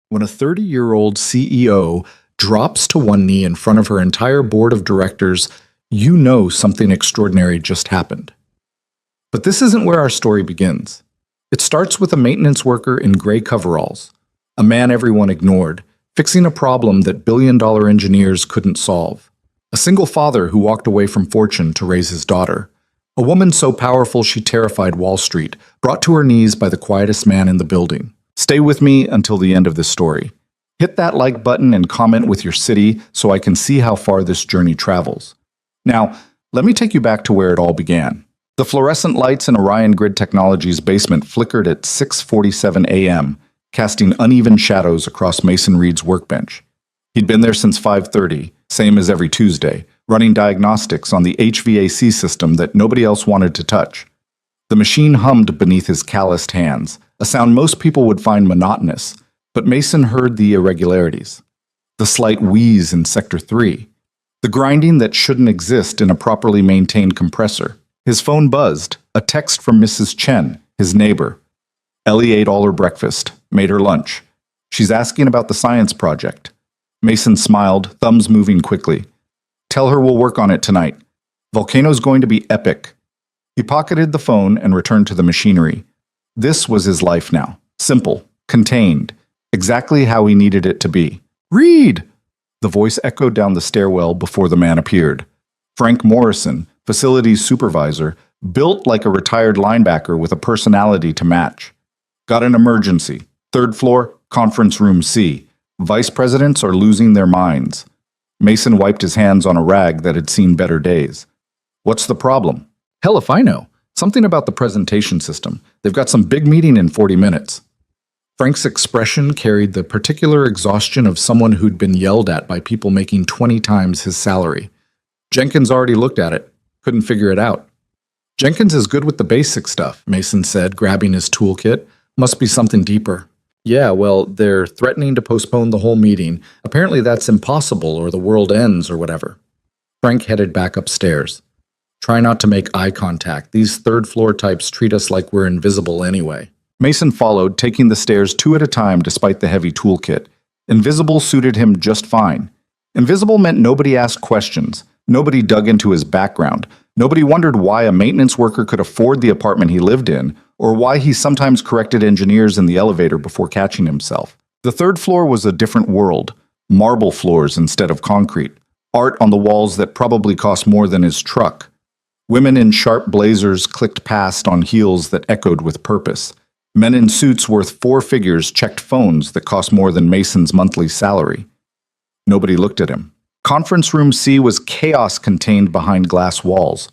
when a 30-year-old CEO drops to one knee in front of her entire board of directors, you know something extraordinary just happened. But this isn't where our story begins. It starts with a maintenance worker in gray coveralls, a man everyone ignored, fixing a problem that billion-dollar engineers couldn't solve. A single father who walked away from fortune to raise his daughter. A woman so powerful she terrified Wall Street, brought to her knees by the quietest man in the building. Stay with me until the end of this story. Hit that like button and comment with your city so I can see how far this journey travels. Now, let me take you back to where it all began. The fluorescent lights in Orion Grid Technologies' basement flickered at 6:47 a.m., casting uneven shadows across Mason Reed's workbench. He'd been there since 5:30, same as every Tuesday, running diagnostics on the HVAC system that nobody else wanted to touch. The machine hummed beneath his calloused hands, a sound most people would find monotonous, but Mason heard the irregularities. The slight wheeze in Sector 3. The grinding that shouldn't exist in a properly maintained compressor. His phone buzzed, a text from Mrs. Chen, his neighbor. Ellie ate all her breakfast, made her lunch. She's asking about the science project. Mason smiled, thumbs moving quickly. Tell her we'll work on it tonight. Volcano's going to be epic. He pocketed the phone and returned to the machinery. This was his life now. Simple, contained, exactly how he needed it to be. Reed! The voice echoed down the stairwell before the man appeared. Frank Morrison, facilities supervisor, built like a retired linebacker with a personality to match. Got an emergency. 3rd floor, conference room C. Vice presidents are losing their minds. Mason wiped his hands on a rag that had seen better days. What's the problem? Hell if I know. Something about the presentation system. They've got some big meeting in 40 minutes. Frank's expression carried the particular exhaustion of someone who'd been yelled at by people making 20 times his salary. Jenkins already looked at it. Couldn't figure it out. Jenkins is good with the basic stuff, Mason said, grabbing his toolkit. Must be something deeper. Yeah, well, they're threatening to postpone the whole meeting. Apparently that's impossible or the world ends or whatever. Frank headed back upstairs. Try not to make eye contact. These 3rd floor types treat us like we're invisible anyway. Mason followed, taking the stairs 2 at a time despite the heavy toolkit. Invisible suited him just fine. Invisible meant nobody asked questions. Nobody dug into his background. Nobody wondered why a maintenance worker could afford the apartment he lived in, or why he sometimes corrected engineers in the elevator before catching himself. The 3rd floor was a different world. Marble floors instead of concrete. Art on the walls that probably cost more than his truck. Women in sharp blazers clicked past on heels that echoed with purpose. Men in suits worth 4 figures checked phones that cost more than Mason's monthly salary. Nobody looked at him. Conference room C was chaos contained behind glass walls.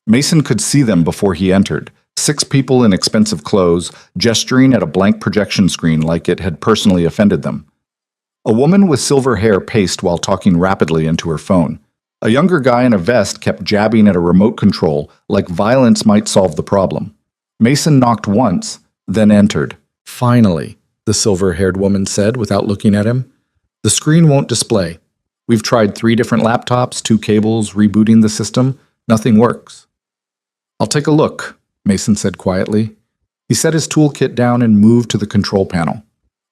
Mason could see them before he entered. 6 people in expensive clothes, gesturing at a blank projection screen like it had personally offended them. A woman with silver hair paced while talking rapidly into her phone. A younger guy in a vest kept jabbing at a remote control like violence might solve the problem. Mason knocked once, then entered. Finally, the silver-haired woman said without looking at him. The screen won't display. We've tried 3 different laptops, 2 cables, rebooting the system. Nothing works. I'll take a look, Mason said quietly. He set his toolkit down and moved to the control panel.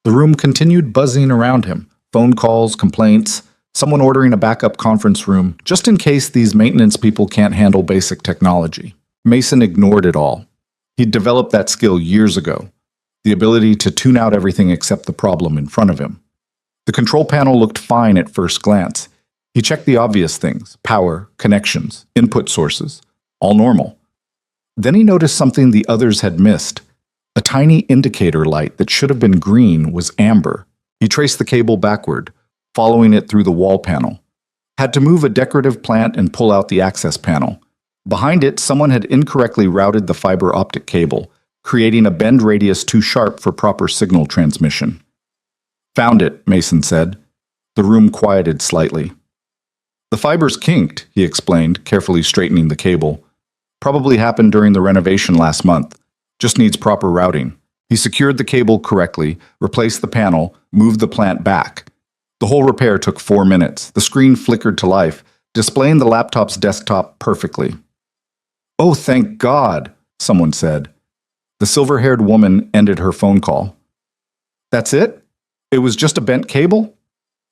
The room continued buzzing around him. Phone calls, complaints, someone ordering a backup conference room, just in case these maintenance people can't handle basic technology. Mason ignored it all. He'd developed that skill years ago, the ability to tune out everything except the problem in front of him. The control panel looked fine at first glance. He checked the obvious things: power, connections, input sources, all normal. Then he noticed something the others had missed. A tiny indicator light that should have been green was amber. He traced the cable backward, following it through the wall panel. Had to move a decorative plant and pull out the access panel. Behind it, someone had incorrectly routed the fiber optic cable, creating a bend radius too sharp for proper signal transmission. Found it, Mason said. The room quieted slightly. The fiber's kinked, he explained, carefully straightening the cable. Probably happened during the renovation last month. Just needs proper routing. He secured the cable correctly, replaced the panel, moved the plant back. The whole repair took 4 minutes. The screen flickered to life, displaying the laptop's desktop perfectly. Oh, thank God, someone said. The silver-haired woman ended her phone call. That's it? It was just a bent cable?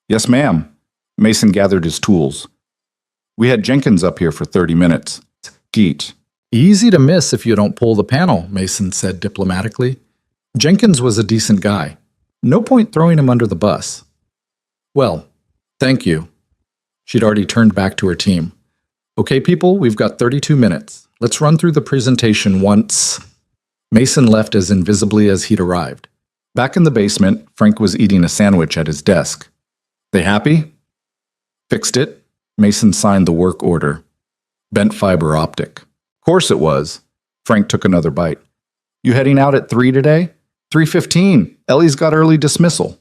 Yes, ma'am. Mason gathered his tools. We had Jenkins up here for 30 minutes. Geet. Easy to miss if you don't pull the panel, Mason said diplomatically. Jenkins was a decent guy. No point throwing him under the bus. Well, thank you. She'd already turned back to her team. Okay, people, we've got 32 minutes. Let's run through the presentation once. Mason left as invisibly as he'd arrived. Back in the basement, Frank was eating a sandwich at his desk. They happy? Fixed it. Mason signed the work order. Bent fiber optic. Course it was. Frank took another bite. You heading out at 3 today? 3:15. Ellie's got early dismissal.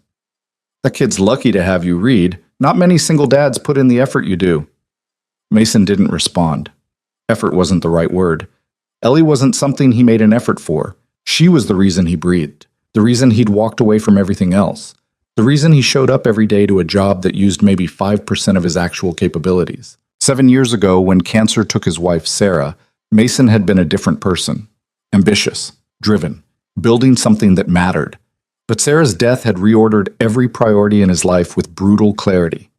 That kid's lucky to have you, Reed. Not many single dads put in the effort you do. Mason didn't respond. Effort wasn't the right word. Ellie wasn't something he made an effort for. She was the reason he breathed, the reason he'd walked away from everything else, the reason he showed up every day to a job that used maybe 5% of his actual capabilities. 7 years ago, when cancer took his wife, Sarah, Mason had been a different person. Ambitious, driven, building something that mattered. But Sarah's death had reordered every priority in his life with brutal clarity.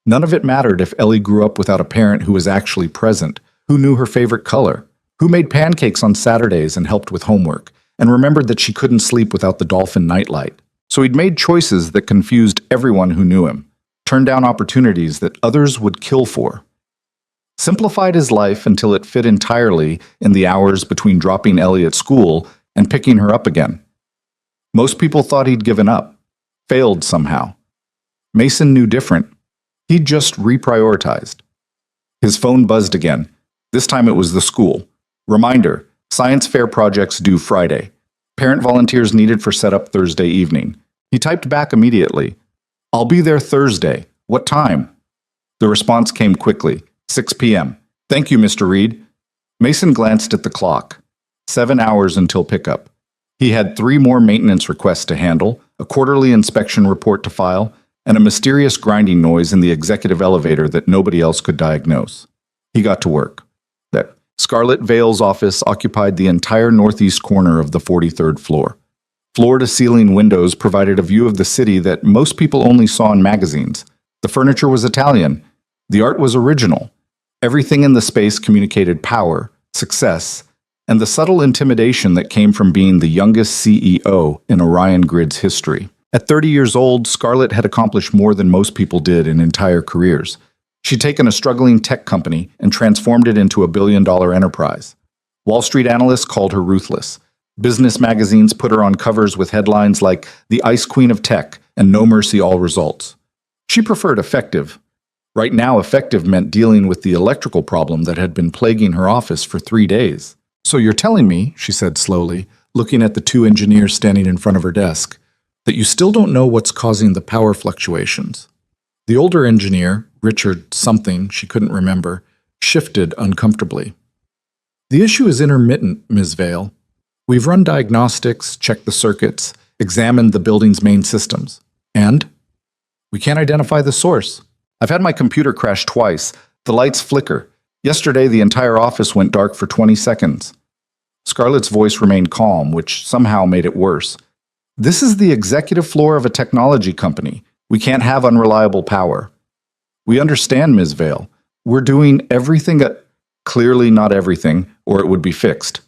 None of it mattered if Ellie grew up without a parent who was actually present, who knew her favorite color, who made pancakes on Saturdays and helped with homework, and remembered that she couldn't sleep without the dolphin nightlight. So he'd made choices that confused everyone who knew him, turned down opportunities that others would kill for. Simplified his life until it fit entirely in the hours between dropping Ellie at school and picking her up again. Most people thought he'd given up, failed somehow. Mason knew different. He'd just reprioritized. His phone buzzed again. This time it was the school. Reminder, science fair projects due Friday. Parent volunteers needed for setup Thursday evening. He typed back immediately. I'll be there Thursday. What time? The response came quickly. 6 p.m. Thank you, Mr. Reed. Mason glanced at the clock. 7 hours until pickup. He had 3 more maintenance requests to handle, a quarterly inspection report to file, and a mysterious grinding noise in the executive elevator that nobody else could diagnose. He got to work. That Scarlett Vale's office occupied the entire northeast corner of the 43rd floor. Floor-to-ceiling windows provided a view of the city that most people only saw in magazines. The furniture was Italian. The art was original. Everything in the space communicated power, success, and the subtle intimidation that came from being the youngest CEO in Orion Grid's history. At 30 years old, Scarlett had accomplished more than most people did in entire careers. She'd taken a struggling tech company and transformed it into a billion-dollar enterprise. Wall Street analysts called her ruthless. Business magazines put her on covers with headlines like "The Ice Queen of Tech" and "No Mercy, All Results." She preferred effective. Right now, effective meant dealing with the electrical problem that had been plaguing her office for 3 days. So you're telling me, she said slowly, looking at the 2 engineers standing in front of her desk, that you still don't know what's causing the power fluctuations. The older engineer, Richard something she couldn't remember, shifted uncomfortably. The issue is intermittent, Ms. Vale. We've run diagnostics, checked the circuits, examined the building's main systems. And? We can't identify the source. I've had my computer crash twice. The lights flicker. Yesterday, the entire office went dark for 20 seconds. Scarlett's voice remained calm, which somehow made it worse. This is the executive floor of a technology company. We can't have unreliable power. We understand, Ms. Vale. We're doing everything clearly not everything, or it would be fixed.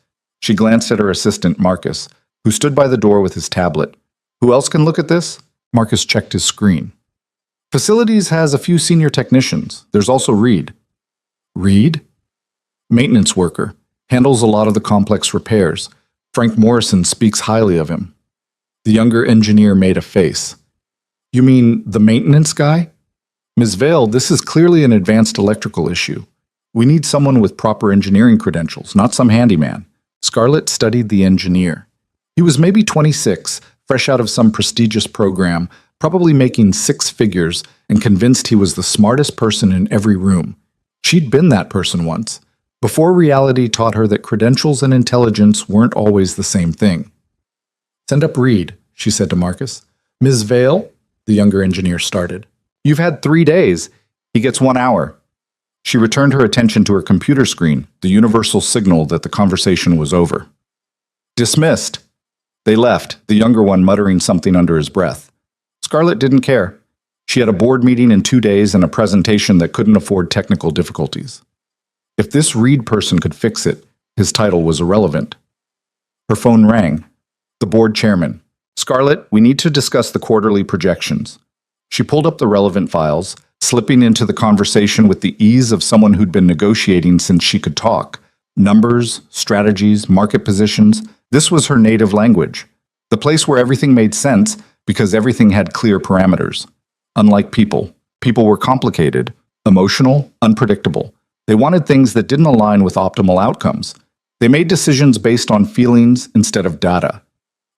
She glanced at her assistant, Marcus, who stood by the door with his tablet. Who else can look at this? Marcus checked his screen. Facilities has a few senior technicians. There's also Reed. Reed? Maintenance worker. Handles a lot of the complex repairs. Frank Morrison speaks highly of him. The younger engineer made a face. You mean the maintenance guy? Ms. Vale, this is clearly an advanced electrical issue. We need someone with proper engineering credentials, not some handyman. Scarlett studied the engineer. He was maybe 26, fresh out of some prestigious program, probably making 6 figures, and convinced he was the smartest person in every room. She'd been that person once, before reality taught her that credentials and intelligence weren't always the same thing. Send up Reed, she said to Marcus. Ms. Vale, the younger engineer started. You've had 3 days. He gets 1 hour. She returned her attention to her computer screen, the universal signal that the conversation was over. Dismissed. They left, the younger one muttering something under his breath. Scarlett didn't care. She had a board meeting in 2 days and a presentation that couldn't afford technical difficulties. If this Reed person could fix it, his title was irrelevant. Her phone rang. The board chairman. Scarlett, we need to discuss the quarterly projections. She pulled up the relevant files, slipping into the conversation with the ease of someone who'd been negotiating since she could talk. Numbers, strategies, market positions. This was her native language. The place where everything made sense because everything had clear parameters. Unlike people. People were complicated, emotional, unpredictable. They wanted things that didn't align with optimal outcomes. They made decisions based on feelings instead of data.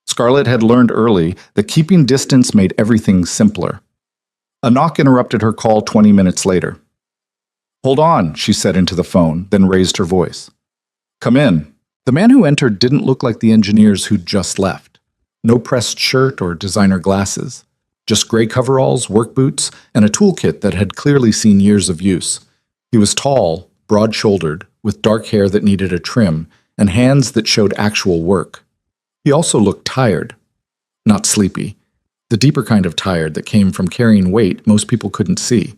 Scarlett had learned early that keeping distance made everything simpler. A knock interrupted her call 20 minutes later. "Hold on," she said into the phone, then raised her voice. "Come in." The man who entered didn't look like the engineers who'd just left. No pressed shirt or designer glasses. Just gray coveralls, work boots, and a toolkit that had clearly seen years of use. He was tall, broad-shouldered, with dark hair that needed a trim, and hands that showed actual work. He also looked tired. Not sleepy. The deeper kind of tired that came from carrying weight most people couldn't see.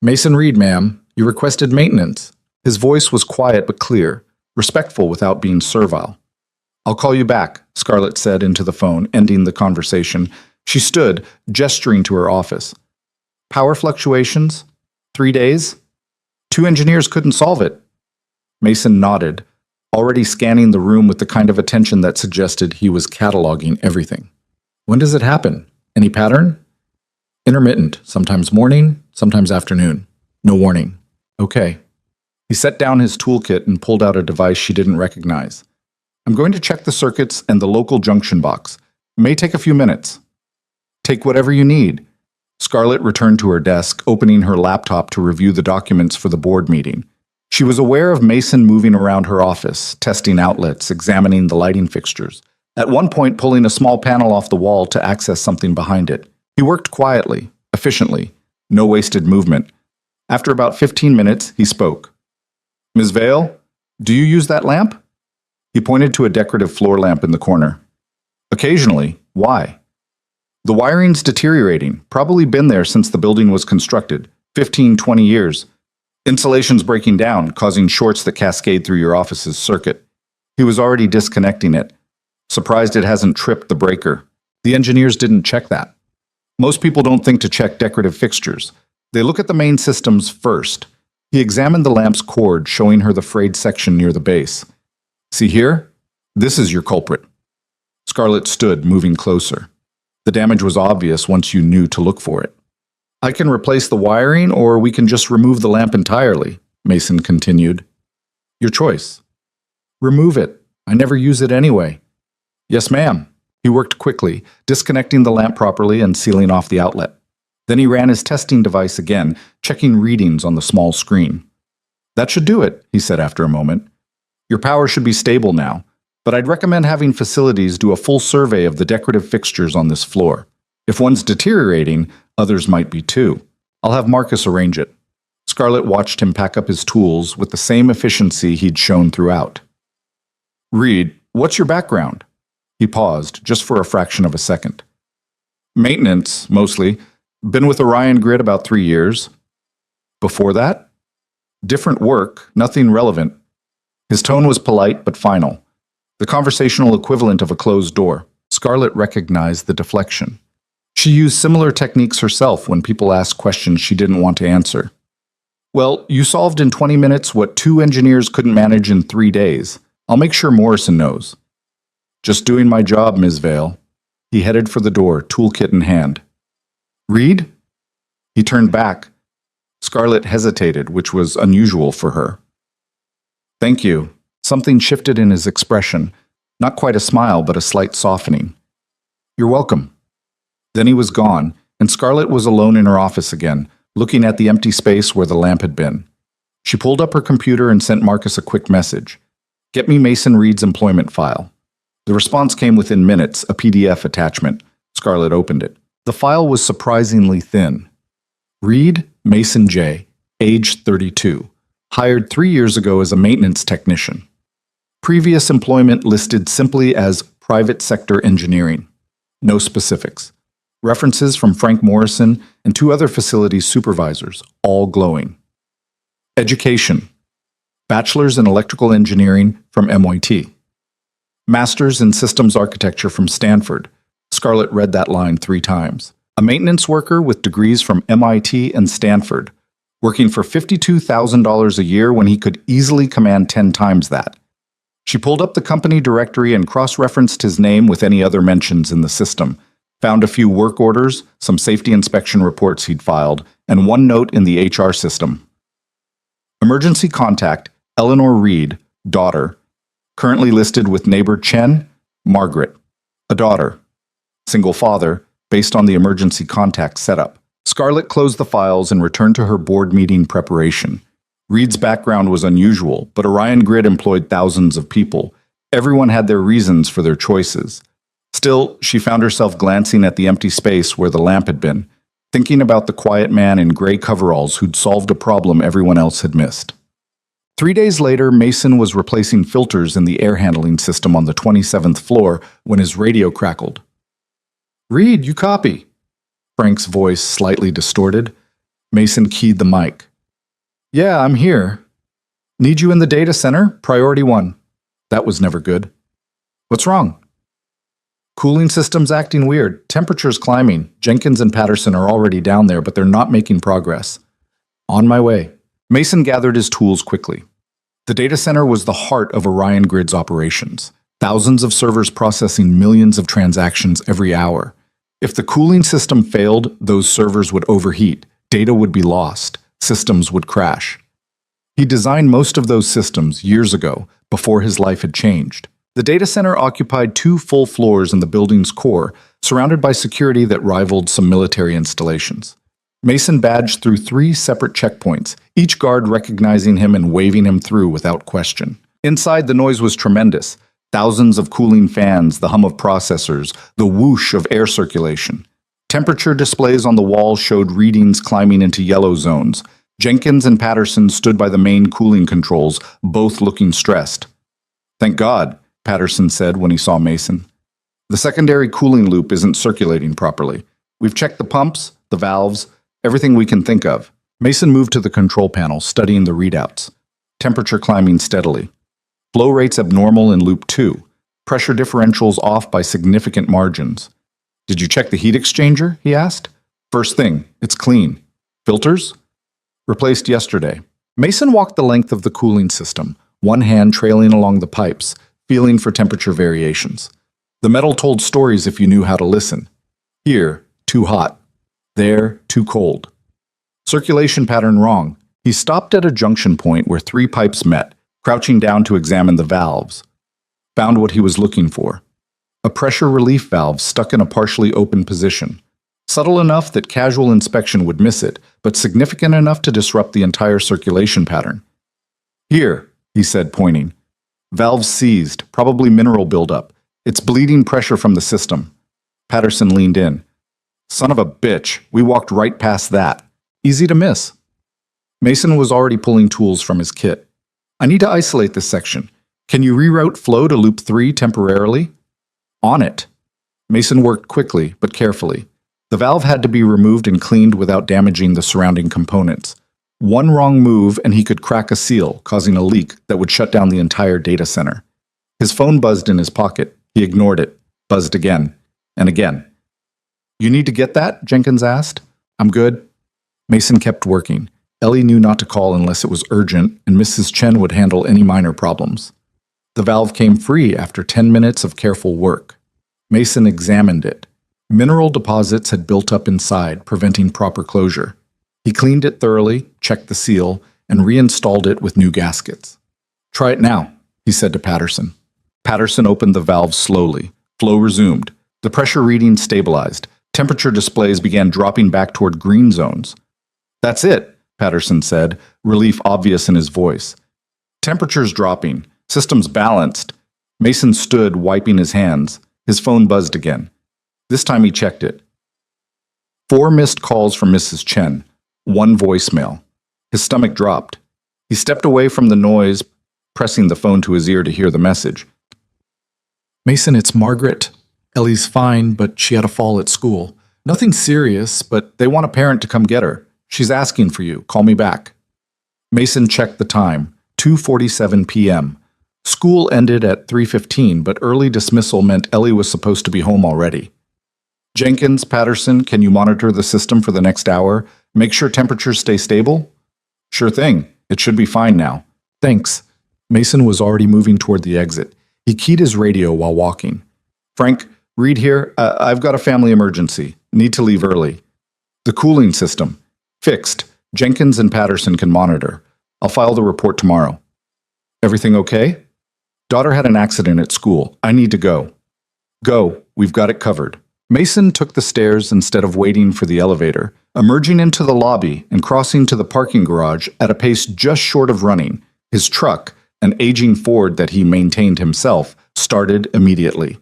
"Mason Reed, ma'am. You requested maintenance." His voice was quiet but clear, respectful without being servile. "I'll call you back," Scarlett said into the phone, ending the conversation. She stood, gesturing to her office. "Power fluctuations? 3 days? 2 engineers couldn't solve it." Mason nodded, already scanning the room with the kind of attention that suggested he was cataloging everything. "When does it happen? Any pattern?" "Intermittent, sometimes morning, sometimes afternoon. No warning." "Okay." He set down his toolkit and pulled out a device she didn't recognize. "I'm going to check the circuits and the local junction box. It may take a few minutes." "Take whatever you need." Scarlett returned to her desk, opening her laptop to review the documents for the board meeting. She was aware of Mason moving around her office, testing outlets, examining the lighting fixtures. At one point, pulling a small panel off the wall to access something behind it. He worked quietly, efficiently, no wasted movement. After about 15 minutes, he spoke. "Ms. Vale, do you use that lamp?" He pointed to a decorative floor lamp in the corner. "Occasionally. Why?" "The wiring's deteriorating, probably been there since the building was constructed, 15, 20 years. Insulation's breaking down, causing shorts that cascade through your office's circuit." He was already disconnecting it. Surprised it hasn't tripped the breaker. The engineers didn't check that. Most people don't think to check decorative fixtures. They look at the main systems first. He examined the lamp's cord, showing her the frayed section near the base. "See here? This is your culprit." Scarlett stood, moving closer. The damage was obvious once you knew to look for it. "I can replace the wiring, or we can just remove the lamp entirely," Mason continued. "Your choice." "Remove it. I never use it anyway." "Yes, ma'am." He worked quickly, disconnecting the lamp properly and sealing off the outlet. Then he ran his testing device again, checking readings on the small screen. "That should do it," he said after a moment. "Your power should be stable now, but I'd recommend having facilities do a full survey of the decorative fixtures on this floor. If one's deteriorating, others might be too. I'll have Marcus arrange it." Scarlett watched him pack up his tools with the same efficiency he'd shown throughout. "Reed, what's your background?" He paused, just for a fraction of a second. "Maintenance, mostly. Been with Orion Grid about 3 years. Before that?" "Different work, nothing relevant." His tone was polite but final. The conversational equivalent of a closed door. Scarlett recognized the deflection. She used similar techniques herself when people asked questions she didn't want to answer. "Well, you solved in 20 minutes what 2 engineers couldn't manage in 3 days. I'll make sure Morrison knows." "Just doing my job, Ms. Vale." He headed for the door, toolkit in hand. "Reed?" He turned back. Scarlett hesitated, which was unusual for her. "Thank you." Something shifted in his expression. Not quite a smile, but a slight softening. "You're welcome." Then he was gone, and Scarlett was alone in her office again, looking at the empty space where the lamp had been. She pulled up her computer and sent Marcus a quick message. "Get me Mason Reed's employment file." The response came within minutes, a PDF attachment. Scarlett opened it. The file was surprisingly thin. Reed, Mason J., age 32. Hired 3 years ago as a maintenance technician. Previous employment listed simply as private sector engineering. No specifics. References from Frank Morrison and 2 other facilities supervisors, all glowing. Education. Bachelor's in Electrical Engineering from MIT. Master's in Systems Architecture from Stanford. Scarlett read that line 3 times. A maintenance worker with degrees from MIT and Stanford, working for $52,000 a year when he could easily command 10 times that. She pulled up the company directory and cross-referenced his name with any other mentions in the system, found a few work orders, some safety inspection reports he'd filed, and 1 note in the HR system. Emergency contact, Eleanor Reed, daughter, currently listed with neighbor Chen, Margaret, a daughter, single father, based on the emergency contact setup. Scarlett closed the files and returned to her board meeting preparation. Reed's background was unusual, but Orion Grid employed thousands of people. Everyone had their reasons for their choices. Still, she found herself glancing at the empty space where the lamp had been, thinking about the quiet man in gray coveralls who'd solved a problem everyone else had missed. 3 days later, Mason was replacing filters in the air handling system on the 27th floor when his radio crackled. "Reed, you copy." Frank's voice slightly distorted. Mason keyed the mic. "Yeah, I'm here. Need you in the data center, priority 1. That was never good. "What's wrong?" "Cooling system's acting weird. Temperature's climbing. Jenkins and Patterson are already down there, but they're not making progress." "On my way." Mason gathered his tools quickly. The data center was the heart of Orion Grid's operations. Thousands of servers processing millions of transactions every hour. If the cooling system failed, those servers would overheat, data would be lost, systems would crash. He designed most of those systems years ago, before his life had changed. The data center occupied 2 full floors in the building's core, surrounded by security that rivaled some military installations. Mason badged through 3 separate checkpoints, each guard recognizing him and waving him through without question. Inside, the noise was tremendous. Thousands of cooling fans, the hum of processors, the whoosh of air circulation. Temperature displays on the wall showed readings climbing into yellow zones. Jenkins and Patterson stood by the main cooling controls, both looking stressed. "Thank God," Patterson said when he saw Mason. "The secondary cooling loop isn't circulating properly. We've checked the pumps, the valves, everything we can think of." Mason moved to the control panel, studying the readouts. Temperature climbing steadily. Flow rates abnormal in loop 2. Pressure differentials off by significant margins. "Did you check the heat exchanger?" he asked. "First thing, it's clean." "Filters?" "Replaced yesterday." Mason walked the length of the cooling system, one hand trailing along the pipes, feeling for temperature variations. The metal told stories if you knew how to listen. Here, too hot. There, too cold. Circulation pattern wrong. He stopped at a junction point where 3 pipes met, crouching down to examine the valves. Found what he was looking for. A pressure relief valve stuck in a partially open position. Subtle enough that casual inspection would miss it, but significant enough to disrupt the entire circulation pattern. "Here," he said, pointing. "Valve seized, probably mineral buildup. It's bleeding pressure from the system." Patterson leaned in. "Son of a bitch, we walked right past that. Easy to miss." Mason was already pulling tools from his kit. "I need to isolate this section. Can you reroute flow to loop 3 temporarily?" "On it." Mason worked quickly, but carefully. The valve had to be removed and cleaned without damaging the surrounding components. One wrong move and he could crack a seal, causing a leak that would shut down the entire data center. His phone buzzed in his pocket. He ignored it, buzzed again, and again. "You need to get that?" Jenkins asked. "I'm good." Mason kept working. Ellie knew not to call unless it was urgent, and Mrs. Chen would handle any minor problems. The valve came free after 10 minutes of careful work. Mason examined it. Mineral deposits had built up inside, preventing proper closure. He cleaned it thoroughly, checked the seal, and reinstalled it with new gaskets. "Try it now," he said to Patterson. Patterson opened the valve slowly. Flow resumed. The pressure reading stabilized. Temperature displays began dropping back toward green zones. "That's it," Patterson said, relief obvious in his voice. "Temperature's dropping. System's balanced." Mason stood, wiping his hands. His phone buzzed again. This time he checked it. 4 missed calls from Mrs. Chen. 1 voicemail. His stomach dropped. He stepped away from the noise, pressing the phone to his ear to hear the message. "Mason, it's Margaret. Ellie's fine, but she had a fall at school. Nothing serious, but they want a parent to come get her. She's asking for you. Call me back. Mason checked the time, 2:47 p.m. School ended at 3:15, but early dismissal meant Ellie was supposed to be home already. Jenkins, Patterson, can you monitor the system for the next hour? Make sure temperatures stay stable? Sure thing. It should be fine now. Thanks. Mason was already moving toward the exit. He keyed his radio while walking. Frank, Reed here. I've got a family emergency. Need to leave early. The cooling system. Fixed. Jenkins and Patterson can monitor. I'll file the report tomorrow. Everything okay? Daughter had an accident at school. I need to go. Go. We've got it covered. Mason took the stairs instead of waiting for the elevator, emerging into the lobby and crossing to the parking garage at a pace just short of running. His truck, an aging Ford that he maintained himself, started immediately.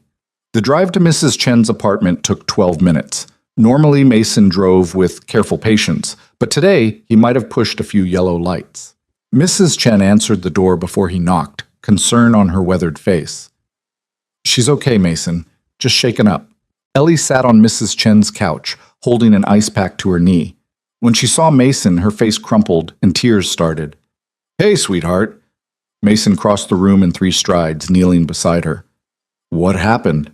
The drive to Mrs. Chen's apartment took 12 minutes. Normally, Mason drove with careful patience, but today he might have pushed a few yellow lights. Mrs. Chen answered the door before he knocked, concern on her weathered face. She's okay, Mason. Just shaken up. Ellie sat on Mrs. Chen's couch, holding an ice pack to her knee. When she saw Mason, her face crumpled and tears started. Hey, sweetheart. Mason crossed the room in 3 strides, kneeling beside her. What happened?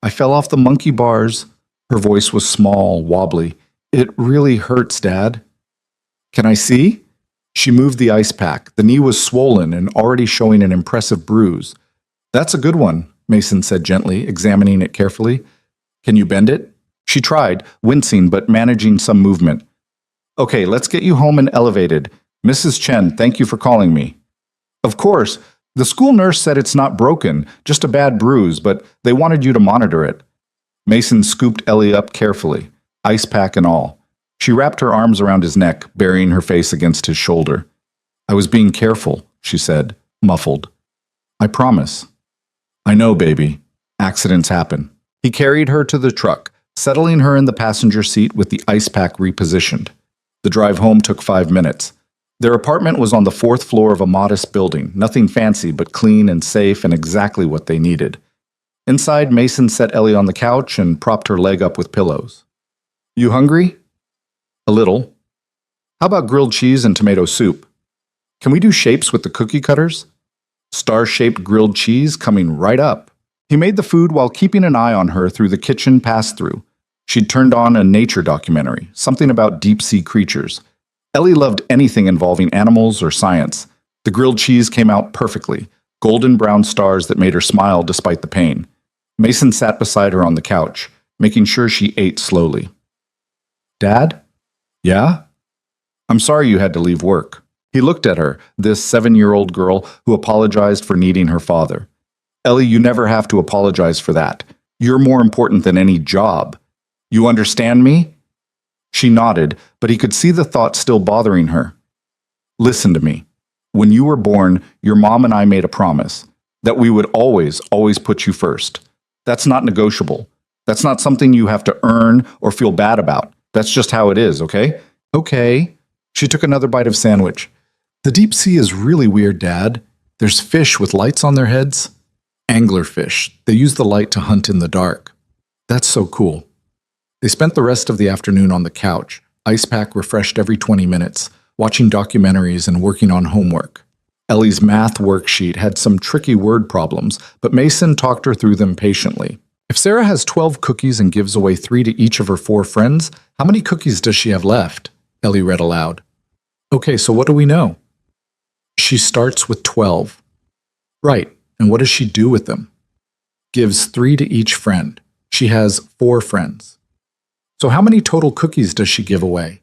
I fell off the monkey bars. Her voice was small, wobbly. It really hurts, Dad. Can I see? She moved the ice pack. The knee was swollen and already showing an impressive bruise. That's a good one, Mason said gently, examining it carefully. Can you bend it? She tried, wincing but managing some movement. Okay, let's get you home and elevated. Mrs. Chen, thank you for calling me. Of course. The school nurse said it's not broken, just a bad bruise, but they wanted you to monitor it. Mason scooped Ellie up carefully, ice pack and all. She wrapped her arms around his neck, burying her face against his shoulder. I was being careful, she said, muffled. I promise. I know, baby. Accidents happen. He carried her to the truck, settling her in the passenger seat with the ice pack repositioned. The drive home took 5 minutes. Their apartment was on the 4th floor of a modest building, nothing fancy but clean and safe and exactly what they needed. Inside, Mason set Ellie on the couch and propped her leg up with pillows. You hungry? A little. How about grilled cheese and tomato soup? Can we do shapes with the cookie cutters? Star-shaped grilled cheese coming right up. He made the food while keeping an eye on her through the kitchen pass-through. She'd turned on a nature documentary, something about deep-sea creatures. Ellie loved anything involving animals or science. The grilled cheese came out perfectly, golden brown stars that made her smile despite the pain. Mason sat beside her on the couch, making sure she ate slowly. Dad? Yeah? I'm sorry you had to leave work. He looked at her, this 7-year-old girl who apologized for needing her father. Ellie, you never have to apologize for that. You're more important than any job. You understand me? She nodded, but he could see the thought still bothering her. Listen to me. When you were born, your mom and I made a promise that we would always put you first. That's not negotiable. That's not something you have to earn or feel bad about. That's just how it is, okay? Okay. She took another bite of sandwich. The deep sea is really weird, Dad. There's fish with lights on their heads. Anglerfish. They use the light to hunt in the dark. That's so cool. They spent the rest of the afternoon on the couch, ice pack refreshed every 20 minutes, watching documentaries and working on homework. Ellie's math worksheet had some tricky word problems, but Mason talked her through them patiently. If Sarah has 12 cookies and gives away 3 to each of her 4 friends, how many cookies does she have left? Ellie read aloud. Okay, so what do we know? She starts with 12. Right, and what does she do with them? Gives 3 to each friend. She has 4 friends. So how many total cookies does she give away?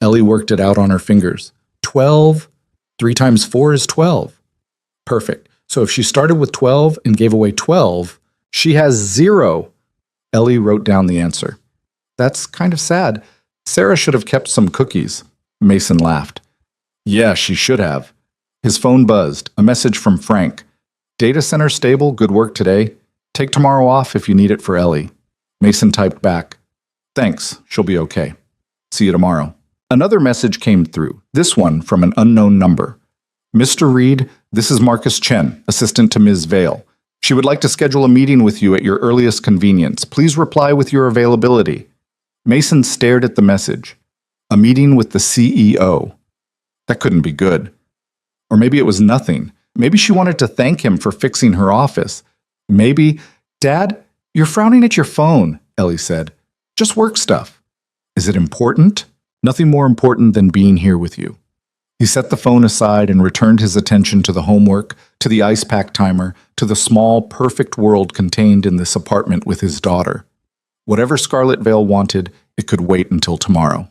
Ellie worked it out on her fingers. 12. 3 times 4 is 12. Perfect. So if she started with 12 and gave away 12, she has 0. Ellie wrote down the answer. That's kind of sad. Sarah should have kept some cookies. Mason laughed. Yeah, she should have. His phone buzzed. A message from Frank. Data center stable, good work today. Take tomorrow off if you need it for Ellie. Mason typed back. Thanks, she'll be okay. See you tomorrow. Another message came through, this one from an unknown number. Mr. Reed, this is Marcus Chen, assistant to Ms. Vale. She would like to schedule a meeting with you at your earliest convenience. Please reply with your availability. Mason stared at the message. A meeting with the CEO. That couldn't be good. Or maybe it was nothing. Maybe she wanted to thank him for fixing her office. Maybe, Dad, you're frowning at your phone, Ellie said. Just work stuff. Is it important? Nothing more important than being here with you. He set the phone aside and returned his attention to the homework, to the ice pack timer, to the small, perfect world contained in this apartment with his daughter. Whatever Scarlet Vale wanted, it could wait until tomorrow.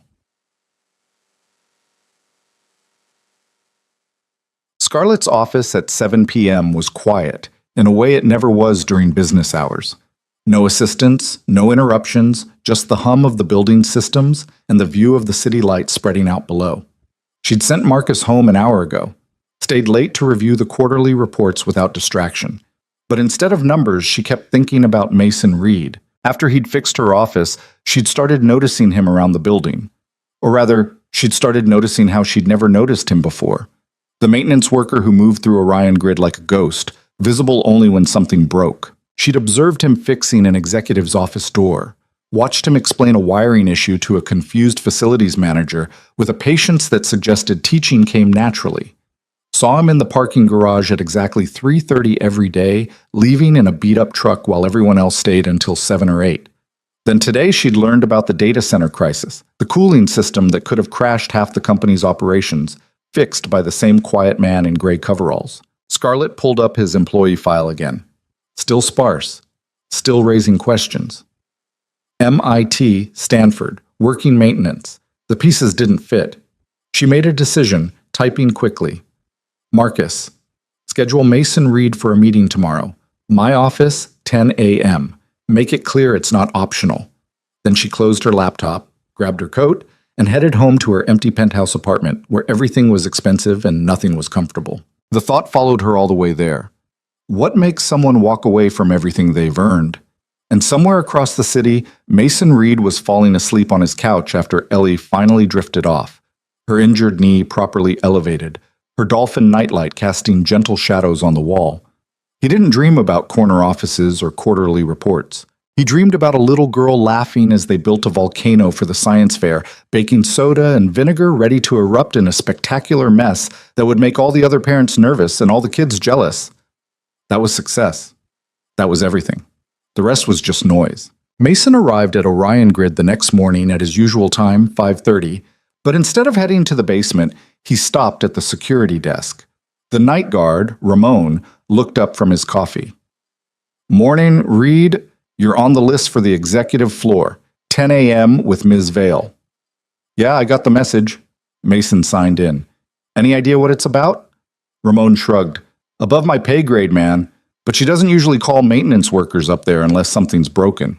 Scarlett's office at 7 p.m. was quiet, in a way it never was during business hours. No assistants, no interruptions, just the hum of the building systems and the view of the city lights spreading out below. She'd sent Marcus home an hour ago, stayed late to review the quarterly reports without distraction. But instead of numbers, she kept thinking about Mason Reed. After he'd fixed her office, she'd started noticing him around the building. Or rather, she'd started noticing how she'd never noticed him before. The maintenance worker who moved through Orion Grid like a ghost, visible only when something broke. She'd observed him fixing an executive's office door, watched him explain a wiring issue to a confused facilities manager with a patience that suggested teaching came naturally. Saw him in the parking garage at exactly 3:30 every day, leaving in a beat-up truck while everyone else stayed until 7 or 8. Then today she'd learned about the data center crisis, the cooling system that could have crashed half the company's operations, fixed by the same quiet man in gray coveralls. Scarlett pulled up his employee file again. Still sparse. Still raising questions. MIT, Stanford, working maintenance. The pieces didn't fit. She made a decision, typing quickly. Marcus, schedule Mason Reed for a meeting tomorrow. My office, 10 a.m. Make it clear it's not optional. Then she closed her laptop, grabbed her coat, and headed home to her empty penthouse apartment where everything was expensive and nothing was comfortable. The thought followed her all the way there. What makes someone walk away from everything they've earned? And somewhere across the city, Mason Reed was falling asleep on his couch after Ellie finally drifted off, her injured knee properly elevated, her dolphin nightlight casting gentle shadows on the wall. He didn't dream about corner offices or quarterly reports. He dreamed about a little girl laughing as they built a volcano for the science fair, baking soda and vinegar ready to erupt in a spectacular mess that would make all the other parents nervous and all the kids jealous. That was success. That was everything. The rest was just noise. Mason arrived at Orion Grid the next morning at his usual time, 5:30, but instead of heading to the basement, he stopped at the security desk. The night guard, Ramon, looked up from his coffee. Morning, Reed. You're on the list for the executive floor, 10 a.m. with Ms. Vale. Yeah, I got the message. Mason signed in. Any idea what it's about? Ramon shrugged. Above my pay grade, man, but she doesn't usually call maintenance workers up there unless something's broken.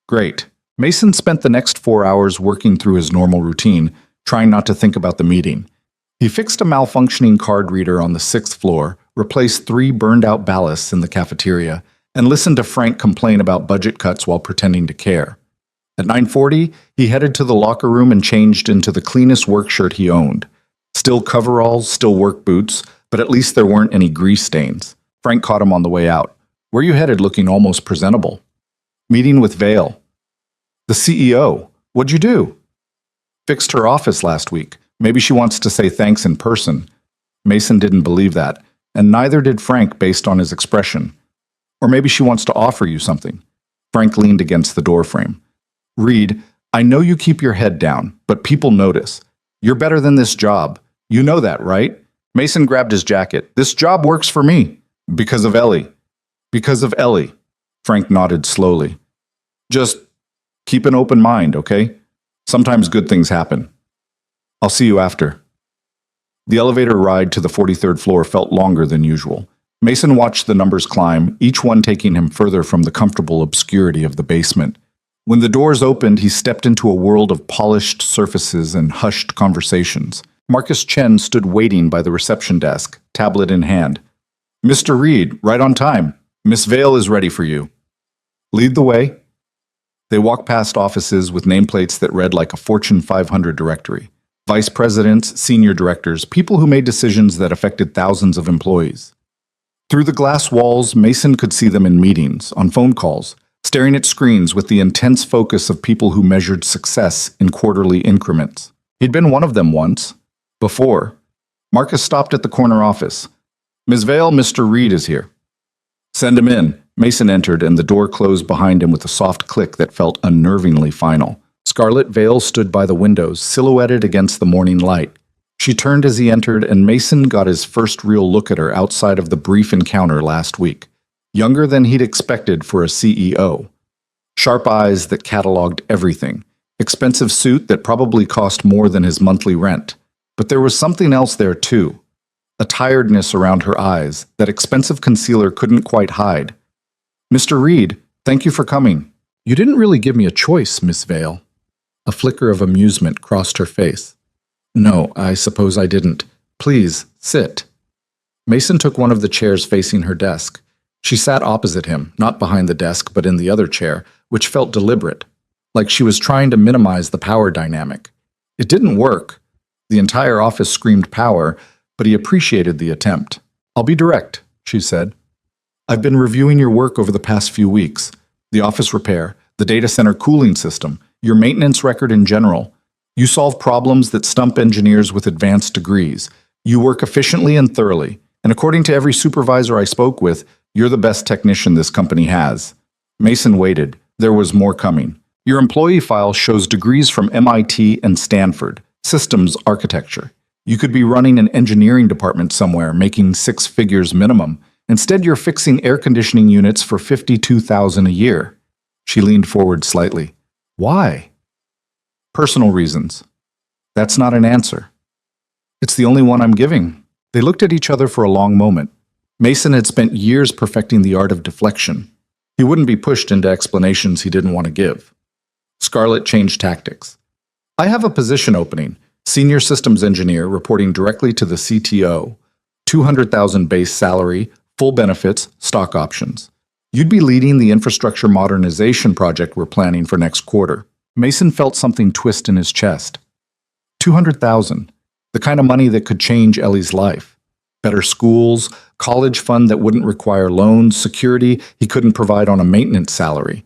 Great. Mason spent the next 4 hours working through his normal routine, trying not to think about the meeting. He fixed a malfunctioning card reader on the 6th floor, replaced 3 burned-out ballasts in the cafeteria, and listened to Frank complain about budget cuts while pretending to care. At 9:40, he headed to the locker room and changed into the cleanest work shirt he owned. Still coveralls, still work boots, but at least there weren't any grease stains. Frank caught him on the way out. Where you headed looking almost presentable? Meeting with Vale. The CEO. What'd you do? Fixed her office last week. Maybe she wants to say thanks in person. Mason didn't believe that, and neither did Frank based on his expression. Or maybe she wants to offer you something. Frank leaned against the doorframe. Reed, I know you keep your head down, but people notice. You're better than this job. You know that, right? Mason grabbed his jacket. This job works for me. Because of Ellie. Because of Ellie. Frank nodded slowly. Just keep an open mind, okay? Sometimes good things happen. I'll see you after. The elevator ride to the 43rd floor felt longer than usual. Mason watched the numbers climb, each one taking him further from the comfortable obscurity of the basement. When the doors opened, he stepped into a world of polished surfaces and hushed conversations. Marcus Chen stood waiting by the reception desk, tablet in hand. Mr. Reed, right on time. Miss Vale is ready for you. Lead the way. They walked past offices with nameplates that read like a Fortune 500 directory. Vice presidents, senior directors, people who made decisions that affected thousands of employees. Through the glass walls, Mason could see them in meetings, on phone calls, staring at screens with the intense focus of people who measured success in quarterly increments. He'd been one of them once. Before. Marcus stopped at the corner office. "Ms. Vale, Mr. Reed is here." "Send him in." Mason entered, and the door closed behind him with a soft click that felt unnervingly final. Scarlet Vale stood by the windows, silhouetted against the morning light. She turned as he entered, and Mason got his first real look at her outside of the brief encounter last week. Younger than he'd expected for a CEO. Sharp eyes that cataloged everything. Expensive suit that probably cost more than his monthly rent. But there was something else there, too. A tiredness around her eyes that expensive concealer couldn't quite hide. "Mr. Reed, thank you for coming." "You didn't really give me a choice, Miss Vale." A flicker of amusement crossed her face. "No, I suppose I didn't. Please, sit." Mason took one of the chairs facing her desk. She sat opposite him, not behind the desk, but in the other chair, which felt deliberate, like she was trying to minimize the power dynamic. It didn't work. The entire office screamed power, but he appreciated the attempt. "I'll be direct," she said. "I've been reviewing your work over the past few weeks. The office repair, the data center cooling system, your maintenance record in general. You solve problems that stump engineers with advanced degrees. You work efficiently and thoroughly, and according to every supervisor I spoke with, you're the best technician this company has." Mason waited. There was more coming. "Your employee file shows degrees from MIT and Stanford, systems architecture. You could be running an engineering department somewhere, making 6 figures minimum. Instead, you're fixing air conditioning units for $52,000 a year." She leaned forward slightly. "Why?" "Personal reasons." "That's not an answer." "It's the only one I'm giving." They looked at each other for a long moment. Mason had spent years perfecting the art of deflection. He wouldn't be pushed into explanations he didn't want to give. Scarlett changed tactics. "I have a position opening, senior systems engineer reporting directly to the CTO, 200,000 base salary, full benefits, stock options. You'd be leading the infrastructure modernization project we're planning for next quarter." Mason felt something twist in his chest. 200,000, the kind of money that could change Ellie's life. Better schools, college fund that wouldn't require loans, security he couldn't provide on a maintenance salary.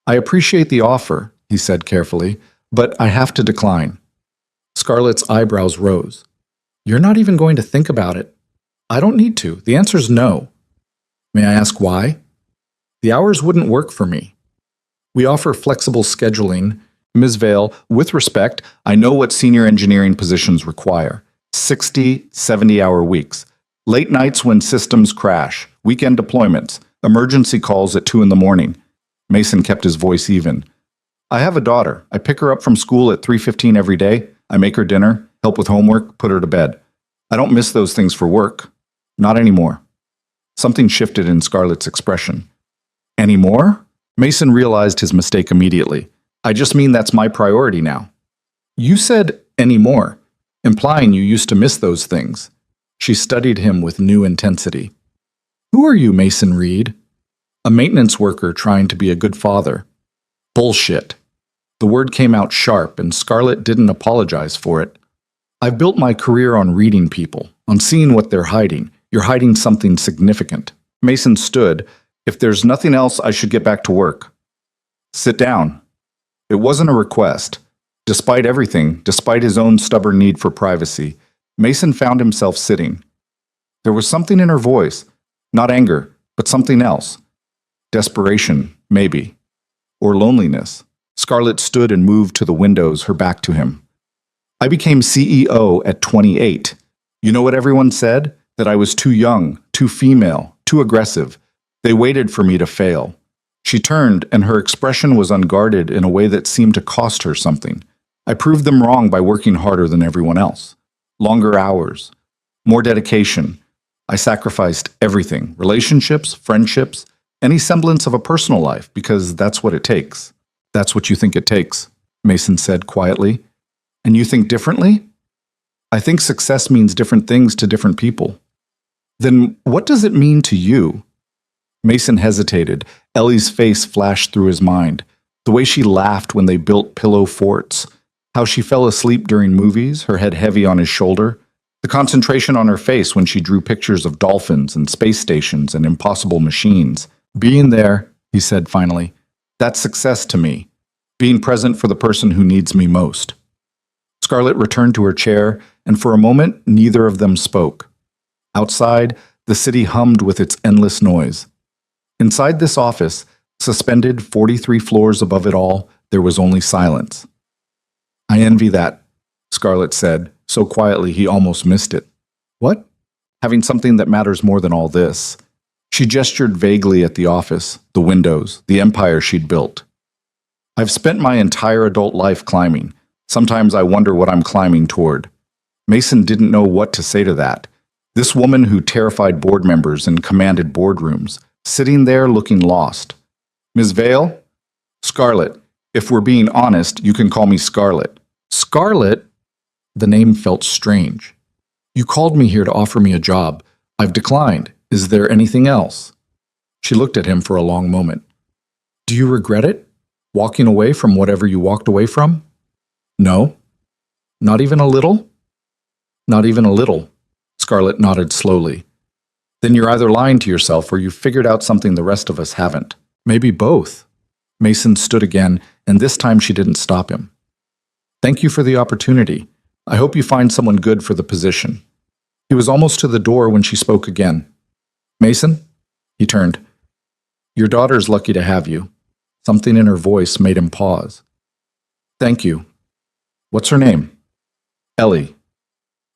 "I appreciate the offer," he said carefully, "but I have to decline." Scarlett's eyebrows rose. "You're not even going to think about it?" "I don't need to. The answer's no." "May I ask why?" "The hours wouldn't work for me. We offer flexible scheduling. Ms. Vale, with respect, I know what senior engineering positions require. 60, 70-hour weeks. Late nights when systems crash. Weekend deployments. Emergency calls at 2 in the morning. Mason kept his voice even. "I have a daughter. I pick her up from school at 3:15 every day. I make her dinner, help with homework, put her to bed. I don't miss those things for work. Not anymore." Something shifted in Scarlett's expression. "Anymore?" Mason realized his mistake immediately. "I just mean that's my priority now." "You said anymore, implying you used to miss those things." She studied him with new intensity. "Who are you, Mason Reed?" "A maintenance worker trying to be a good father." "Bullshit." The word came out sharp, and Scarlett didn't apologize for it. "I've built my career on reading people, on seeing what they're hiding. You're hiding something significant." Mason stood. "If there's nothing else, I should get back to work." "Sit down." It wasn't a request. Despite everything, despite his own stubborn need for privacy, Mason found himself sitting. There was something in her voice, not anger, but something else. Desperation, maybe. Or loneliness. Scarlett stood and moved to the windows, her back to him. "I became CEO at 28. You know what everyone said? That I was too young, too female, too aggressive. They waited for me to fail." She turned, and her expression was unguarded in a way that seemed to cost her something. "I proved them wrong by working harder than everyone else. Longer hours. More dedication. I sacrificed everything. Relationships, friendships, any semblance of a personal life, because that's what it takes." "That's what you think it takes," Mason said quietly. "And you think differently?" "I think success means different things to different people." "Then what does it mean to you?" Mason hesitated. Ellie's face flashed through his mind. The way she laughed when they built pillow forts. How she fell asleep during movies, her head heavy on his shoulder. The concentration on her face when she drew pictures of dolphins and space stations and impossible machines. Being there, he said finally. That's success to me. Being present for the person who needs me most. Scarlett returned to her chair, and for a moment, neither of them spoke. Outside, the city hummed with its endless noise. Inside this office, suspended 43 floors above it all, there was only silence. I envy that, Scarlett said, so quietly he almost missed it. What? Having something that matters more than all this. She gestured vaguely at the office, the windows, the empire she'd built. I've spent my entire adult life climbing. Sometimes I wonder what I'm climbing toward. Mason didn't know what to say to that. This woman who terrified board members and commanded boardrooms, sitting there looking lost. Ms. Vale? Scarlett. If we're being honest, you can call me Scarlett. Scarlett? The name felt strange. You called me here to offer me a job. I've declined. Is there anything else? She looked at him for a long moment. Do you regret it? Walking away from whatever you walked away from? No. Not even a little? Not even a little. Scarlett nodded slowly. Then you're either lying to yourself or you've figured out something the rest of us haven't. Maybe both. Mason stood again, and this time she didn't stop him. Thank you for the opportunity. I hope you find someone good for the position. He was almost to the door when she spoke again. Mason? He turned. Your daughter's lucky to have you. Something in her voice made him pause. Thank you. What's her name? Ellie.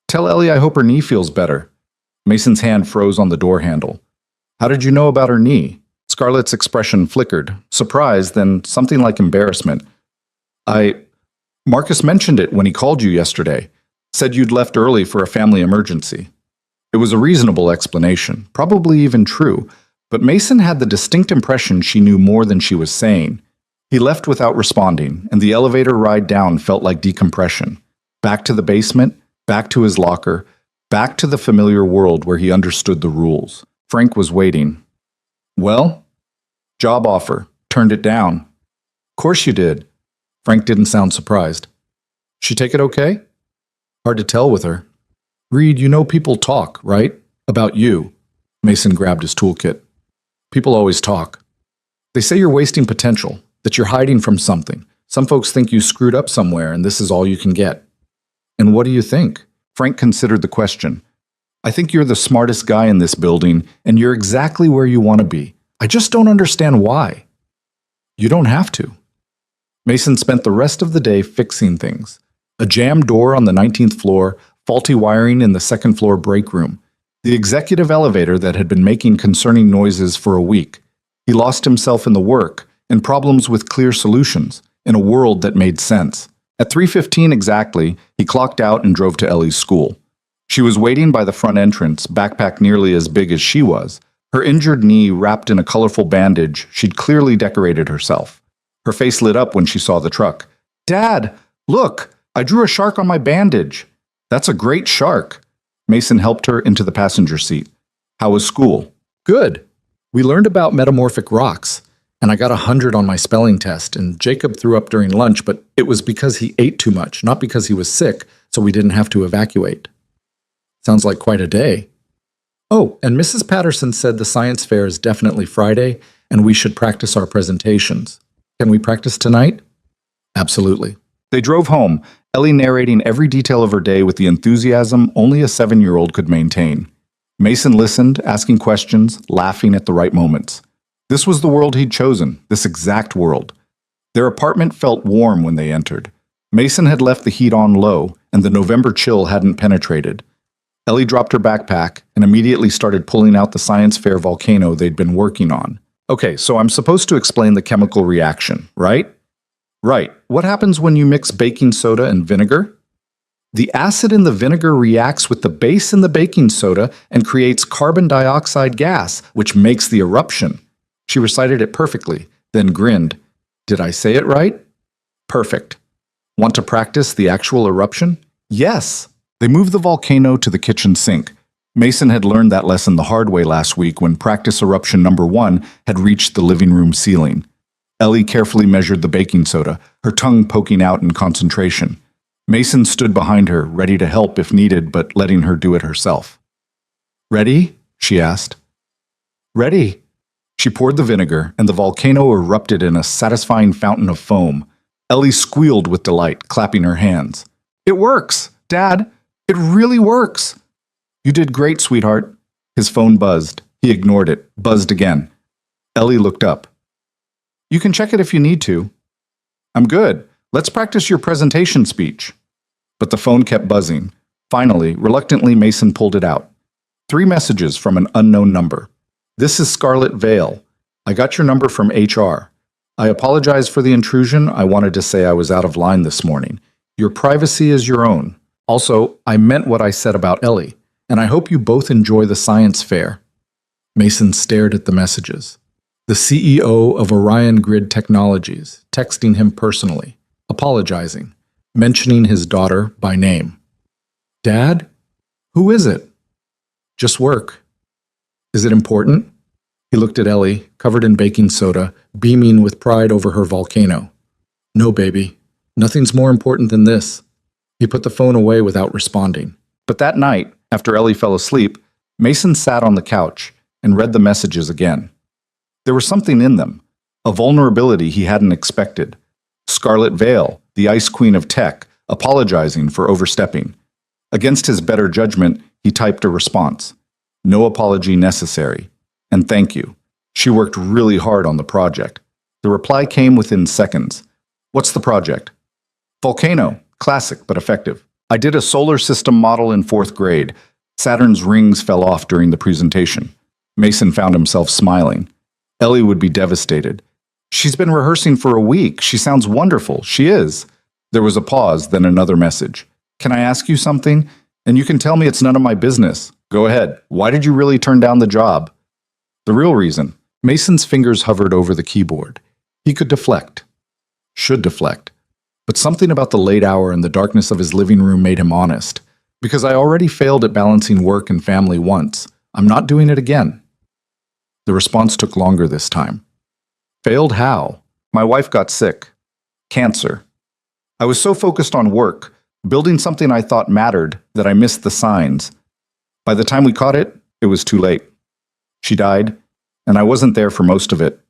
Tell Ellie I hope her knee feels better. Mason's hand froze on the door handle. How did you know about her knee? Scarlett's expression flickered, surprise, then something like embarrassment. Marcus mentioned it when he called you yesterday. Said you'd left early for a family emergency. It was a reasonable explanation, probably even true, but Mason had the distinct impression she knew more than she was saying. He left without responding, and the elevator ride down felt like decompression. Back to the basement, back to his locker, back to the familiar world where he understood the rules. Frank was waiting. Well? Job offer. Turned it down. Course you did. Frank didn't sound surprised. She take it okay? Hard to tell with her. Reed, you know people talk, right? About you. Mason grabbed his toolkit. People always talk. They say you're wasting potential, that you're hiding from something. Some folks think you screwed up somewhere and this is all you can get. And what do you think? Frank considered the question. I think you're the smartest guy in this building and you're exactly where you want to be. I just don't understand why. You don't have to. Mason spent the rest of the day fixing things. A jammed door on the 19th floor, faulty wiring in the second floor break room, the executive elevator that had been making concerning noises for a week. He lost himself in the work and problems with clear solutions in a world that made sense. At 3:15 exactly, he clocked out and drove to Ellie's school. She was waiting by the front entrance, backpack nearly as big as she was, her injured knee wrapped in a colorful bandage. She'd clearly decorated herself. Her face lit up when she saw the truck. Dad, look, I drew a shark on my bandage. That's a great shark. Mason helped her into the passenger seat. How was school? Good. We learned about metamorphic rocks, and I got 100 on my spelling test, and Jacob threw up during lunch, but it was because he ate too much, not because he was sick, so we didn't have to evacuate. Sounds like quite a day. Oh, and Mrs. Patterson said the science fair is definitely Friday, and we should practice our presentations. Can we practice tonight? Absolutely. They drove home, Ellie narrating every detail of her day with the enthusiasm only a 7-year-old could maintain. Mason listened, asking questions, laughing at the right moments. This was the world he'd chosen, this exact world. Their apartment felt warm when they entered. Mason had left the heat on low, and the November chill hadn't penetrated. Ellie dropped her backpack and immediately started pulling out the science fair volcano they'd been working on. Okay, so I'm supposed to explain the chemical reaction, right? Right. What happens when you mix baking soda and vinegar? The acid in the vinegar reacts with the base in the baking soda and creates carbon dioxide gas, which makes the eruption. She recited it perfectly, then grinned. Did I say it right? Perfect. Want to practice the actual eruption? Yes. They moved the volcano to the kitchen sink. Mason had learned that lesson the hard way last week when practice eruption number 1 had reached the living room ceiling. Ellie carefully measured the baking soda, her tongue poking out in concentration. Mason stood behind her, ready to help if needed, but letting her do it herself. Ready? She asked. Ready. She poured the vinegar, and the volcano erupted in a satisfying fountain of foam. Ellie squealed with delight, clapping her hands. It works, Dad! It really works! You did great, sweetheart. His phone buzzed. He ignored it, buzzed again. Ellie looked up. You can check it if you need to. I'm good. Let's practice your presentation speech. But the phone kept buzzing. Finally, reluctantly, Mason pulled it out. 3 messages from an unknown number. This is Scarlett Vale. I got your number from HR. I apologize for the intrusion. I wanted to say I was out of line this morning. Your privacy is your own. Also, I meant what I said about Ellie, and I hope you both enjoy the science fair. Mason stared at the messages. The CEO of Orion Grid Technologies, texting him personally, apologizing, mentioning his daughter by name. Dad? Who is it? Just work. Is it important? He looked at Ellie, covered in baking soda, beaming with pride over her volcano. No, baby. Nothing's more important than this. He put the phone away without responding. But that night, after Ellie fell asleep, Mason sat on the couch and read the messages again. There was something in them, a vulnerability he hadn't expected. Scarlett Vale, the ice queen of tech, apologizing for overstepping. Against his better judgment, he typed a response. No apology necessary. And thank you. She worked really hard on the project. The reply came within seconds. What's the project? Volcano. Classic, but effective. I did a solar system model in 4th grade. Saturn's rings fell off during the presentation. Mason found himself smiling. Ellie would be devastated. She's been rehearsing for a week. She sounds wonderful. She is. There was a pause, then another message. Can I ask you something? And you can tell me it's none of my business. Go ahead. Why did you really turn down the job? The real reason. Mason's fingers hovered over the keyboard. He could deflect. Should deflect. But something about the late hour and the darkness of his living room made him honest. Because I already failed at balancing work and family once. I'm not doing it again. The response took longer this time. Failed how? My wife got sick. Cancer. I was so focused on work, building something I thought mattered, that I missed the signs. By the time we caught it, it was too late. She died, and I wasn't there for most of it.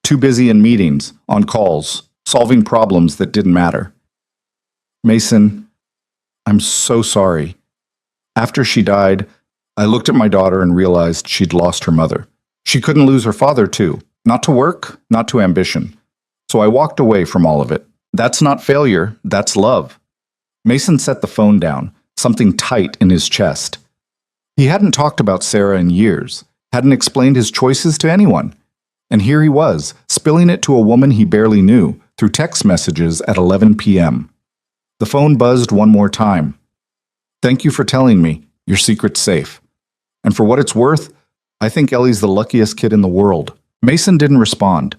Too busy in meetings, on calls, solving problems that didn't matter. Mason, I'm so sorry. After she died, I looked at my daughter and realized she'd lost her mother. She couldn't lose her father, too. Not to work, not to ambition. So I walked away from all of it. That's not failure, that's love. Mason set the phone down, something tight in his chest. He hadn't talked about Sarah in years, hadn't explained his choices to anyone. And here he was, spilling it to a woman he barely knew, through text messages at 11 p.m. The phone buzzed one more time. Thank you for telling me. Your secret's safe. And for what it's worth, I think Ellie's the luckiest kid in the world. Mason didn't respond.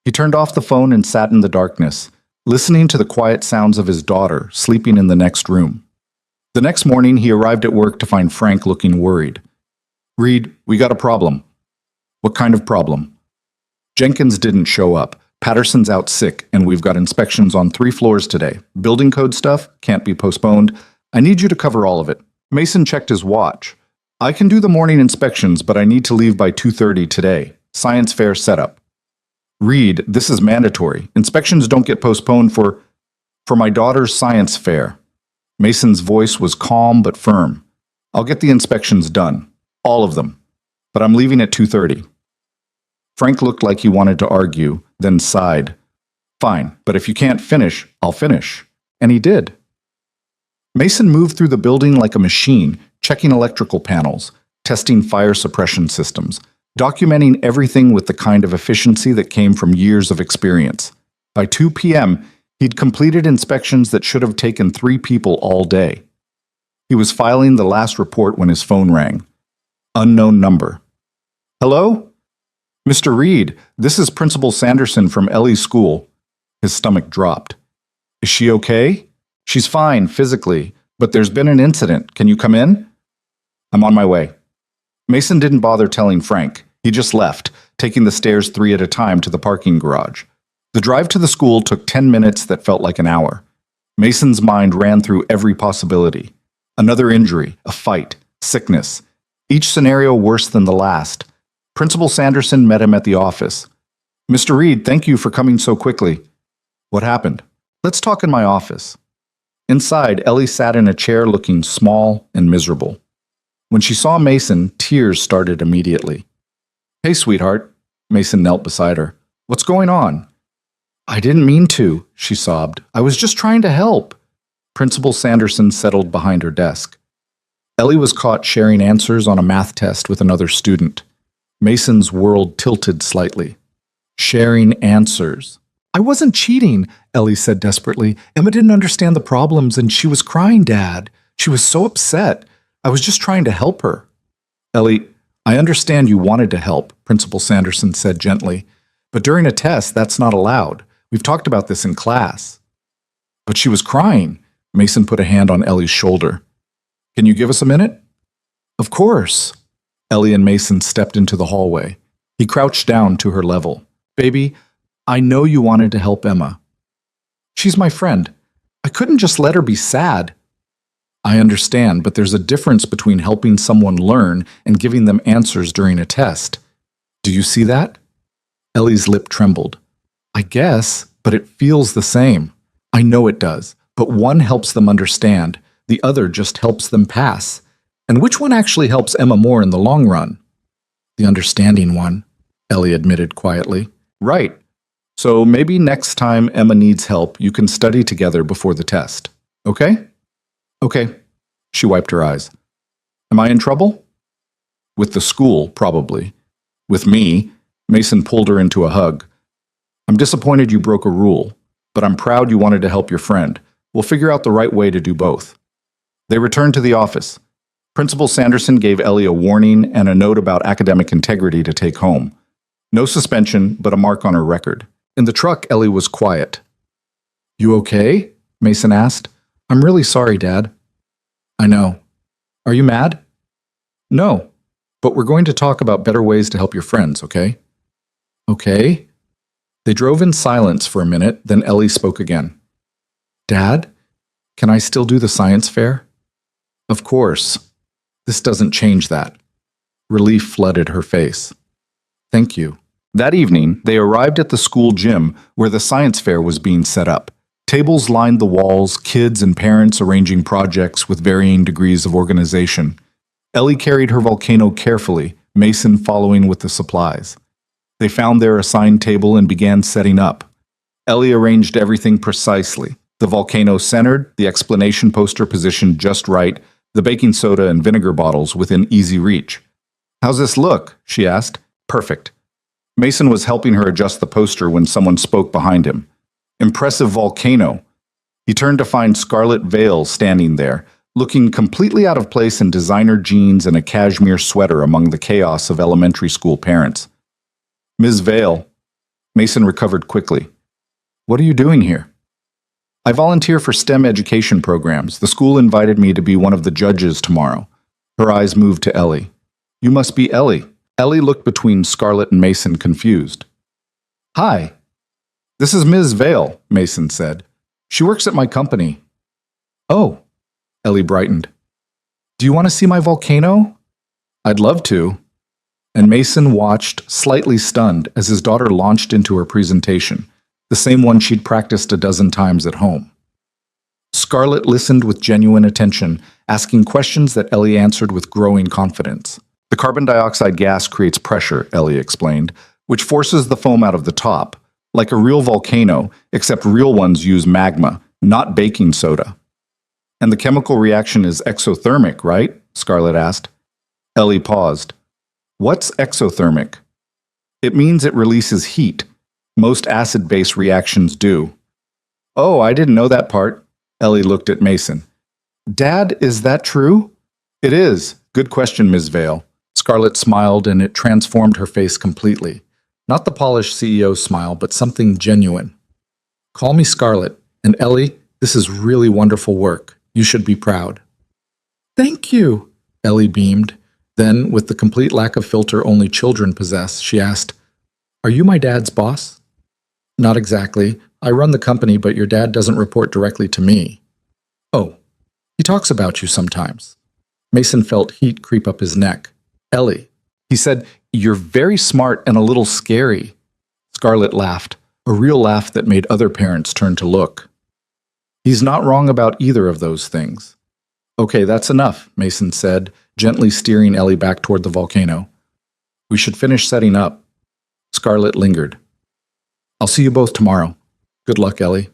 He turned off the phone and sat in the darkness, listening to the quiet sounds of his daughter sleeping in the next room. The next morning, he arrived at work to find Frank looking worried. Reed, we got a problem. What kind of problem? Jenkins didn't show up. Patterson's out sick, and we've got inspections on 3 floors today. Building code stuff can't be postponed. I need you to cover all of it. Mason checked his watch. I can do the morning inspections, but I need to leave by 2:30 today. Science fair setup. Reed, this is mandatory. Inspections don't get postponed for my daughter's science fair. Mason's voice was calm but firm. I'll get the inspections done. All of them. But I'm leaving at 2:30. Frank looked like he wanted to argue, then sighed. Fine, but if you can't finish, I'll finish. And he did. Mason moved through the building like a machine, checking electrical panels, testing fire suppression systems, documenting everything with the kind of efficiency that came from years of experience. By 2 p.m., he'd completed inspections that should have taken 3 people all day. He was filing the last report when his phone rang. Unknown number. Hello? Mr. Reed, this is Principal Sanderson from Ellie's school. His stomach dropped. Is she okay? She's fine, physically, but there's been an incident. Can you come in? I'm on my way. Mason didn't bother telling Frank. He just left, taking the stairs 3 at a time to the parking garage. The drive to the school took 10 minutes that felt like an hour. Mason's mind ran through every possibility. Another injury, a fight, sickness. Each scenario worse than the last. Principal Sanderson met him at the office. Mr. Reed, thank you for coming so quickly. What happened? Let's talk in my office. Inside, Ellie sat in a chair looking small and miserable. When she saw Mason, tears started immediately. Hey, sweetheart. Mason knelt beside her. What's going on? I didn't mean to, she sobbed. I was just trying to help. Principal Sanderson settled behind her desk. Ellie was caught sharing answers on a math test with another student. Mason's world tilted slightly. Sharing answers. I wasn't cheating, Ellie said desperately. Emma didn't understand the problems and she was crying, Dad. She was so upset. I was just trying to help her. Ellie, I understand you wanted to help, Principal Sanderson said gently. But during a test, that's not allowed. We've talked about this in class. But she was crying. Mason put a hand on Ellie's shoulder. Can you give us a minute? Of course. Ellie and Mason stepped into the hallway. He crouched down to her level. Baby, I know you wanted to help Emma. She's my friend. I couldn't just let her be sad. I understand, but there's a difference between helping someone learn and giving them answers during a test. Do you see that? Ellie's lip trembled. I guess, but it feels the same. I know it does, but one helps them understand. The other just helps them pass. And which one actually helps Emma more in the long run? The understanding one, Ellie admitted quietly. Right. So maybe next time Emma needs help, you can study together before the test. Okay? Okay. She wiped her eyes. Am I in trouble? With the school, probably. With me, Mason pulled her into a hug. I'm disappointed you broke a rule, but I'm proud you wanted to help your friend. We'll figure out the right way to do both. They returned to the office. Principal Sanderson gave Ellie a warning and a note about academic integrity to take home. No suspension, but a mark on her record. In the truck, Ellie was quiet. You okay? Mason asked. I'm really sorry, Dad. I know. Are you mad? No, but we're going to talk about better ways to help your friends, okay? Okay. They drove in silence for a minute, then Ellie spoke again. Dad, can I still do the science fair? Of course. This doesn't change that. Relief flooded her face. Thank you. That evening, they arrived at the school gym where the science fair was being set up. Tables lined the walls, kids and parents arranging projects with varying degrees of organization. Ellie carried her volcano carefully, Mason following with the supplies. They found their assigned table and began setting up. Ellie arranged everything precisely. The volcano centered, the explanation poster positioned just right, the baking soda and vinegar bottles within easy reach. How's this look? She asked. Perfect. Mason was helping her adjust the poster when someone spoke behind him. Impressive volcano. He turned to find Scarlett Vale standing there, looking completely out of place in designer jeans and a cashmere sweater among the chaos of elementary school parents. Ms. Vale. Mason recovered quickly. What are you doing here? I volunteer for STEM education programs. The school invited me to be one of the judges tomorrow. Her eyes moved to Ellie. You must be Ellie. Ellie looked between Scarlett and Mason, confused. Hi. This is Ms. Vale, Mason said. She works at my company. Oh, Ellie brightened. Do you want to see my volcano? I'd love to. And Mason watched, slightly stunned, as his daughter launched into her presentation, the same one she'd practiced a dozen times at home. Scarlett listened with genuine attention, asking questions that Ellie answered with growing confidence. The carbon dioxide gas creates pressure, Ellie explained, which forces the foam out of the top, like a real volcano, except real ones use magma, not baking soda. And the chemical reaction is exothermic, right? Scarlett asked. Ellie paused. What's exothermic? It means it releases heat. Most acid-base reactions do. Oh, I didn't know that part. Ellie looked at Mason. Dad, is that true? It is. Good question, Ms. Vale. Scarlett smiled, and it transformed her face completely. Not the polished CEO smile, but something genuine. Call me Scarlett, and Ellie, this is really wonderful work. You should be proud. Thank you, Ellie beamed. Then, with the complete lack of filter only children possess, she asked, Are you my dad's boss? Not exactly. I run the company, but your dad doesn't report directly to me. Oh, he talks about you sometimes. Mason felt heat creep up his neck. Ellie, He said, "You're very smart and a little scary." Scarlett laughed, a real laugh that made other parents turn to look. "He's not wrong about either of those things." "Okay, that's enough," Mason said, gently steering Ellie back toward the volcano. "We should finish setting up." Scarlett lingered. "I'll see you both tomorrow. Good luck, Ellie."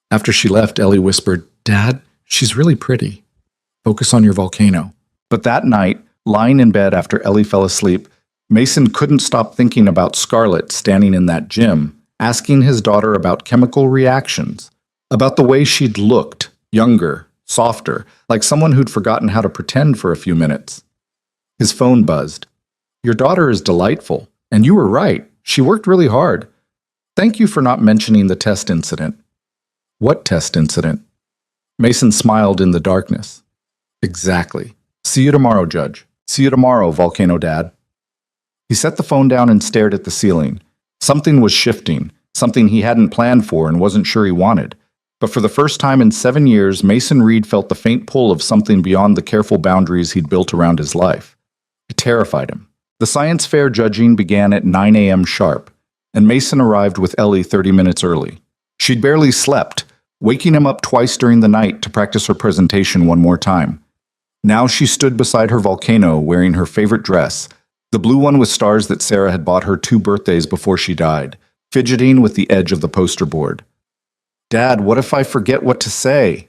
After she left, Ellie whispered, "Dad, she's really pretty. Focus on your volcano." But that night, lying in bed after Ellie fell asleep, Mason couldn't stop thinking about Scarlett standing in that gym, asking his daughter about chemical reactions, about the way she'd looked, younger, softer, like someone who'd forgotten how to pretend for a few minutes. His phone buzzed. "Your daughter is delightful, and you were right. She worked really hard. Thank you for not mentioning the test incident." "What test incident?" Mason smiled in the darkness. "Exactly. See you tomorrow, Judge. See you tomorrow, Volcano Dad." He set the phone down and stared at the ceiling. Something was shifting, something he hadn't planned for and wasn't sure he wanted. But for the first time in 7 years, Mason Reed felt the faint pull of something beyond the careful boundaries he'd built around his life. It terrified him. The science fair judging began at 9 a.m. sharp, and Mason arrived with Ellie 30 minutes early. She'd barely slept, waking him up twice during the night to practice her presentation one more time. Now she stood beside her volcano wearing her favorite dress, the blue one with stars that Sarah had bought her 2 birthdays before she died, fidgeting with the edge of the poster board. "Dad, what if I forget what to say?"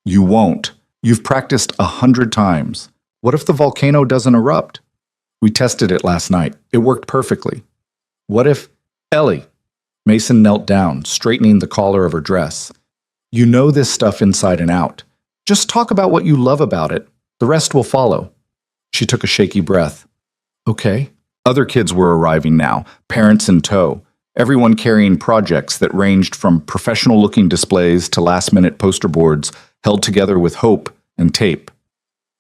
"You won't. You've practiced 100 times. What if the volcano doesn't erupt?" "We tested it last night. It worked perfectly." "What if—" "Ellie." Mason knelt down, straightening the collar of her dress. "You know this stuff inside and out. Just talk about what you love about it. The rest will follow." She took a shaky breath. "Okay." Other kids were arriving now, parents in tow, everyone carrying projects that ranged from professional-looking displays to last-minute poster boards held together with hope and tape.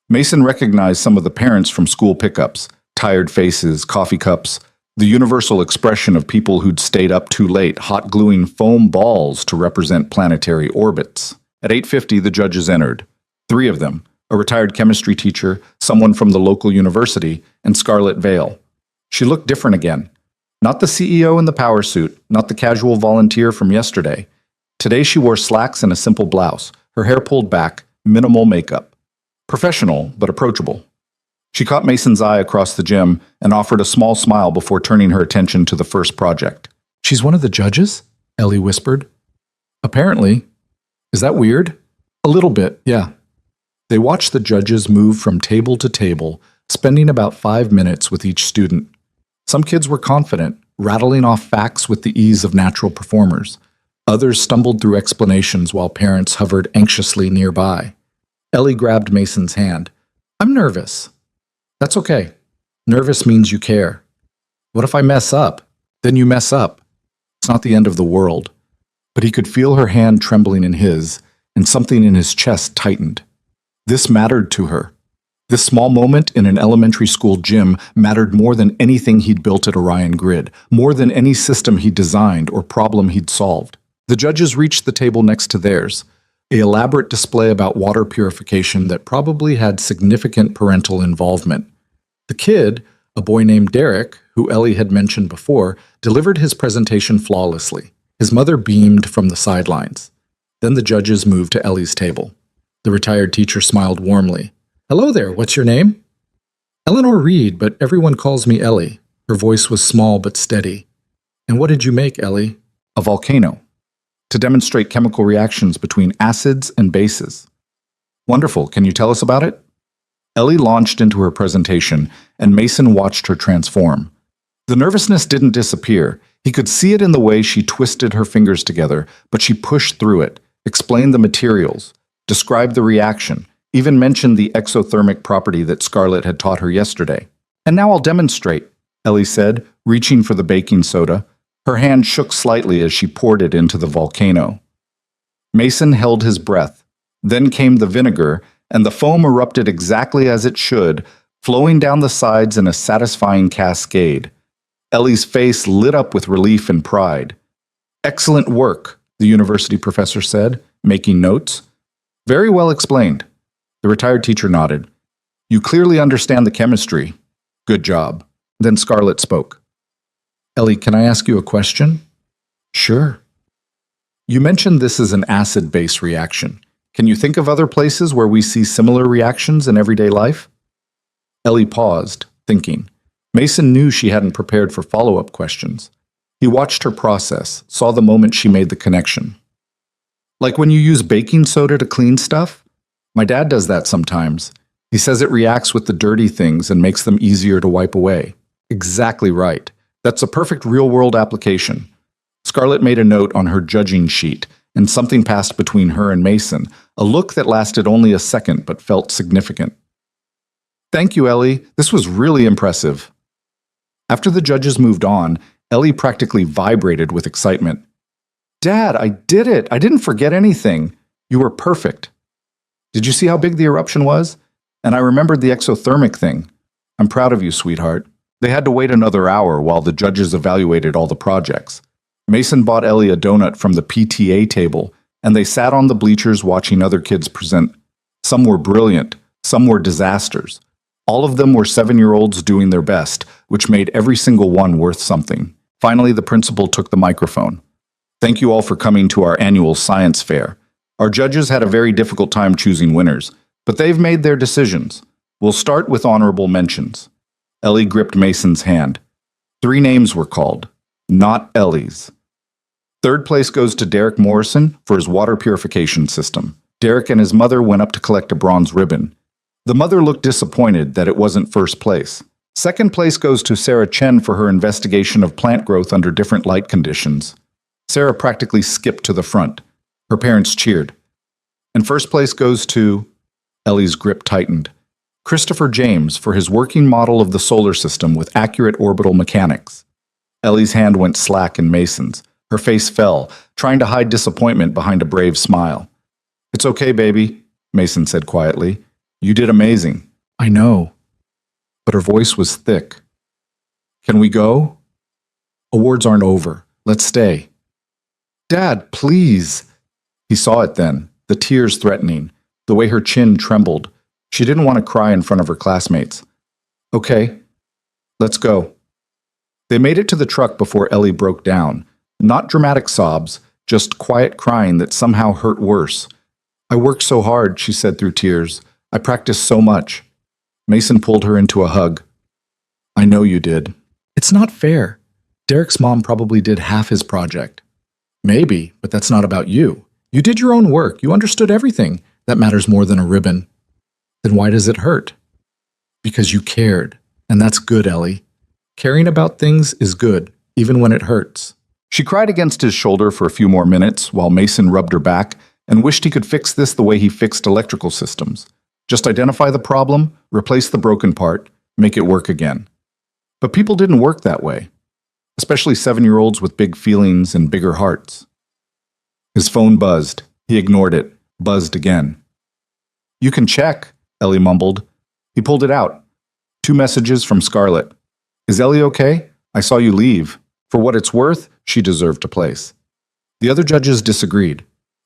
Mason recognized some of the parents from school pickups, tired faces, coffee cups, the universal expression of people who'd stayed up too late, hot-gluing foam balls to represent planetary orbits. At 8:50, the judges entered. 3 of them, a retired chemistry teacher, someone from the local university, and Scarlett Vale. She looked different again. Not the CEO in the power suit, not the casual volunteer from yesterday. Today she wore slacks and a simple blouse, her hair pulled back, minimal makeup. Professional, but approachable. She caught Mason's eye across the gym and offered a small smile before turning her attention to the first project. "She's one of the judges?" Ellie whispered. "Apparently. Is that weird?" "A little bit, yeah." They watched the judges move from table to table, spending about 5 minutes with each student. Some kids were confident, rattling off facts with the ease of natural performers. Others stumbled through explanations while parents hovered anxiously nearby. Ellie grabbed Mason's hand. "I'm nervous." "That's okay. Nervous means you care." "What if I mess up?" "Then you mess up. It's not the end of the world." But he could feel her hand trembling in his, and something in his chest tightened. This mattered to her. This small moment in an elementary school gym mattered more than anything he'd built at Orion Grid, more than any system he'd designed or problem he'd solved. The judges reached the table next to theirs, an elaborate display about water purification that probably had significant parental involvement. The kid, a boy named Derek, who Ellie had mentioned before, delivered his presentation flawlessly. His mother beamed from the sidelines. Then the judges moved to Ellie's table. The retired teacher smiled warmly. "Hello there, what's your name?" "Eleanor Reed, but everyone calls me Ellie." Her voice was small but steady. "And what did you make, Ellie?" "A volcano, to demonstrate chemical reactions between acids and bases." "Wonderful, can you tell us about it?" Ellie launched into her presentation, and Mason watched her transform. The nervousness didn't disappear. He could see it in the way she twisted her fingers together, but she pushed through it, explained the materials, described the reaction, even mentioned the exothermic property that Scarlett had taught her yesterday. "And now I'll demonstrate," Ellie said, reaching for the baking soda. Her hand shook slightly as she poured it into the volcano. Mason held his breath. Then came the vinegar, and the foam erupted exactly as it should, flowing down the sides in a satisfying cascade. Ellie's face lit up with relief and pride. "Excellent work," the university professor said, making notes. "Very well explained." The retired teacher nodded. "You clearly understand the chemistry." Good job. Then Scarlett spoke. Ellie, can I ask you a question? Sure. You mentioned this is an acid-base reaction. Can you think of other places where we see similar reactions in everyday life? Ellie paused, thinking. Mason knew she hadn't prepared for follow-up questions. He watched her process, saw the moment she made the connection. Like when you use baking soda to clean stuff? My dad does that sometimes. He says it reacts with the dirty things and makes them easier to wipe away. Exactly right. That's a perfect real-world application. Scarlett made a note on her judging sheet, and something passed between her and Mason, a look that lasted only a second but felt significant. Thank you, Ellie. This was really impressive. After the judges moved on, Ellie practically vibrated with excitement. Dad, I did it! I didn't forget anything. You were perfect. Did you see how big the eruption was? And I remembered the exothermic thing. I'm proud of you, sweetheart. They had to wait another hour while the judges evaluated all the projects. Mason bought Ellie a donut from the PTA table, and they sat on the bleachers watching other kids present. Some were brilliant, some were disasters. All of them were 7-year-olds doing their best, which made every single one worth something. Finally, the principal took the microphone. Thank you all for coming to our annual science fair. Our judges had a very difficult time choosing winners, but they've made their decisions. We'll start with honorable mentions. Ellie gripped Mason's hand. 3 names were called, not Ellie's. Third place goes to Derek Morrison for his water purification system. Derek and his mother went up to collect a bronze ribbon. The mother looked disappointed that it wasn't first place. Second place goes to Sarah Chen for her investigation of plant growth under different light conditions. Sarah practically skipped to the front. Her parents cheered. And first place goes to... Ellie's grip tightened. Christopher James for his working model of the solar system with accurate orbital mechanics. Ellie's hand went slack in Mason's. Her face fell, trying to hide disappointment behind a brave smile. It's okay, baby, Mason said quietly. You did amazing. I know. But her voice was thick. Can we go? Awards aren't over. Let's stay. Dad, please. He saw it then, the tears threatening, the way her chin trembled. She didn't want to cry in front of her classmates. Okay, let's go. They made it to the truck before Ellie broke down. Not dramatic sobs, just quiet crying that somehow hurt worse. I worked so hard, she said through tears. I practiced so much. Mason pulled her into a hug. I know you did. It's not fair. Derek's mom probably did half his project. Maybe, but that's not about you. You did your own work. You understood everything. That matters more than a ribbon. Then why does it hurt? Because you cared. And that's good, Ellie. Caring about things is good, even when it hurts. She cried against his shoulder for a few more minutes while Mason rubbed her back and wished he could fix this the way he fixed electrical systems. Just identify the problem, replace the broken part, make it work again. But people didn't work that way, especially 7-year-olds with big feelings and bigger hearts. His phone buzzed. He ignored it, buzzed again. You can check, Ellie mumbled. He pulled it out. 2 messages from Scarlett. Is Ellie okay? I saw you leave. For what it's worth, she deserved a place. The other judges disagreed.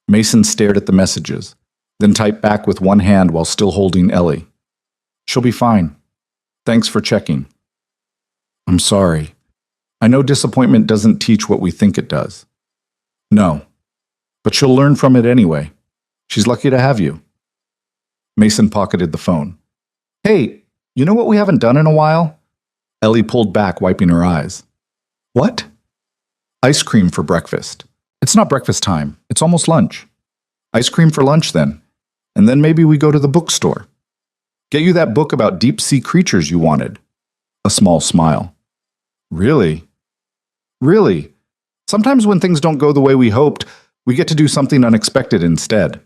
Mason stared at the messages, then typed back with one hand while still holding Ellie. She'll be fine. Thanks for checking. I'm sorry. I know disappointment doesn't teach what we think it does. No. But she'll learn from it anyway. She's lucky to have you. Mason pocketed the phone. Hey, you know what we haven't done in a while? Ellie pulled back, wiping her eyes. What? Ice cream for breakfast. It's not breakfast time. It's almost lunch. Ice cream for lunch, then. And then maybe we go to the bookstore. Get you that book about deep-sea creatures you wanted. A small smile. Really? Really? Sometimes when things don't go the way we hoped, we get to do something unexpected instead.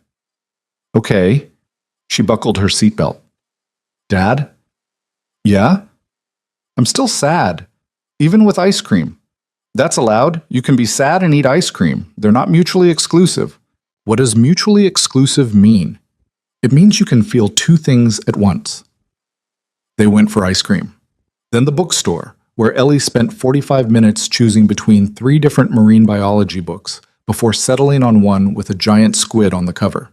Okay. She buckled her seatbelt. Dad? Yeah? I'm still sad, even with ice cream. That's allowed. You can be sad and eat ice cream. They're not mutually exclusive. What does mutually exclusive mean? It means you can feel 2 things at once. They went for ice cream. Then the bookstore, where Ellie spent 45 minutes choosing between 3 different marine biology books before settling on one with a giant squid on the cover.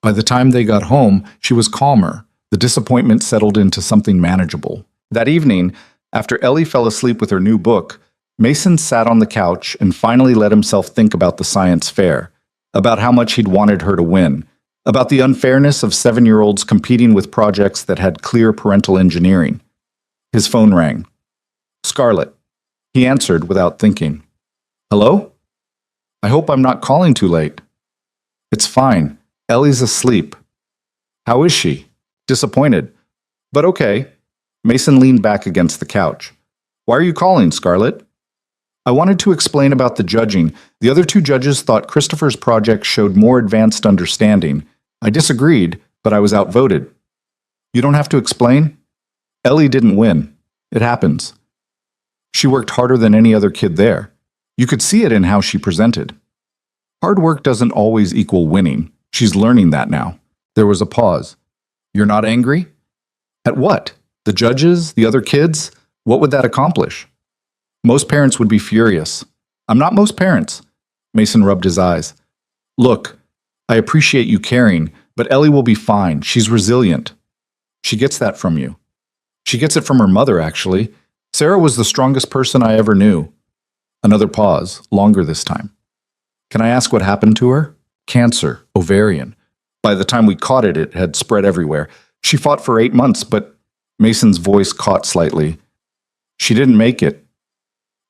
By the time they got home, she was calmer. The disappointment settled into something manageable. That evening, after Ellie fell asleep with her new book, Mason sat on the couch and finally let himself think about the science fair, about how much he'd wanted her to win, about the unfairness of 7-year-olds competing with projects that had clear parental engineering. His phone rang. Scarlett. He answered without thinking. Hello? I hope I'm not calling too late. It's fine. Ellie's asleep. How is she? Disappointed. But okay. Mason leaned back against the couch. Why are you calling, Scarlett? I wanted to explain about the judging. The other 2 judges thought Christopher's project showed more advanced understanding. I disagreed, but I was outvoted. You don't have to explain? Ellie didn't win. It happens. She worked harder than any other kid there. You could see it in how she presented. Hard work doesn't always equal winning. She's learning that now. There was a pause. You're not angry? At what? The judges? The other kids? What would that accomplish? Most parents would be furious. I'm not most parents. Mason rubbed his eyes. Look, I appreciate you caring, but Ellie will be fine. She's resilient. She gets that from you. She gets it from her mother, actually. Sarah was the strongest person I ever knew. Another pause, longer this time. Can I ask what happened to her? Cancer, ovarian. By the time we caught it, it had spread everywhere. She fought for 8 months, but Mason's voice caught slightly. She didn't make it.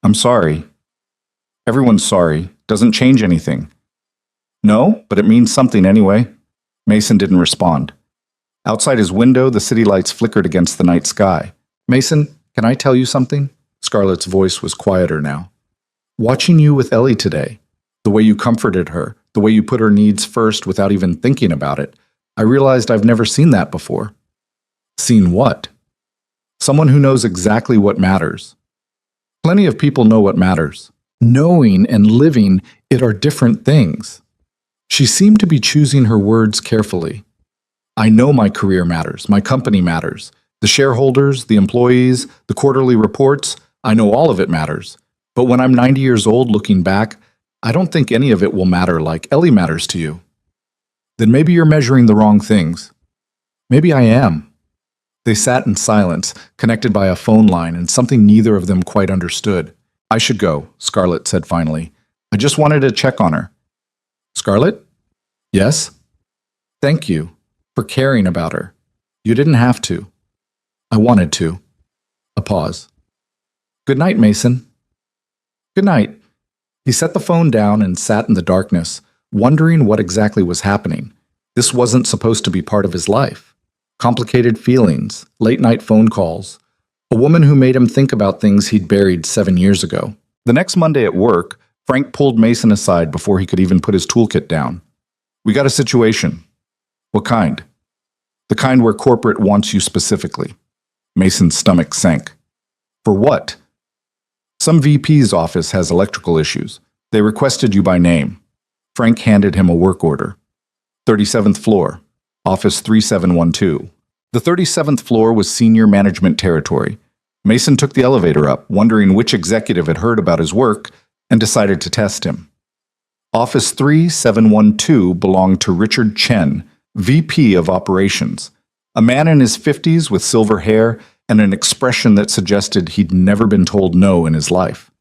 I'm sorry. Everyone's sorry. Doesn't change anything. No, but it means something anyway. Mason didn't respond. Outside his window, the city lights flickered against the night sky. Mason, can I tell you something? Scarlett's voice was quieter now. Watching you with Ellie today, the way you comforted her, the way you put her needs first without even thinking about it, I realized I've never seen that before. Seen what? Someone who knows exactly what matters. Plenty of people know what matters. Knowing and living it are different things. She seemed to be choosing her words carefully. I know my career matters, my company matters. The shareholders, the employees, the quarterly reports, I know all of it matters. But when I'm 90 years old looking back, I don't think any of it will matter like Ellie matters to you. Then maybe you're measuring the wrong things. Maybe I am. They sat in silence, connected by a phone line and something neither of them quite understood. I should go, Scarlett said finally. I just wanted to check on her. Scarlett? Yes? Thank you for caring about her. You didn't have to. I wanted to. A pause. Good night, Mason. Good night. He set the phone down and sat in the darkness, wondering what exactly was happening. This wasn't supposed to be part of his life. Complicated feelings, late-night phone calls, a woman who made him think about things he'd buried 7 years ago. The next Monday at work, Frank pulled Mason aside before he could even put his toolkit down. We got a situation. What kind? The kind where corporate wants you specifically. Mason's stomach sank. For what? Some VP's office has electrical issues. They requested you by name. Frank handed him a work order. 37th floor, office 3712. The 37th floor was senior management territory. Mason took the elevator up, wondering which executive had heard about his work, and decided to test him. Office 3712 belonged to Richard Chen, VP of Operations, a man in his 50s with silver hair and an expression that suggested he'd never been told no in his life.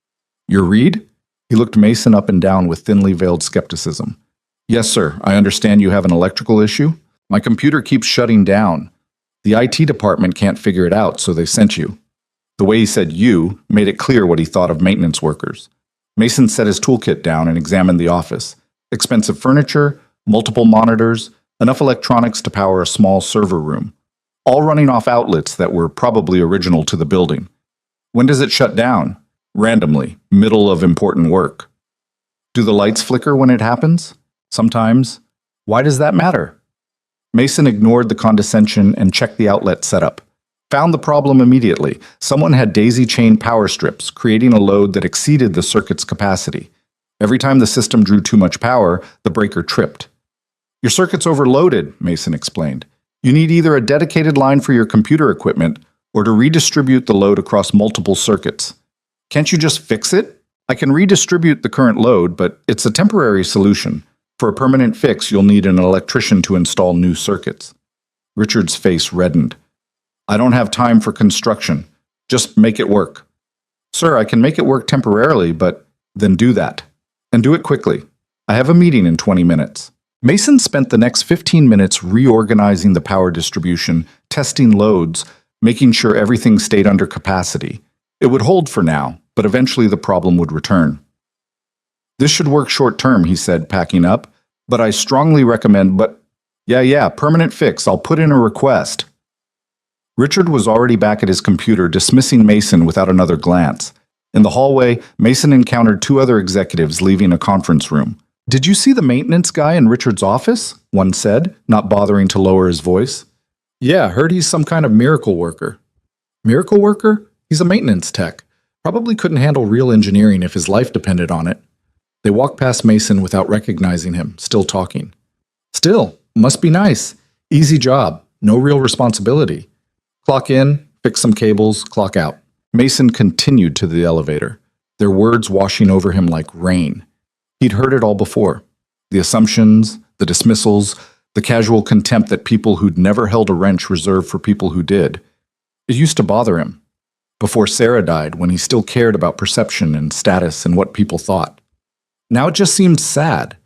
Your read? He looked Mason up and down with thinly veiled skepticism. Yes, sir. I understand you have an electrical issue. My computer keeps shutting down. The IT department can't figure it out, so they sent you. The way he said you made it clear what he thought of maintenance workers. Mason set his toolkit down and examined the office. Expensive furniture, multiple monitors, enough electronics to power a small server room, all running off outlets that were probably original to the building. When does it shut down? Randomly, middle of important work. Do the lights flicker when it happens? Sometimes. Why does that matter? Mason ignored the condescension and checked the outlet setup. Found the problem immediately. Someone had daisy-chained power strips, creating a load that exceeded the circuit's capacity. Every time the system drew too much power, the breaker tripped. Your circuit's overloaded, Mason explained. You need either a dedicated line for your computer equipment or to redistribute the load across multiple circuits. Can't you just fix it? I can redistribute the current load, but it's a temporary solution. For a permanent fix, you'll need an electrician to install new circuits. Richard's face reddened. I don't have time for construction. Just make it work. Sir, I can make it work temporarily, but then do that. And do it quickly. I have a meeting in 20 minutes. Mason spent the next 15 minutes reorganizing the power distribution, testing loads, making sure everything stayed under capacity. It would hold for now, but eventually the problem would return. This should work short term, he said, packing up, but I strongly recommend, yeah, permanent fix. I'll put in a request. Richard was already back at his computer, dismissing Mason without another glance. In the hallway, Mason encountered two other executives leaving a conference room. Did you see the maintenance guy in Richard's office? One said, not bothering to lower his voice. Yeah, heard he's some kind of miracle worker. Miracle worker? He's a maintenance tech. Probably couldn't handle real engineering if his life depended on it. They walked past Mason without recognizing him, still talking. Still, must be nice. Easy job, no real responsibility. Clock in, fix some cables, clock out. Mason continued to the elevator, their words washing over him like rain. He'd heard it all before. The assumptions, the dismissals, the casual contempt that people who'd never held a wrench reserved for people who did. It used to bother him. Before Sarah died, when he still cared about perception and status and what people thought. Now it just seemed sad.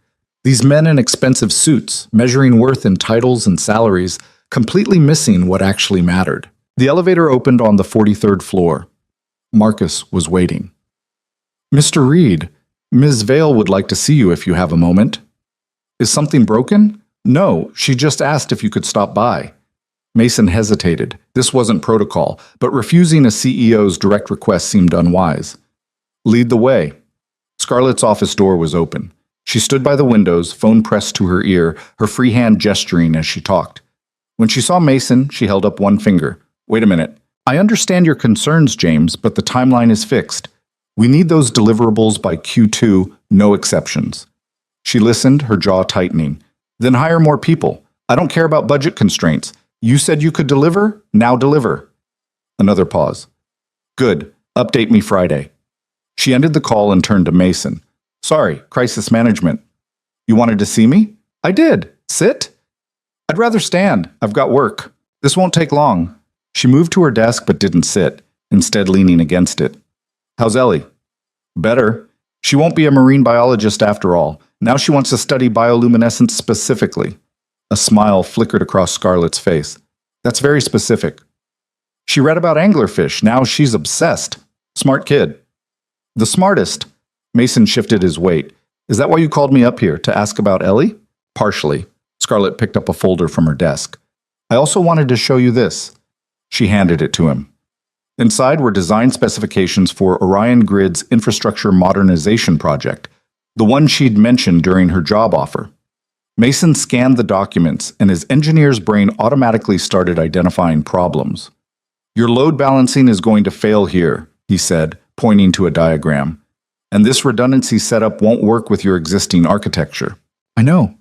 These men in expensive suits, measuring worth in titles and salaries, completely missing what actually mattered. The elevator opened on the 43rd floor. Marcus was waiting. Mr. Reed, Ms. Vale would like to see you if you have a moment. Is something broken? No, she just asked if you could stop by. Mason hesitated. This wasn't protocol, but refusing a CEO's direct request seemed unwise. Lead the way. Scarlett's office door was open. She stood by the windows, phone pressed to her ear, her free hand gesturing as she talked. When she saw Mason, she held up one finger. Wait a minute. I understand your concerns, James, but the timeline is fixed. We need those deliverables by Q2, no exceptions. She listened, her jaw tightening. Then hire more people. I don't care about budget constraints. You said you could deliver? Now deliver. Another pause. Good. Update me Friday. She ended the call and turned to Mason. Sorry, crisis management. You wanted to see me? I did. Sit? I'd rather stand. I've got work. This won't take long. She moved to her desk but didn't sit, instead leaning against it. How's Ellie? Better. She won't be a marine biologist after all. Now she wants to study bioluminescence specifically. A smile flickered across Scarlett's face. That's very specific. She read about anglerfish. Now she's obsessed. Smart kid. The smartest. Mason shifted his weight. Is that why you called me up here, to ask about Ellie? Partially. Scarlett picked up a folder from her desk. I also wanted to show you this. She handed it to him. Inside were design specifications for Orion Grid's infrastructure modernization project, the one she'd mentioned during her job offer. Mason scanned the documents, and his engineer's brain automatically started identifying problems. Your load balancing is going to fail here, he said, pointing to a diagram. And this redundancy setup won't work with your existing architecture. I know.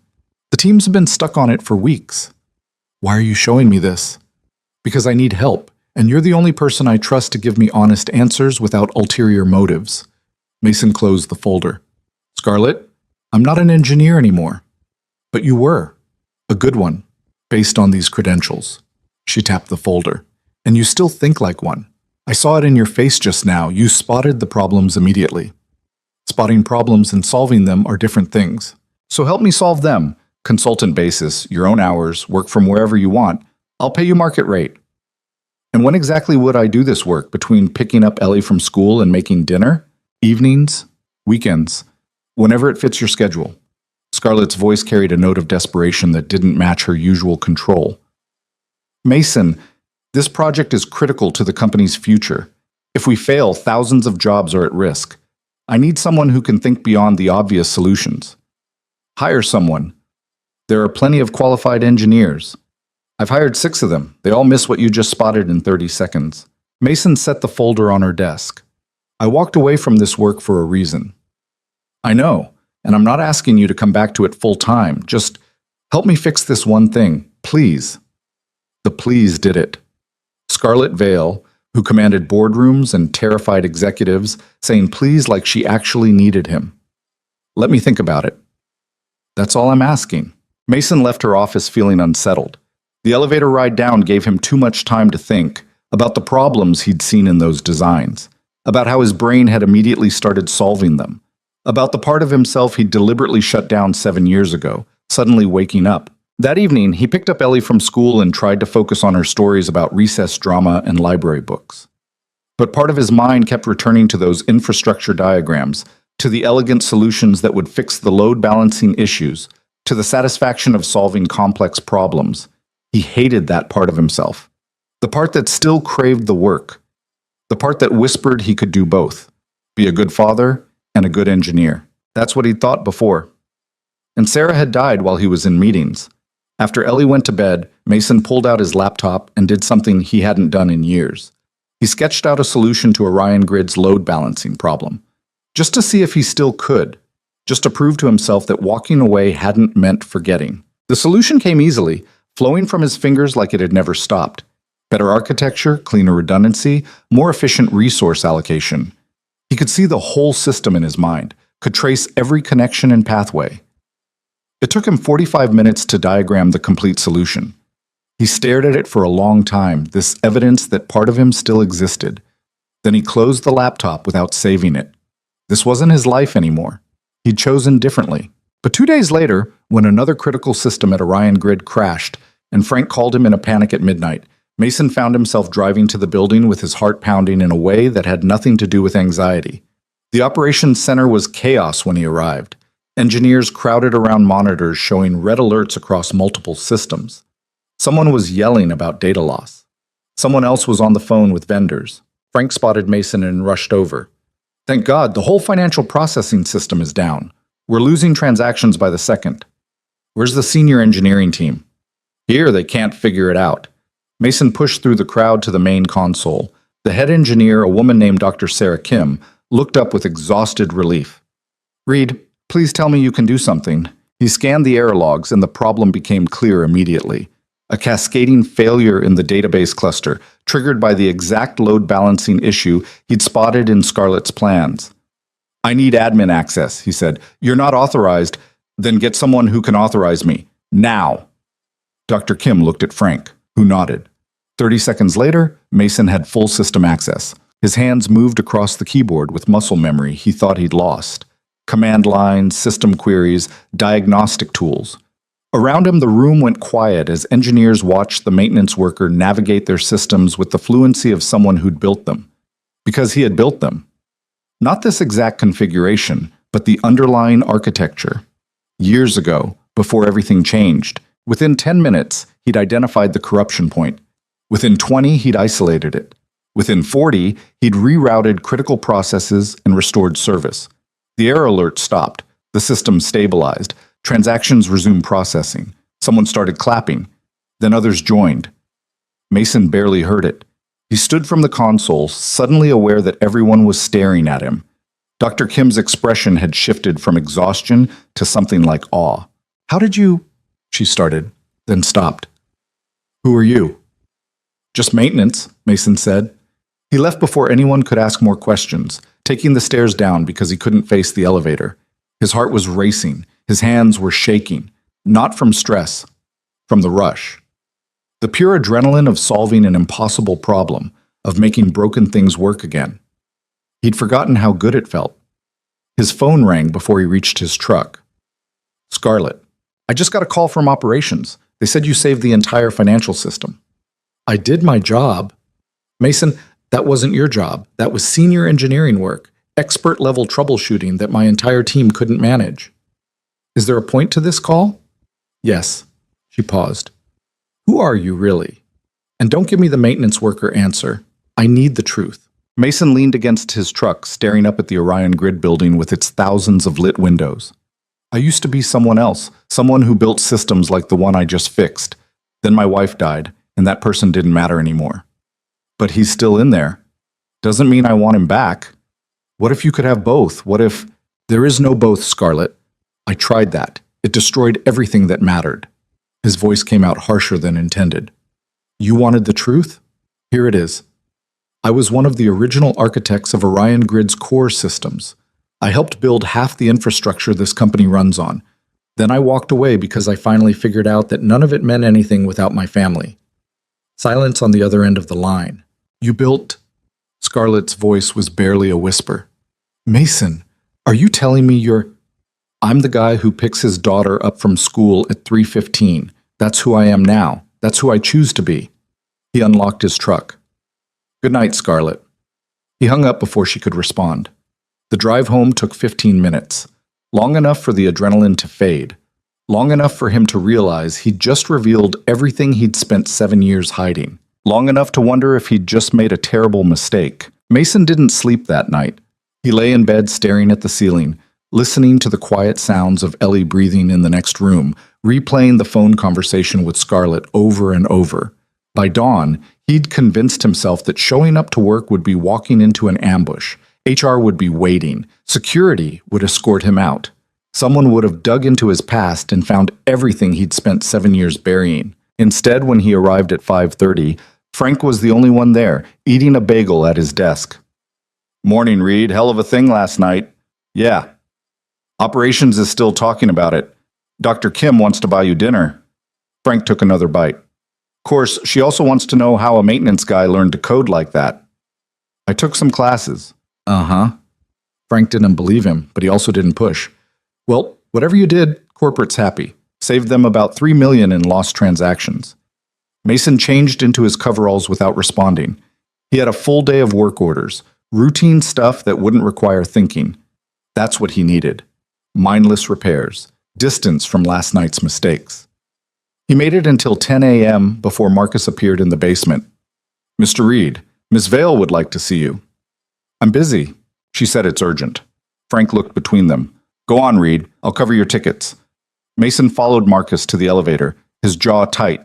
The teams have been stuck on it for weeks. Why are you showing me this? Because I need help, and you're the only person I trust to give me honest answers without ulterior motives. Mason closed the folder. Scarlett, I'm not an engineer anymore. But you were. A good one, based on these credentials. She tapped the folder. And you still think like one. I saw it in your face just now. You spotted the problems immediately. Spotting problems and solving them are different things. So help me solve them. Consultant basis, your own hours, work from wherever you want. I'll pay you market rate. And when exactly would I do this work? Between picking up Ellie from school and making dinner? Evenings? Weekends? Whenever it fits your schedule. Scarlett's voice carried a note of desperation that didn't match her usual control. Mason, this project is critical to the company's future. If we fail, thousands of jobs are at risk. I need someone who can think beyond the obvious solutions. Hire someone. There are plenty of qualified engineers. I've hired 6 of them. They all miss what you just spotted in 30 seconds. Mason set the folder on her desk. I walked away from this work for a reason. I know, and I'm not asking you to come back to it full time. Just help me fix this one thing, please. The please did it. Scarlett Vale, who commanded boardrooms and terrified executives, saying please like she actually needed him. Let me think about it. That's all I'm asking. Mason left her office feeling unsettled. The elevator ride down gave him too much time to think, about the problems he'd seen in those designs, about how his brain had immediately started solving them, about the part of himself he'd deliberately shut down 7 years ago, suddenly waking up. That evening, he picked up Ellie from school and tried to focus on her stories about recess drama and library books. But part of his mind kept returning to those infrastructure diagrams, to the elegant solutions that would fix the load balancing issues, to the satisfaction of solving complex problems. He hated that part of himself. The part that still craved the work. The part that whispered he could do both. Be a good father and a good engineer. That's what he'd thought before. And Sarah had died while he was in meetings. After Ellie went to bed, Mason pulled out his laptop and did something he hadn't done in years. He sketched out a solution to Orion Grid's load balancing problem. Just to see if he still could. Just to prove to himself that walking away hadn't meant forgetting. The solution came easily, flowing from his fingers like it had never stopped. Better architecture, cleaner redundancy, more efficient resource allocation. He could see the whole system in his mind, could trace every connection and pathway. It took him 45 minutes to diagram the complete solution. He stared at it for a long time, this evidence that part of him still existed. Then he closed the laptop without saving it. This wasn't his life anymore. He'd chosen differently. But 2 days later, when another critical system at Orion Grid crashed, and Frank called him in a panic at midnight, Mason found himself driving to the building with his heart pounding in a way that had nothing to do with anxiety. The operations center was chaos when he arrived. Engineers crowded around monitors showing red alerts across multiple systems. Someone was yelling about data loss. Someone else was on the phone with vendors. Frank spotted Mason and rushed over. Thank God, the whole financial processing system is down. We're losing transactions by the second. Where's the senior engineering team? Here, they can't figure it out. Mason pushed through the crowd to the main console. The head engineer, a woman named Dr. Sarah Kim, looked up with exhausted relief. Reed, please tell me you can do something. He scanned the error logs and the problem became clear immediately. A cascading failure in the database cluster, triggered by the exact load balancing issue he'd spotted in Scarlett's plans. I need admin access, he said. You're not authorized. Then get someone who can authorize me. Now. Dr. Kim looked at Frank, who nodded. 30 seconds later, Mason had full system access. His hands moved across the keyboard with muscle memory he thought he'd lost. Command lines, system queries, diagnostic tools. Around him, the room went quiet as engineers watched the maintenance worker navigate their systems with the fluency of someone who'd built them. Because he had built them. Not this exact configuration, but the underlying architecture. Years ago, before everything changed, within 10 minutes, he'd identified the corruption point. Within 20, he'd isolated it. Within 40, he'd rerouted critical processes and restored service. The error alert stopped. The system stabilized. Transactions resumed processing. Someone started clapping. Then others joined. Mason barely heard it. He stood from the console, suddenly aware that everyone was staring at him. Dr. Kim's expression had shifted from exhaustion to something like awe. How did you... she started, then stopped. Who are you? Just maintenance, Mason said. He left before anyone could ask more questions, taking the stairs down because he couldn't face the elevator. His heart was racing. His hands were shaking, not from stress, from the rush. The pure adrenaline of solving an impossible problem, of making broken things work again. He'd forgotten how good it felt. His phone rang before he reached his truck. Scarlett, I just got a call from operations. They said you saved the entire financial system. I did my job. Mason, that wasn't your job. That was senior engineering work, expert-level troubleshooting that my entire team couldn't manage. Is there a point to this call? Yes. She paused. Who are you, really? And don't give me the maintenance worker answer. I need the truth. Mason leaned against his truck, staring up at the Orion Grid building with its thousands of lit windows. I used to be someone else, someone who built systems like the one I just fixed. Then my wife died, and that person didn't matter anymore. But he's still in there. Doesn't mean I want him back. What if you could have both? What if... There is no both, Scarlett. I tried that. It destroyed everything that mattered. His voice came out harsher than intended. You wanted the truth? Here it is. I was one of the original architects of Orion Grid's core systems. I helped build half the infrastructure this company runs on. Then I walked away because I finally figured out that none of it meant anything without my family. Silence on the other end of the line. You built... Scarlett's voice was barely a whisper. Mason, are you telling me you're... I'm the guy who picks his daughter up from school at 3:15. That's who I am now. That's who I choose to be. He unlocked his truck. Good night, Scarlett. He hung up before she could respond. The drive home took 15 minutes. Long enough for the adrenaline to fade. Long enough for him to realize he'd just revealed everything he'd spent 7 years hiding. Long enough to wonder if he'd just made a terrible mistake. Mason didn't sleep that night. He lay in bed staring at the ceiling, listening to the quiet sounds of Ellie breathing in the next room, replaying the phone conversation with Scarlett over and over. By dawn, he'd convinced himself that showing up to work would be walking into an ambush. HR would be waiting. Security would escort him out. Someone would have dug into his past and found everything he'd spent 7 years burying. Instead, when he arrived at 5:30, Frank was the only one there, eating a bagel at his desk. Morning, Reed. Hell of a thing last night. Yeah. Operations is still talking about it. Dr. Kim wants to buy you dinner. Frank took another bite. Of course, she also wants to know how a maintenance guy learned to code like that. I took some classes. Uh-huh. Frank didn't believe him, but he also didn't push. Well, whatever you did, corporate's happy. Saved them about $3 million in lost transactions. Mason changed into his coveralls without responding. He had a full day of work orders, routine stuff that wouldn't require thinking. That's what he needed. Mindless repairs, distance from last night's mistakes. He made it until 10 a.m. before Marcus appeared in the basement. Mr. Reed, Miss Vale would like to see you. I'm busy. She said it's urgent. Frank looked between them. Go on, Reed. I'll cover your tickets. Mason followed Marcus to the elevator, his jaw tight.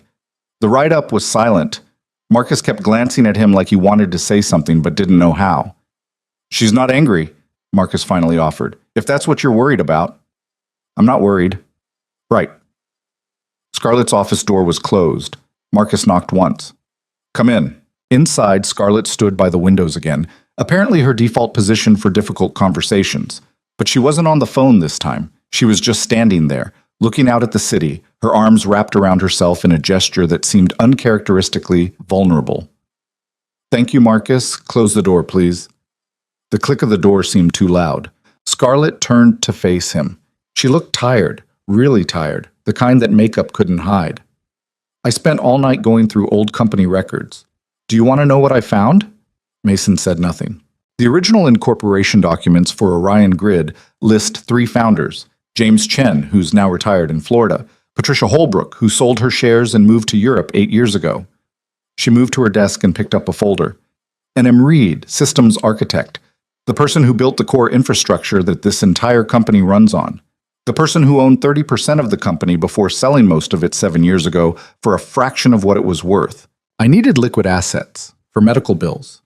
The ride-up was silent. Marcus kept glancing at him like he wanted to say something but didn't know how. She's not angry, Marcus finally offered. If that's what you're worried about. I'm not worried. Right. Scarlett's office door was closed. Marcus knocked once. Come in. Inside, Scarlett stood by the windows again, apparently her default position for difficult conversations. But she wasn't on the phone this time. She was just standing there, looking out at the city, her arms wrapped around herself in a gesture that seemed uncharacteristically vulnerable. Thank you, Marcus. Close the door, please. The click of the door seemed too loud. Scarlett turned to face him. She looked tired, really tired, the kind that makeup couldn't hide. I spent all night going through old company records. Do you want to know what I found? Mason said nothing. The original incorporation documents for Orion Grid list 3 founders: James Chen, who's now retired in Florida, Patricia Holbrook, who sold her shares and moved to Europe 8 years ago. She moved to her desk and picked up a folder. And M. Reed, systems architect, the person who built the core infrastructure that this entire company runs on. The person who owned 30% of the company before selling most of it 7 years ago for a fraction of what it was worth. I needed liquid assets for medical bills.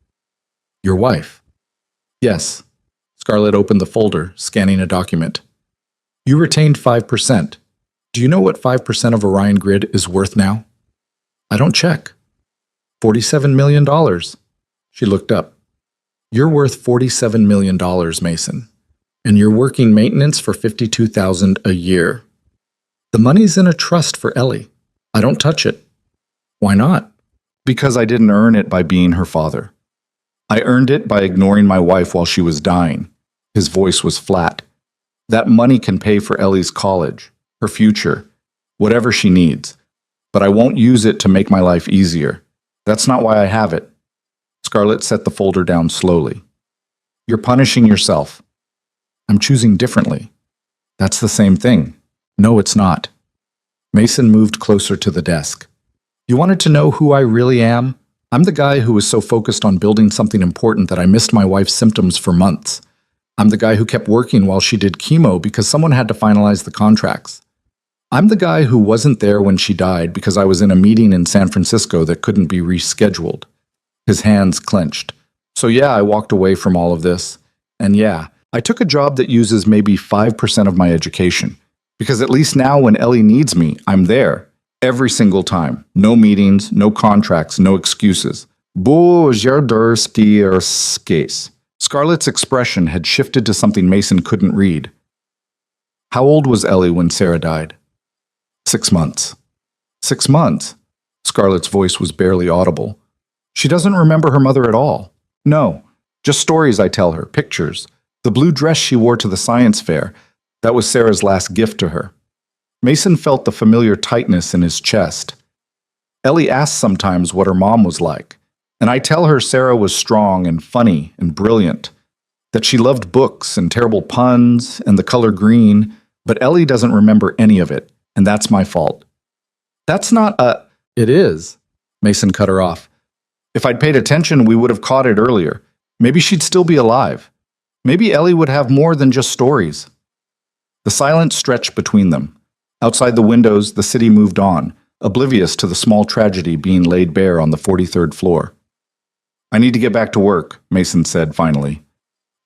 Your wife. Yes. Scarlett opened the folder, scanning a document. You retained 5%. Do you know what 5% of Orion Grid is worth now? I don't check. $47 million. She looked up. You're worth $47 million, Mason. And you're working maintenance for $52,000 a year. The money's in a trust for Ellie. I don't touch it. Why not? Because I didn't earn it by being her father. I earned it by ignoring my wife while she was dying. His voice was flat. That money can pay for Ellie's college, her future, whatever she needs. But I won't use it to make my life easier. That's not why I have it. Scarlett set the folder down slowly. You're punishing yourself. I'm choosing differently. That's the same thing. No, it's not. Mason moved closer to the desk. You wanted to know who I really am? I'm the guy who was so focused on building something important that I missed my wife's symptoms for months. I'm the guy who kept working while she did chemo because someone had to finalize the contracts. I'm the guy who wasn't there when she died because I was in a meeting in San Francisco that couldn't be rescheduled. His hands clenched. So yeah, I walked away from all of this. And yeah, I took a job that uses maybe 5% of my education. Because at least now when Ellie needs me, I'm there. Every single time. No meetings, no contracts, no excuses. Case. Scarlett's expression had shifted to something Mason couldn't read. How old was Ellie when Sarah died? 6 months. 6 months? Scarlett's voice was barely audible. She doesn't remember her mother at all. No, just stories I tell her, pictures. The blue dress she wore to the science fair, that was Sarah's last gift to her. Mason felt the familiar tightness in his chest. Ellie asks sometimes what her mom was like, and I tell her Sarah was strong and funny and brilliant, that she loved books and terrible puns and the color green, but Ellie doesn't remember any of it, and that's my fault. That's not a... It is, Mason cut her off. If I'd paid attention, we would have caught it earlier. Maybe she'd still be alive. Maybe Ellie would have more than just stories. The silence stretched between them. Outside the windows, the city moved on, oblivious to the small tragedy being laid bare on the 43rd floor. I need to get back to work, Mason said finally.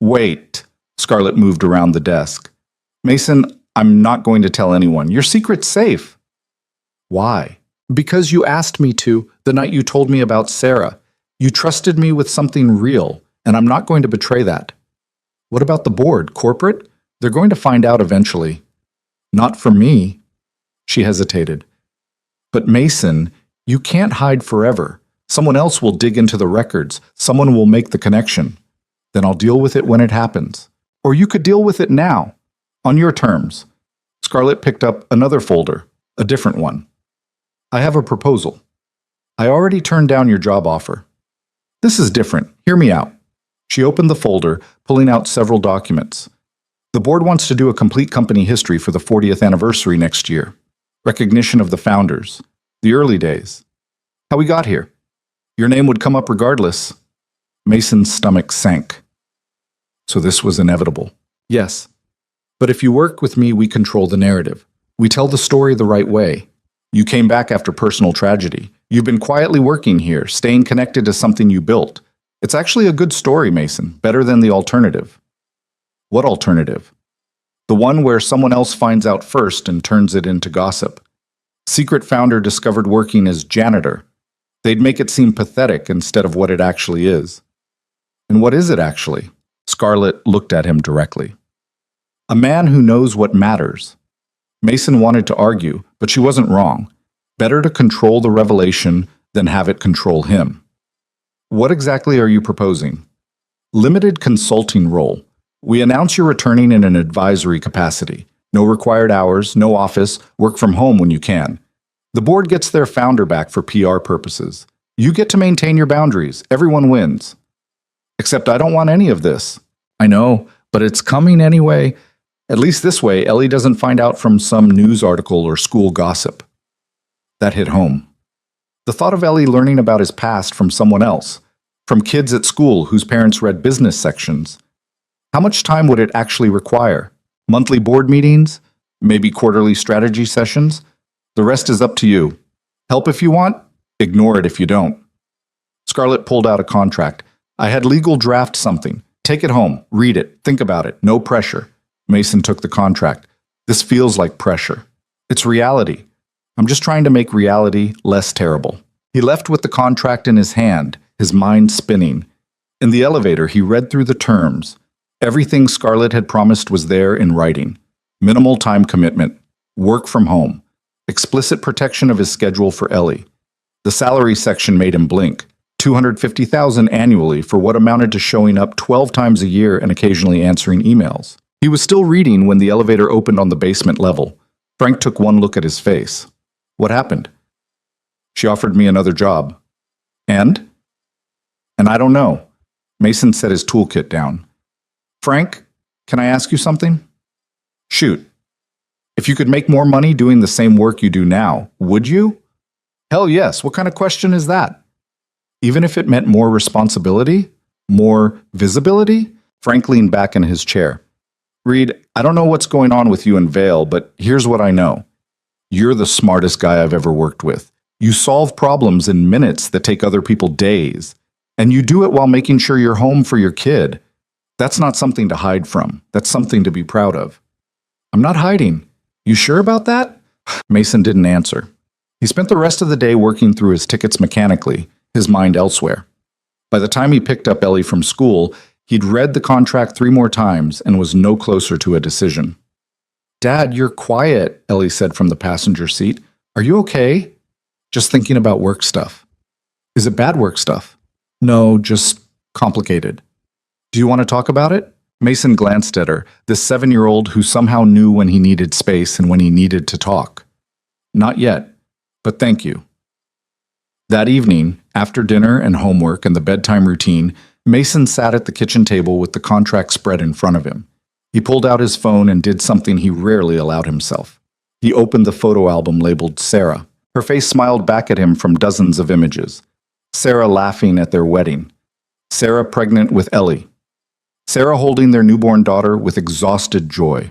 Wait, Scarlett moved around the desk. Mason, I'm not going to tell anyone. Your secret's safe. Why? Because you asked me to the night you told me about Sarah. You trusted me with something real, and I'm not going to betray that. What about the board, corporate? They're going to find out eventually. Not for me. She hesitated. But Mason, you can't hide forever. Someone else will dig into the records. Someone will make the connection. Then I'll deal with it when it happens. Or you could deal with it now, on your terms. Scarlett picked up another folder, a different one. I have a proposal. I already turned down your job offer. This is different. Hear me out. She opened the folder, pulling out several documents. The board wants to do a complete company history for the 40th anniversary next year. Recognition of the founders, the early days, how we got here. Your name would come up regardless. Mason's stomach sank. So this was inevitable. Yes. But if you work with me, we control the narrative. We tell the story the right way. You came back after personal tragedy. You've been quietly working here, staying connected to something you built. It's actually a good story, Mason, better than the alternative. What alternative? The one where someone else finds out first and turns it into gossip. Secret founder discovered working as janitor. They'd make it seem pathetic instead of what it actually is. And what is it actually? Scarlett looked at him directly. A man who knows what matters. Mason wanted to argue, but she wasn't wrong. Better to control the revelation than have it control him. What exactly are you proposing? Limited consulting role. We announce you're returning in an advisory capacity. No required hours, no office, work from home when you can. The board gets their founder back for PR purposes. You get to maintain your boundaries. Everyone wins. Except I don't want any of this. I know, but it's coming anyway. At least this way, Ellie doesn't find out from some news article or school gossip. That hit home. The thought of Ellie learning about his past from someone else, from kids at school whose parents read business sections. How much time would it actually require? Monthly board meetings? Maybe quarterly strategy sessions? The rest is up to you. Help if you want, ignore it if you don't. Scarlett pulled out a contract. I had legal draft something. Take it home, read it, think about it, no pressure. Mason took the contract. This feels like pressure. It's reality. I'm just trying to make reality less terrible. He left with the contract in his hand, his mind spinning. In the elevator, he read through the terms. Everything Scarlett had promised was there in writing. Minimal time commitment, work from home, explicit protection of his schedule for Ellie. The salary section made him blink. $250,000 annually for what amounted to showing up 12 times a year and occasionally answering emails. He was still reading when the elevator opened on the basement level. Frank took one look at his face. What happened? She offered me another job. And? And I don't know. Mason set his toolkit down. Frank, can I ask you something? Shoot. If you could make more money doing the same work you do now, would you? Hell yes. What kind of question is that? Even if it meant more responsibility? More visibility? Frank leaned back in his chair. Reed, I don't know what's going on with you and Vale, but here's what I know. You're the smartest guy I've ever worked with. You solve problems in minutes that take other people days. And you do it while making sure you're home for your kid. That's not something to hide from. That's something to be proud of. I'm not hiding. You sure about that? Mason didn't answer. He spent the rest of the day working through his tickets mechanically, his mind elsewhere. By the time he picked up Ellie from school, he'd read the contract 3 more times and was no closer to a decision. Dad, you're quiet, Ellie said from the passenger seat. Are you okay? Just thinking about work stuff. Is it bad work stuff? No, just complicated. Do you want to talk about it? Mason glanced at her, this 7-year-old who somehow knew when he needed space and when he needed to talk. Not yet, but thank you. That evening, after dinner and homework and the bedtime routine, Mason sat at the kitchen table with the contract spread in front of him. He pulled out his phone and did something he rarely allowed himself. He opened the photo album labeled Sarah. Her face smiled back at him from dozens of images. Sarah laughing at their wedding. Sarah pregnant with Ellie. Sarah holding their newborn daughter with exhausted joy.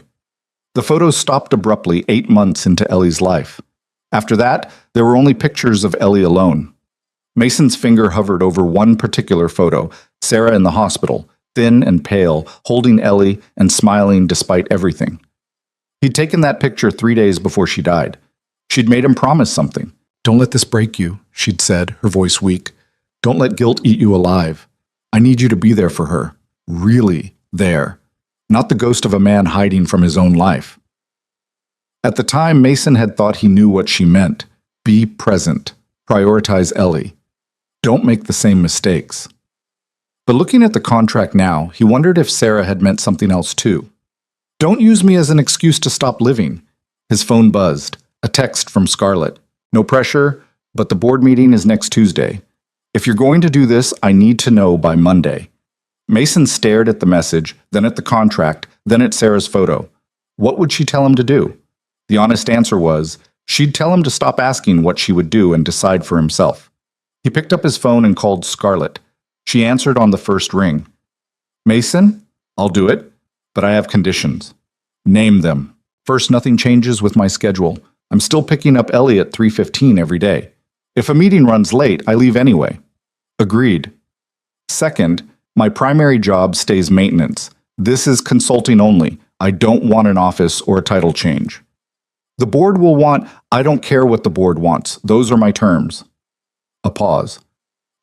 The photos stopped abruptly 8 months into Ellie's life. After that, there were only pictures of Ellie alone. Mason's finger hovered over one particular photo, Sarah in the hospital, thin and pale, holding Ellie and smiling despite everything. He'd taken that picture 3 days before she died. She'd made him promise something. "Don't let this break you," she'd said, her voice weak. "Don't let guilt eat you alive. I need you to be there for her. Really there. Not the ghost of a man hiding from his own life." At the time, Mason had thought he knew what she meant. Be present. Prioritize Ellie. Don't make the same mistakes. But looking at the contract now, he wondered if Sarah had meant something else too. "Don't use me as an excuse to stop living." His phone buzzed. A text from Scarlett. "No pressure, but the board meeting is next Tuesday. If you're going to do this, I need to know by Monday." Mason stared at the message, then at the contract, then at Sarah's photo. What would she tell him to do? The honest answer was, she'd tell him to stop asking what she would do and decide for himself. He picked up his phone and called Scarlett. She answered on the first ring. "Mason, I'll do it, but I have conditions." "Name them." "First, nothing changes with my schedule. I'm still picking up Ellie at 3:15 every day. If a meeting runs late, I leave anyway." "Agreed." "Second, my primary job stays maintenance. This is consulting only. I don't want an office or a title change." "The board will want—" "I don't care what the board wants. Those are my terms." A pause.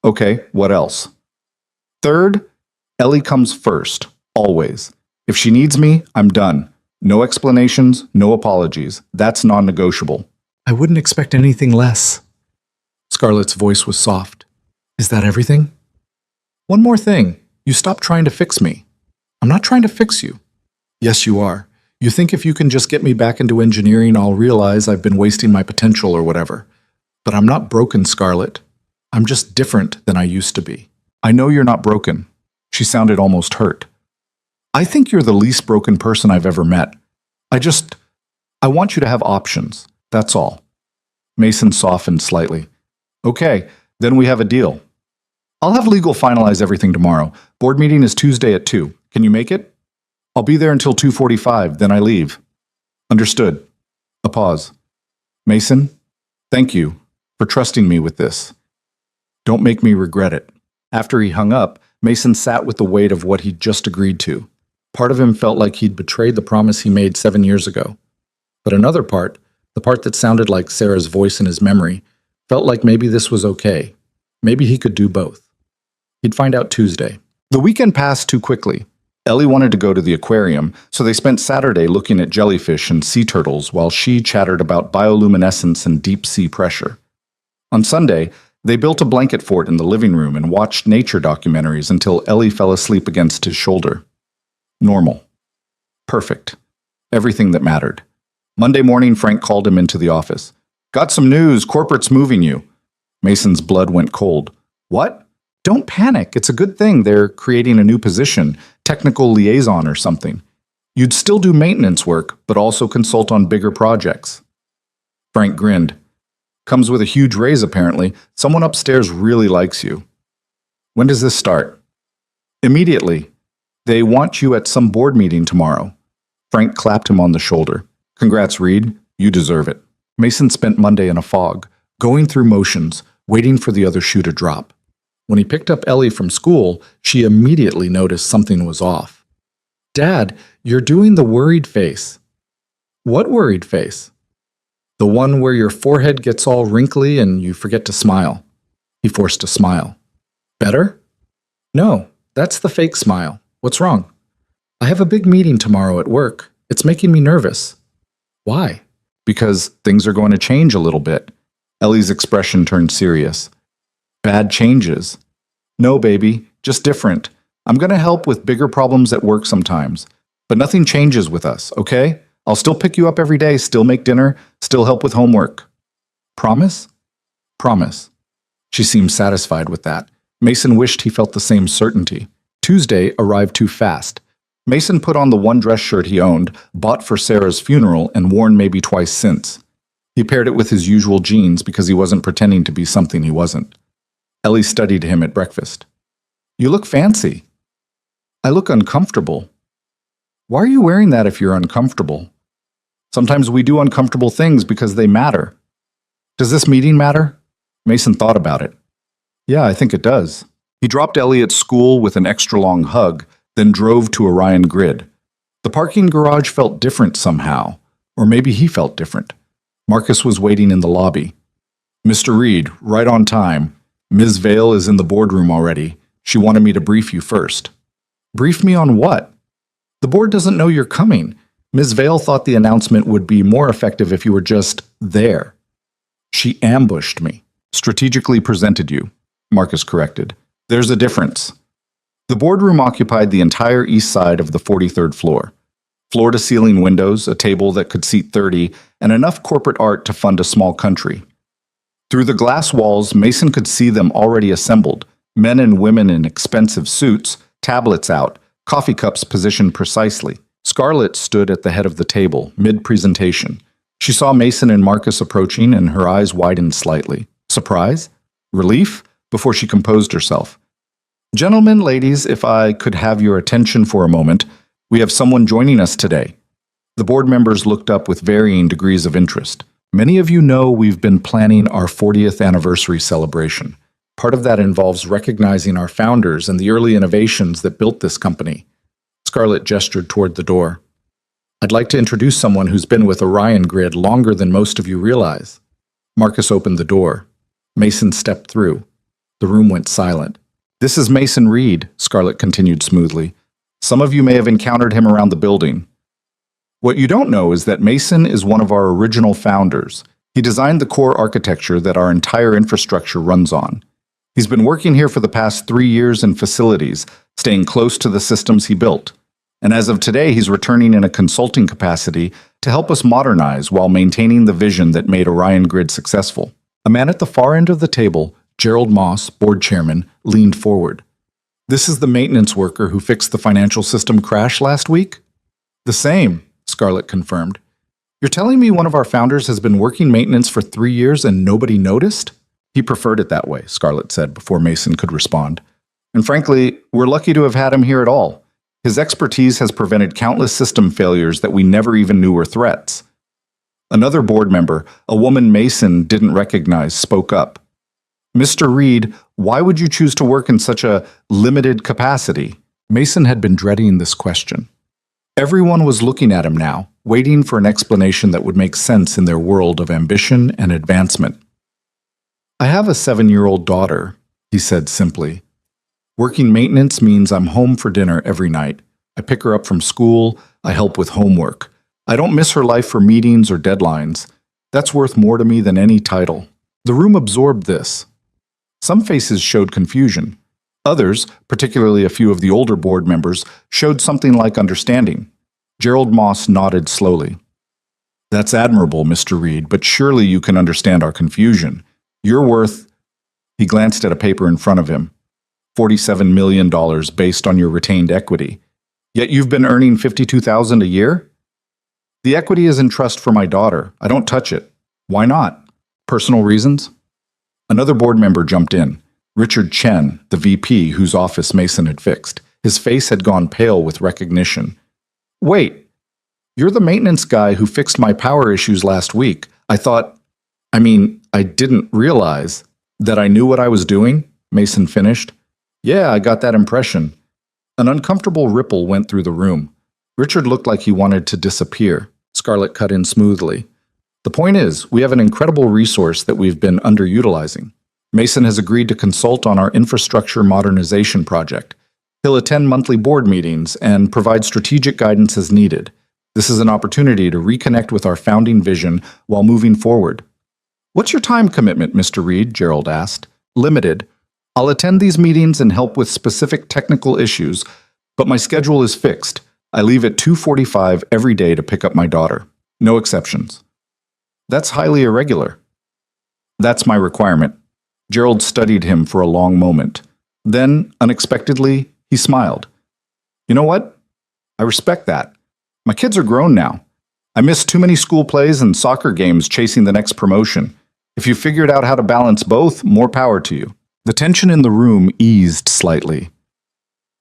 "Okay, what else?" "Third, Ellie comes first, always. If she needs me, I'm done. No explanations, no apologies. That's non-negotiable." "I wouldn't expect anything less." Scarlett's voice was soft. "Is that everything?" "One more thing. You stop trying to fix me." "I'm not trying to fix you." "Yes, you are. You think if you can just get me back into engineering, I'll realize I've been wasting my potential or whatever. But I'm not broken, Scarlett. I'm just different than I used to be." "I know you're not broken." She sounded almost hurt. "I think you're the least broken person I've ever met. I want you to have options. That's all." Mason softened slightly. "Okay, then we have a deal. I'll have legal finalize everything tomorrow. Board meeting is Tuesday at 2. Can you make it?" "I'll be there until 2:45, then I leave." "Understood." A pause. "Mason, thank you for trusting me with this. Don't make me regret it." After he hung up, Mason sat with the weight of what he'd just agreed to. Part of him felt like he'd betrayed the promise he made 7 years ago. But another part, the part that sounded like Sarah's voice in his memory, felt like maybe this was okay. Maybe he could do both. He'd find out Tuesday. The weekend passed too quickly. Ellie wanted to go to the aquarium, so they spent Saturday looking at jellyfish and sea turtles while she chattered about bioluminescence and deep-sea pressure. On Sunday, they built a blanket fort in the living room and watched nature documentaries until Ellie fell asleep against his shoulder. Normal. Perfect. Everything that mattered. Monday morning, Frank called him into the office. "Got some news. Corporate's moving you." Mason's blood went cold. "What?" "Don't panic. It's a good thing they're creating a new position, technical liaison or something. You'd still do maintenance work, but also consult on bigger projects." Frank grinned. "Comes with a huge raise, apparently. Someone upstairs really likes you." "When does this start?" "Immediately. They want you at some board meeting tomorrow." Frank clapped him on the shoulder. "Congrats, Reed. You deserve it." Mason spent Monday in a fog, going through motions, waiting for the other shoe to drop. When he picked up Ellie from school, she immediately noticed something was off. "Dad, you're doing the worried face." "What worried face?" "The one where your forehead gets all wrinkly and you forget to smile." He forced a smile. "Better?" "No, that's the fake smile. What's wrong?" "I have a big meeting tomorrow at work. It's making me nervous." "Why?" "Because things are going to change a little bit." Ellie's expression turned serious. "Bad changes." No, baby, just different. I'm going to help with bigger problems at work sometimes. But nothing changes with us, okay? I'll still pick you up every day, still make dinner, still help with homework. Promise? Promise. She seemed satisfied with that. Mason wished he felt the same certainty. Tuesday arrived too fast. Mason put on the one dress shirt he owned, bought for Sarah's funeral, and worn maybe twice since. He paired it with his usual jeans because he wasn't pretending to be something he wasn't. Ellie studied him at breakfast. You look fancy. I look uncomfortable. Why are you wearing that if you're uncomfortable? Sometimes we do uncomfortable things because they matter. Does this meeting matter? Mason thought about it. Yeah, I think it does. He dropped Ellie at school with an extra long hug, then drove to Orion Grid. The parking garage felt different somehow, or maybe he felt different. Marcus was waiting in the lobby. Mr. Reed, right on time. Ms. Vale is in the boardroom already. She wanted me to brief you first. Brief me on what? The board doesn't know you're coming. Ms. Vale thought the announcement would be more effective if you were just there. She ambushed me. Strategically presented you, Marcus corrected. There's a difference. The boardroom occupied the entire east side of the 43rd floor. Floor-to-ceiling windows, a table that could seat 30, and enough corporate art to fund a small country. Through the glass walls, Mason could see them already assembled, men and women in expensive suits, tablets out, coffee cups positioned precisely. Scarlett stood at the head of the table, mid-presentation. She saw Mason and Marcus approaching, and her eyes widened slightly. Surprise? Relief? Before she composed herself. Gentlemen, ladies, if I could have your attention for a moment, we have someone joining us today. The board members looked up with varying degrees of interest. Many of you know we've been planning our 40th anniversary celebration. Part of that involves recognizing our founders and the early innovations that built this company. Scarlett gestured toward the door. I'd like to introduce someone who's been with Orion Grid longer than most of you realize. Marcus opened the door. Mason stepped through. The room went silent. This is Mason Reed, Scarlett continued smoothly. Some of you may have encountered him around the building. What you don't know is that Mason is one of our original founders. He designed the core architecture that our entire infrastructure runs on. He's been working here for the past 3 years in facilities, staying close to the systems he built. And as of today, he's returning in a consulting capacity to help us modernize while maintaining the vision that made Orion Grid successful. A man at the far end of the table, Gerald Moss, board chairman, leaned forward. This is the maintenance worker who fixed the financial system crash last week? The same, Scarlett confirmed. You're telling me one of our founders has been working maintenance for 3 years and nobody noticed? He preferred it that way, Scarlett said before Mason could respond. And frankly, we're lucky to have had him here at all. His expertise has prevented countless system failures that we never even knew were threats. Another board member, a woman Mason didn't recognize, spoke up. Mr. Reed, why would you choose to work in such a limited capacity? Mason had been dreading this question. Everyone was looking at him now, waiting for an explanation that would make sense in their world of ambition and advancement. I have a 7-year-old daughter, he said simply. Working maintenance means I'm home for dinner every night. I pick her up from school, I help with homework. I don't miss her life for meetings or deadlines. That's worth more to me than any title. The room absorbed this. Some faces showed confusion. Others, particularly a few of the older board members, showed something like understanding. Gerald Moss nodded slowly. That's admirable, Mr. Reed, but surely you can understand our confusion. You're worth, he glanced at a paper in front of him, $47 million based on your retained equity. Yet you've been earning $52,000 a year? The equity is in trust for my daughter. I don't touch it. Why not? Personal reasons? Another board member jumped in. Richard Chen, the VP whose office Mason had fixed. His face had gone pale with recognition. Wait, you're the maintenance guy who fixed my power issues last week. I didn't realize that I knew what I was doing, Mason finished. Yeah, I got that impression. An uncomfortable ripple went through the room. Richard looked like he wanted to disappear. Scarlett cut in smoothly. The point is, we have an incredible resource that we've been underutilizing. Mason has agreed to consult on our infrastructure modernization project. He'll attend monthly board meetings and provide strategic guidance as needed. This is an opportunity to reconnect with our founding vision while moving forward. What's your time commitment, Mr. Reed? Gerald asked. Limited. I'll attend these meetings and help with specific technical issues, but my schedule is fixed. I leave at 2:45 every day to pick up my daughter. No exceptions. That's highly irregular. That's my requirement. Gerald studied him for a long moment. Then, unexpectedly, he smiled. You know what? I respect that. My kids are grown now. I miss too many school plays and soccer games chasing the next promotion. If you figured out how to balance both, more power to you. The tension in the room eased slightly.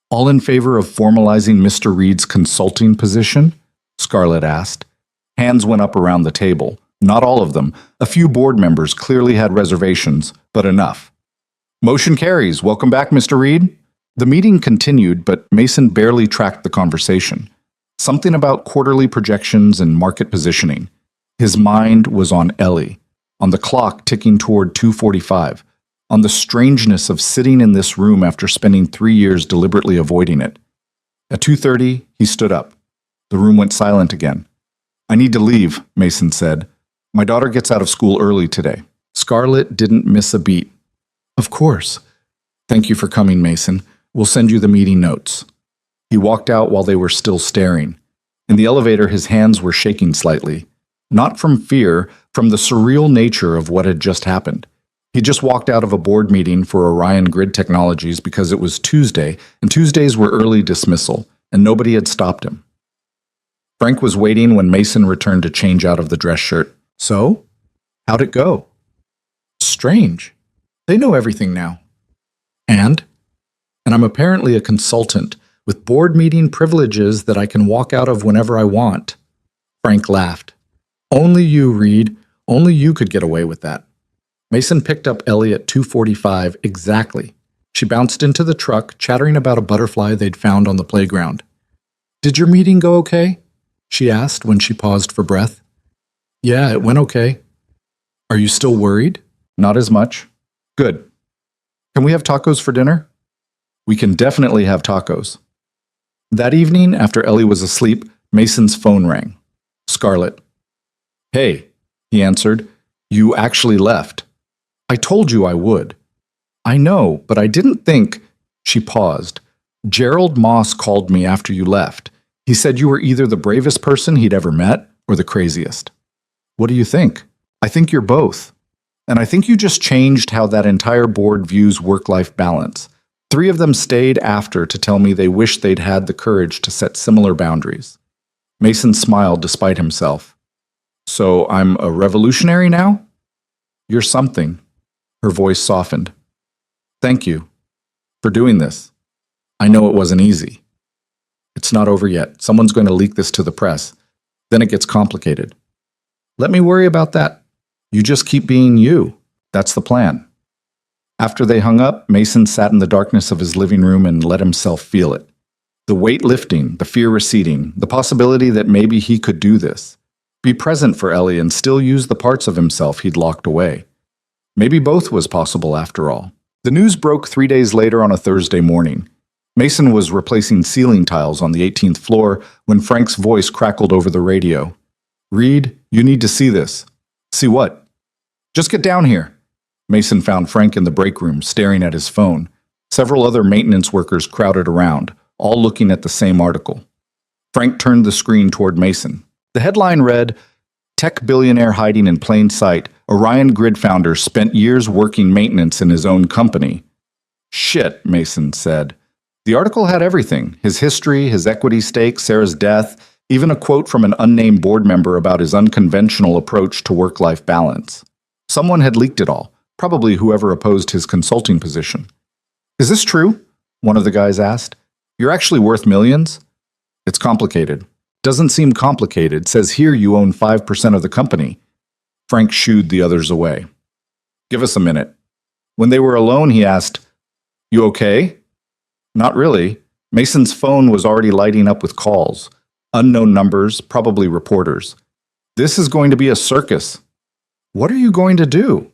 All in favor of formalizing Mr. Reed's consulting position? Scarlett asked. Hands went up around the table. Not all of them. A few board members clearly had reservations, but enough. Motion carries. Welcome back, Mr. Reed. The meeting continued, but Mason barely tracked the conversation. Something about quarterly projections and market positioning. His mind was on Ellie, on the clock ticking toward 2:45, on the strangeness of sitting in this room after spending 3 years deliberately avoiding it. At 2:30, he stood up. The room went silent again. I need to leave, Mason said. My daughter gets out of school early today. Scarlett didn't miss a beat. Of course. Thank you for coming, Mason. We'll send you the meeting notes. He walked out while they were still staring. In the elevator, his hands were shaking slightly. Not from fear, from the surreal nature of what had just happened. He just walked out of a board meeting for Orion Grid Technologies because it was Tuesday, and Tuesdays were early dismissal, and nobody had stopped him. Frank was waiting when Mason returned to change out of the dress shirt. So? How'd it go? Strange. They know everything now. And I'm apparently a consultant with board meeting privileges that I can walk out of whenever I want. Frank laughed. Only you, Reed. Only you could get away with that. Mason picked up Ellie at 2:45 exactly. She bounced into the truck, chattering about a butterfly they'd found on the playground. Did your meeting go okay? She asked when she paused for breath. Yeah, it went okay. Are you still worried? Not as much. Good. Can we have tacos for dinner? We can definitely have tacos. That evening, after Ellie was asleep, Mason's phone rang. Scarlett. Hey, he answered. You actually left. I told you I would. I know, but I didn't think... She paused. Gerald Moss called me after you left. He said you were either the bravest person he'd ever met or the craziest. What do you think? I think you're both. And I think you just changed how that entire board views work-life balance. 3 of them stayed after to tell me they wish they'd had the courage to set similar boundaries. Mason smiled despite himself. So I'm a revolutionary now? You're something. Her voice softened. Thank you for doing this. I know it wasn't easy. It's not over yet. Someone's going to leak this to the press. Then it gets complicated. Let me worry about that. You just keep being you. That's the plan. After they hung up, Mason sat in the darkness of his living room and let himself feel it. The weight lifting, the fear receding, the possibility that maybe he could do this. Be present for Ellie and still use the parts of himself he'd locked away. Maybe both was possible after all. The news broke 3 days later on a Thursday morning. Mason was replacing ceiling tiles on the 18th floor when Frank's voice crackled over the radio. Reed, you need to see this. See what? Just get down here. Mason found Frank in the break room, staring at his phone. Several other maintenance workers crowded around, all looking at the same article. Frank turned the screen toward Mason. The headline read, Tech billionaire hiding in plain sight, Orion Grid founder spent years working maintenance in his own company. Shit, Mason said. The article had everything, his history, his equity stake, Sarah's death, even a quote from an unnamed board member about his unconventional approach to work-life balance. Someone had leaked it all, probably whoever opposed his consulting position. Is this true? One of the guys asked. You're actually worth millions? It's complicated. Doesn't seem complicated. Says here you own 5% of the company. Frank shooed the others away. Give us a minute. When they were alone, he asked, You okay? Not really. Mason's phone was already lighting up with calls. Unknown numbers, probably reporters. This is going to be a circus. What are you going to do?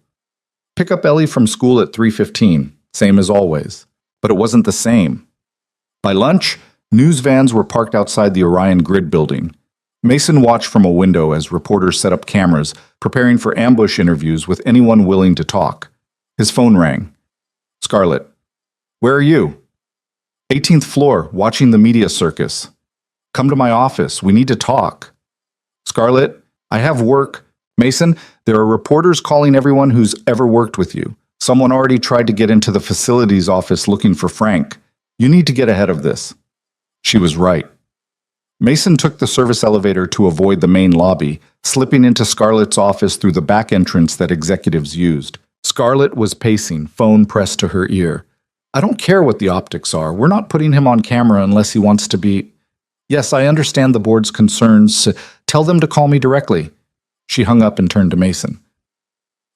Pick up Ellie from school at 3:15, same as always. But it wasn't the same. By lunch, news vans were parked outside the Orion Grid building. Mason watched from a window as reporters set up cameras, preparing for ambush interviews with anyone willing to talk. His phone rang. Scarlett. Where are you? 18th floor, watching the media circus. Come to my office. We need to talk. Scarlett, I have work. Mason, there are reporters calling everyone who's ever worked with you. Someone already tried to get into the facilities office looking for Frank. You need to get ahead of this. She was right. Mason took the service elevator to avoid the main lobby, slipping into Scarlett's office through the back entrance that executives used. Scarlett was pacing, phone pressed to her ear. I don't care what the optics are. We're not putting him on camera unless he wants to be. Yes, I understand the board's concerns. Tell them to call me directly. She hung up and turned to Mason.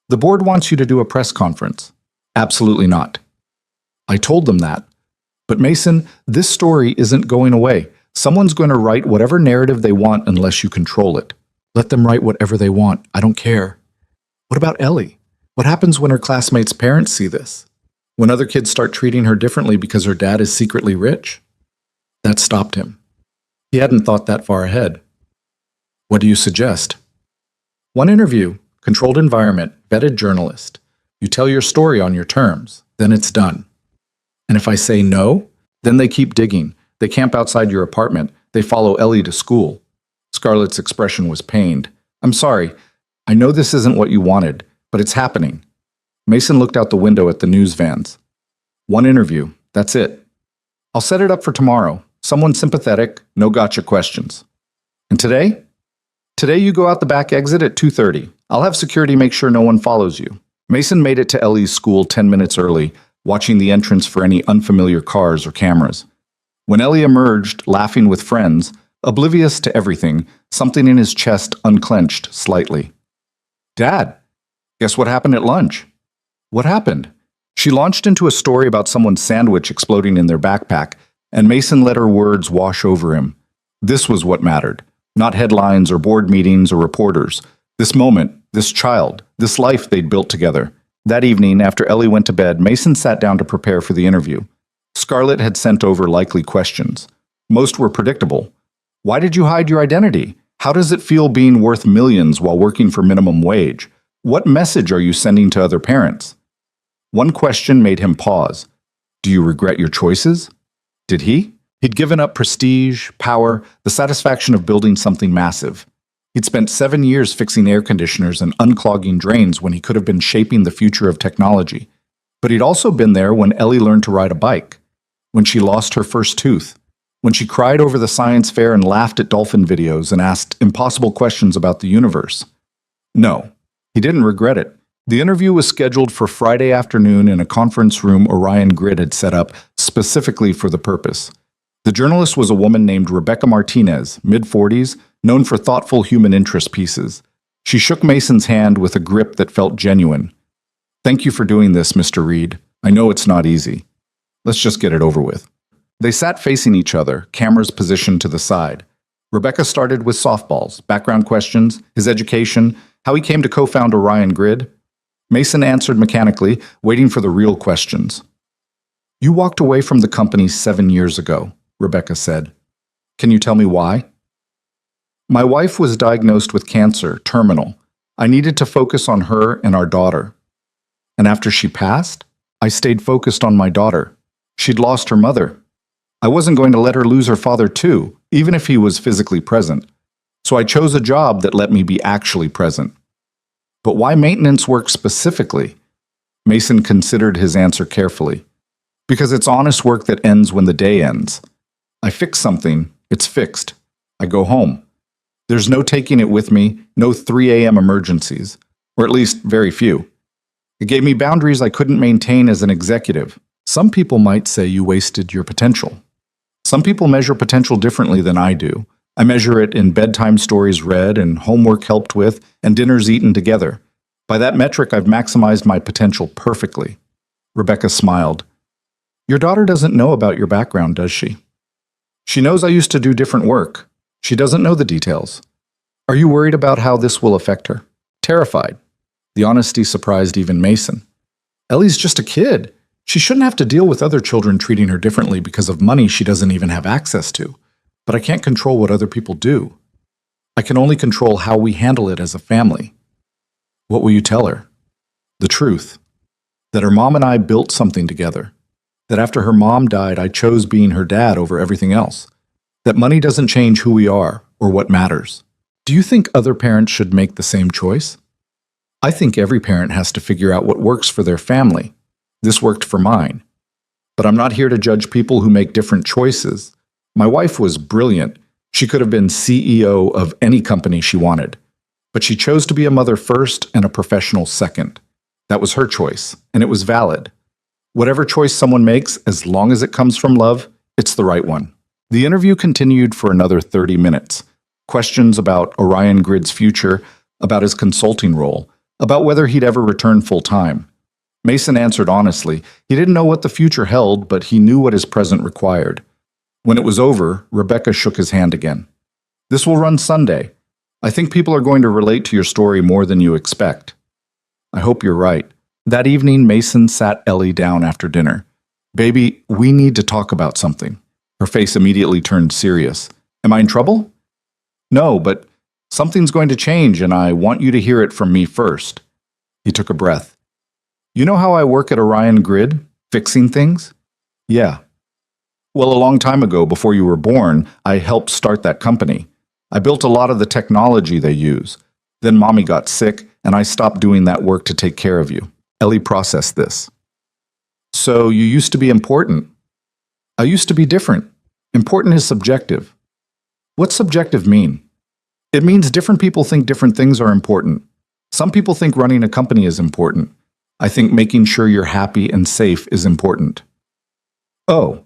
The board wants you to do a press conference. Absolutely not. I told them that. But Mason, this story isn't going away. Someone's going to write whatever narrative they want unless you control it. Let them write whatever they want. I don't care. What about Ellie? What happens when her classmates' parents see this? When other kids start treating her differently because her dad is secretly rich? That stopped him. He hadn't thought that far ahead. What do you suggest? One interview, controlled environment, vetted journalist. You tell your story on your terms, then it's done. And if I say no, then they keep digging. They camp outside your apartment. They follow Ellie to school. Scarlett's expression was pained. I'm sorry. I know this isn't what you wanted, but it's happening. Mason looked out the window at the news vans. One interview. That's it. I'll set it up for tomorrow. Someone sympathetic, no gotcha questions. And today? Today you go out the back exit at 2:30. I'll have security make sure no one follows you. Mason made it to Ellie's school 10 minutes early, watching the entrance for any unfamiliar cars or cameras. When Ellie emerged, laughing with friends, oblivious to everything, something in his chest unclenched slightly. Dad, guess what happened at lunch? What happened? She launched into a story about someone's sandwich exploding in their backpack, and Mason let her words wash over him. This was what mattered, not headlines or board meetings or reporters. This moment, this child, this life they'd built together. That evening, after Ellie went to bed, Mason sat down to prepare for the interview. Scarlett had sent over likely questions. Most were predictable. Why did you hide your identity? How does it feel being worth millions while working for minimum wage? What message are you sending to other parents? One question made him pause. Do you regret your choices? Did he? He'd given up prestige, power, the satisfaction of building something massive. He'd spent 7 years fixing air conditioners and unclogging drains when he could have been shaping the future of technology. But he'd also been there when Ellie learned to ride a bike, when she lost her first tooth, when she cried over the science fair and laughed at dolphin videos and asked impossible questions about the universe. No, he didn't regret it. The interview was scheduled for Friday afternoon in a conference room Orion Grid had set up specifically for the purpose. The journalist was a woman named Rebecca Martinez, mid-40s, known for thoughtful human interest pieces. She shook Mason's hand with a grip that felt genuine. Thank you for doing this, Mr. Reed. I know it's not easy. Let's just get it over with. They sat facing each other, cameras positioned to the side. Rebecca started with softballs, background questions, his education, how he came to co-found Orion Grid. Mason answered mechanically, waiting for the real questions. You walked away from the company 7 years ago, Rebecca said. Can you tell me why? My wife was diagnosed with cancer, terminal. I needed to focus on her and our daughter. And after she passed, I stayed focused on my daughter. She'd lost her mother. I wasn't going to let her lose her father too, even if he was physically present. So I chose a job that let me be actually present. But why maintenance work specifically? Mason considered his answer carefully. Because it's honest work that ends when the day ends. I fix something, it's fixed. I go home. There's no taking it with me, no 3 a.m. emergencies, or at least very few. It gave me boundaries I couldn't maintain as an executive. Some people might say you wasted your potential. Some people measure potential differently than I do. I measure it in bedtime stories read and homework helped with and dinners eaten together. By that metric, I've maximized my potential perfectly. Rebecca smiled. Your daughter doesn't know about your background, does she? She knows I used to do different work. She doesn't know the details. Are you worried about how this will affect her? Terrified. The honesty surprised even Mason. Ellie's just a kid. She shouldn't have to deal with other children treating her differently because of money she doesn't even have access to. But I can't control what other people do. I can only control how we handle it as a family. What will you tell her? The truth. that her mom and I built something together, that after her mom died, I chose being her dad over everything else, that money doesn't change who we are or what matters. Do you think other parents should make the same choice? I think every parent has to figure out what works for their family. This worked for mine. But I'm not here to judge people who make different choices. My wife was brilliant. She could have been CEO of any company she wanted. But she chose to be a mother first and a professional second. That was her choice, and it was valid. Whatever choice someone makes, as long as it comes from love, it's the right one. The interview continued for another 30 minutes. Questions about Orion Grid's future, about his consulting role, about whether he'd ever return full-time. Mason answered honestly. He didn't know what the future held, but he knew what his present required. When it was over, Rebecca shook his hand again. This will run Sunday. I think people are going to relate to your story more than you expect. I hope you're right. That evening, Mason sat Ellie down after dinner. Baby, we need to talk about something. Her face immediately turned serious. Am I in trouble? No, but something's going to change, and I want you to hear it from me first. He took a breath. You know how I work at Orion Grid, fixing things? Yeah. Well, a long time ago, before you were born, I helped start that company. I built a lot of the technology they use. Then Mommy got sick, and I stopped doing that work to take care of you. Ellie processed this. So you used to be important. I used to be different. Important is subjective. What's subjective mean? It means different people think different things are important. Some people think running a company is important. I think making sure you're happy and safe is important. Oh.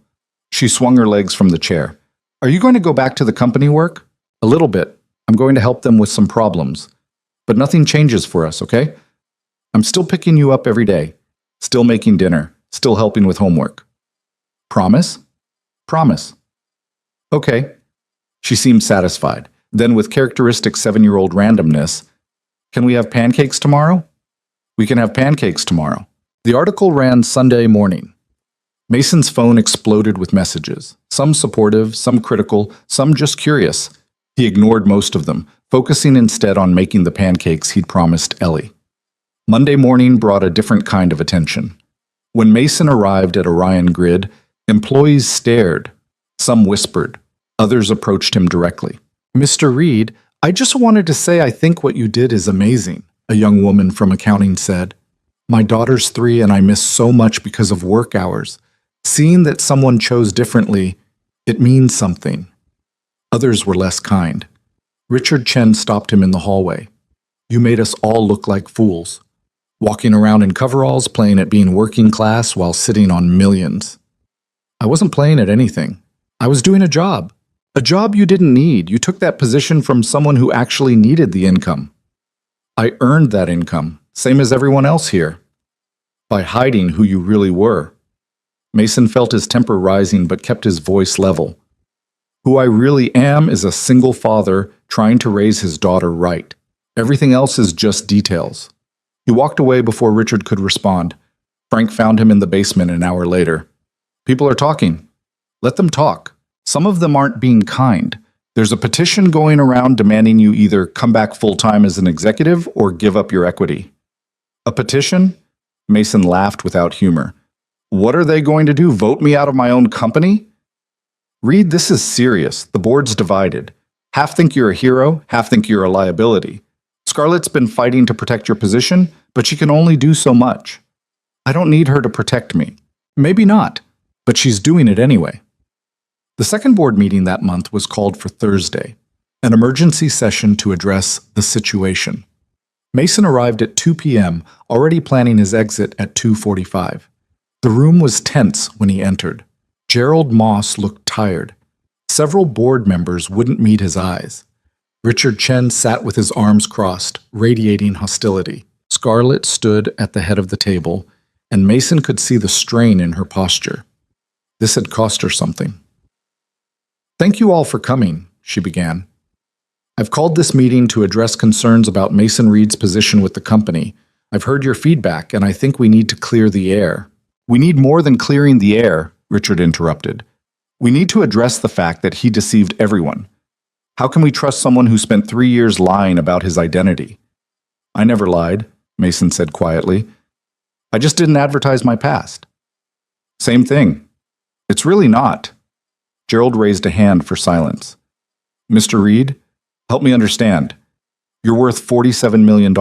She swung her legs from the chair. Are you going to go back to the company work? A little bit. I'm going to help them with some problems. But nothing changes for us, okay? I'm still picking you up every day. Still making dinner. Still helping with homework. Promise? Promise. Okay. She seemed satisfied. Then, with characteristic 7-year-old randomness, can we have pancakes tomorrow? We can have pancakes tomorrow. The article ran Sunday morning. Mason's phone exploded with messages, some supportive, some critical, some just curious. He ignored most of them, focusing instead on making the pancakes he'd promised Ellie. Monday morning brought a different kind of attention. When Mason arrived at Orion Grid, employees stared. Some whispered. Others approached him directly. Mr. Reed, I just wanted to say I think what you did is amazing, a young woman from accounting said. My daughter's 3 and I miss so much because of work hours. Seeing that someone chose differently, it means something. Others were less kind. Richard Chen stopped him in the hallway. You made us all look like fools. Walking around in coveralls, playing at being working class while sitting on millions. I wasn't playing at anything. I was doing a job. A job you didn't need. You took that position from someone who actually needed the income. I earned that income, same as everyone else here. By hiding who you really were. Mason felt his temper rising but kept his voice level. Who I really am is a single father trying to raise his daughter right. Everything else is just details. He walked away before Richard could respond. Frank found him in the basement an hour later. People are talking. Let them talk. Some of them aren't being kind. There's a petition going around demanding you either come back full-time as an executive or give up your equity. A petition? Mason laughed without humor. What are they going to do, vote me out of my own company? Reed, this is serious. The board's divided. Half think you're a hero, half think you're a liability. Scarlett's been fighting to protect your position, but she can only do so much. I don't need her to protect me. Maybe not, but she's doing it anyway. The second board meeting that month was called for Thursday, an emergency session to address the situation. Mason arrived at 2 p.m., already planning his exit at 2:45. The room was tense when he entered. Gerald Moss looked tired. Several board members wouldn't meet his eyes. Richard Chen sat with his arms crossed, radiating hostility. Scarlett stood at the head of the table, and Mason could see the strain in her posture. This had cost her something. Thank you all for coming, she began. I've called this meeting to address concerns about Mason Reed's position with the company. I've heard your feedback, and I think we need to clear the air. We need more than clearing the air, Richard interrupted. We need to address the fact that he deceived everyone. How can we trust someone who spent 3 years lying about his identity? I never lied, Mason said quietly. I just didn't advertise my past. Same thing. It's really not. Gerald raised a hand for silence. Mr. Reed, help me understand. You're worth $47 million.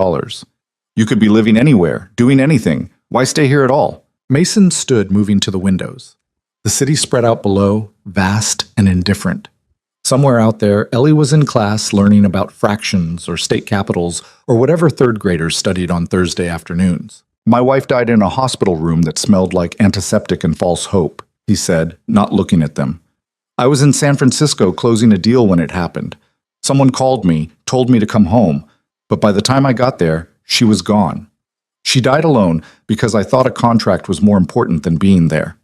You could be living anywhere, doing anything. Why stay here at all? Mason stood, moving to the windows. The city spread out below, vast and indifferent. Somewhere out there, Ellie was in class learning about fractions or state capitals or whatever third graders studied on Thursday afternoons. My wife died in a hospital room that smelled like antiseptic and false hope, he said, not looking at them. I was in San Francisco closing a deal when it happened. Someone called me, told me to come home, but by the time I got there, she was gone. She died alone because I thought a contract was more important than being there.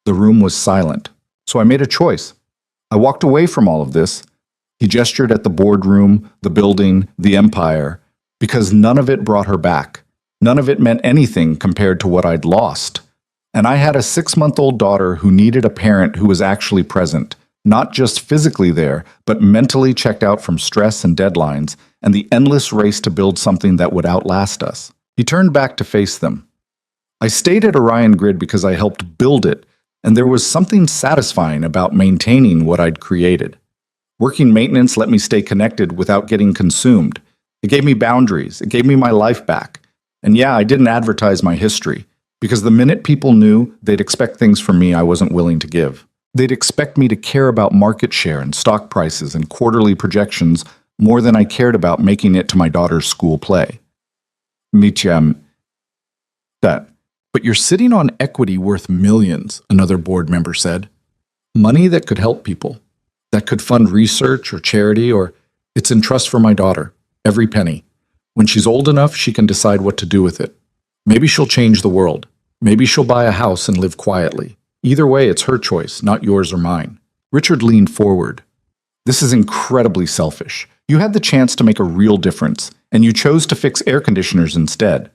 The room was silent, so I made a choice. I walked away from all of this. He gestured at the boardroom, the building, the empire, because none of it brought her back. None of it meant anything compared to what I'd lost. And I had a 6-month-old daughter who needed a parent who was actually present, not just physically there, but mentally checked out from stress and deadlines and the endless race to build something that would outlast us. He turned back to face them. I stayed at Orion Grid because I helped build it, and there was something satisfying about maintaining what I'd created. Working maintenance let me stay connected without getting consumed. It gave me boundaries. It gave me my life back. And yeah, I didn't advertise my history, because the minute people knew, they'd expect things from me I wasn't willing to give. They'd expect me to care about market share and stock prices and quarterly projections more than I cared about making it to my daughter's school play. That. But you're sitting on equity worth millions, another board member said. Money that could help people, that could fund research or charity, or it's in trust for my daughter, every penny. When she's old enough, she can decide what to do with it. Maybe she'll change the world. Maybe she'll buy a house and live quietly. Either way, it's her choice, not yours or mine. Richard leaned forward. This is incredibly selfish. You had the chance to make a real difference, and you chose to fix air conditioners instead.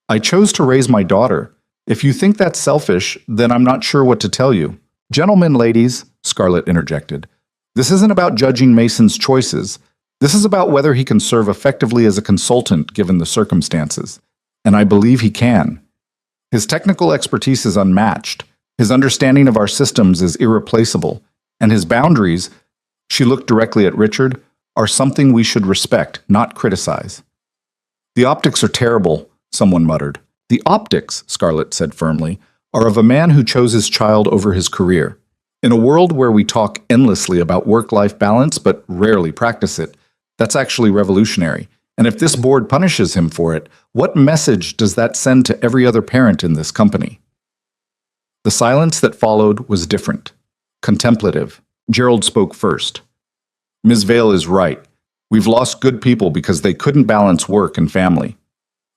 I chose to raise my daughter. If you think that's selfish, then I'm not sure what to tell you. Gentlemen, ladies, Scarlett interjected, this isn't about judging Mason's choices. This is about whether he can serve effectively as a consultant given the circumstances. And I believe he can. His technical expertise is unmatched. His understanding of our systems is irreplaceable. And his boundaries, she looked directly at Richard, are something we should respect, not criticize. The optics are terrible, someone muttered. The optics, Scarlett said firmly, are of a man who chose his child over his career. In a world where we talk endlessly about work-life balance but rarely practice it, that's actually revolutionary. And if this board punishes him for it, what message does that send to every other parent in this company? The silence that followed was different, contemplative. Gerald spoke first. Ms. Vale is right. We've lost good people because they couldn't balance work and family.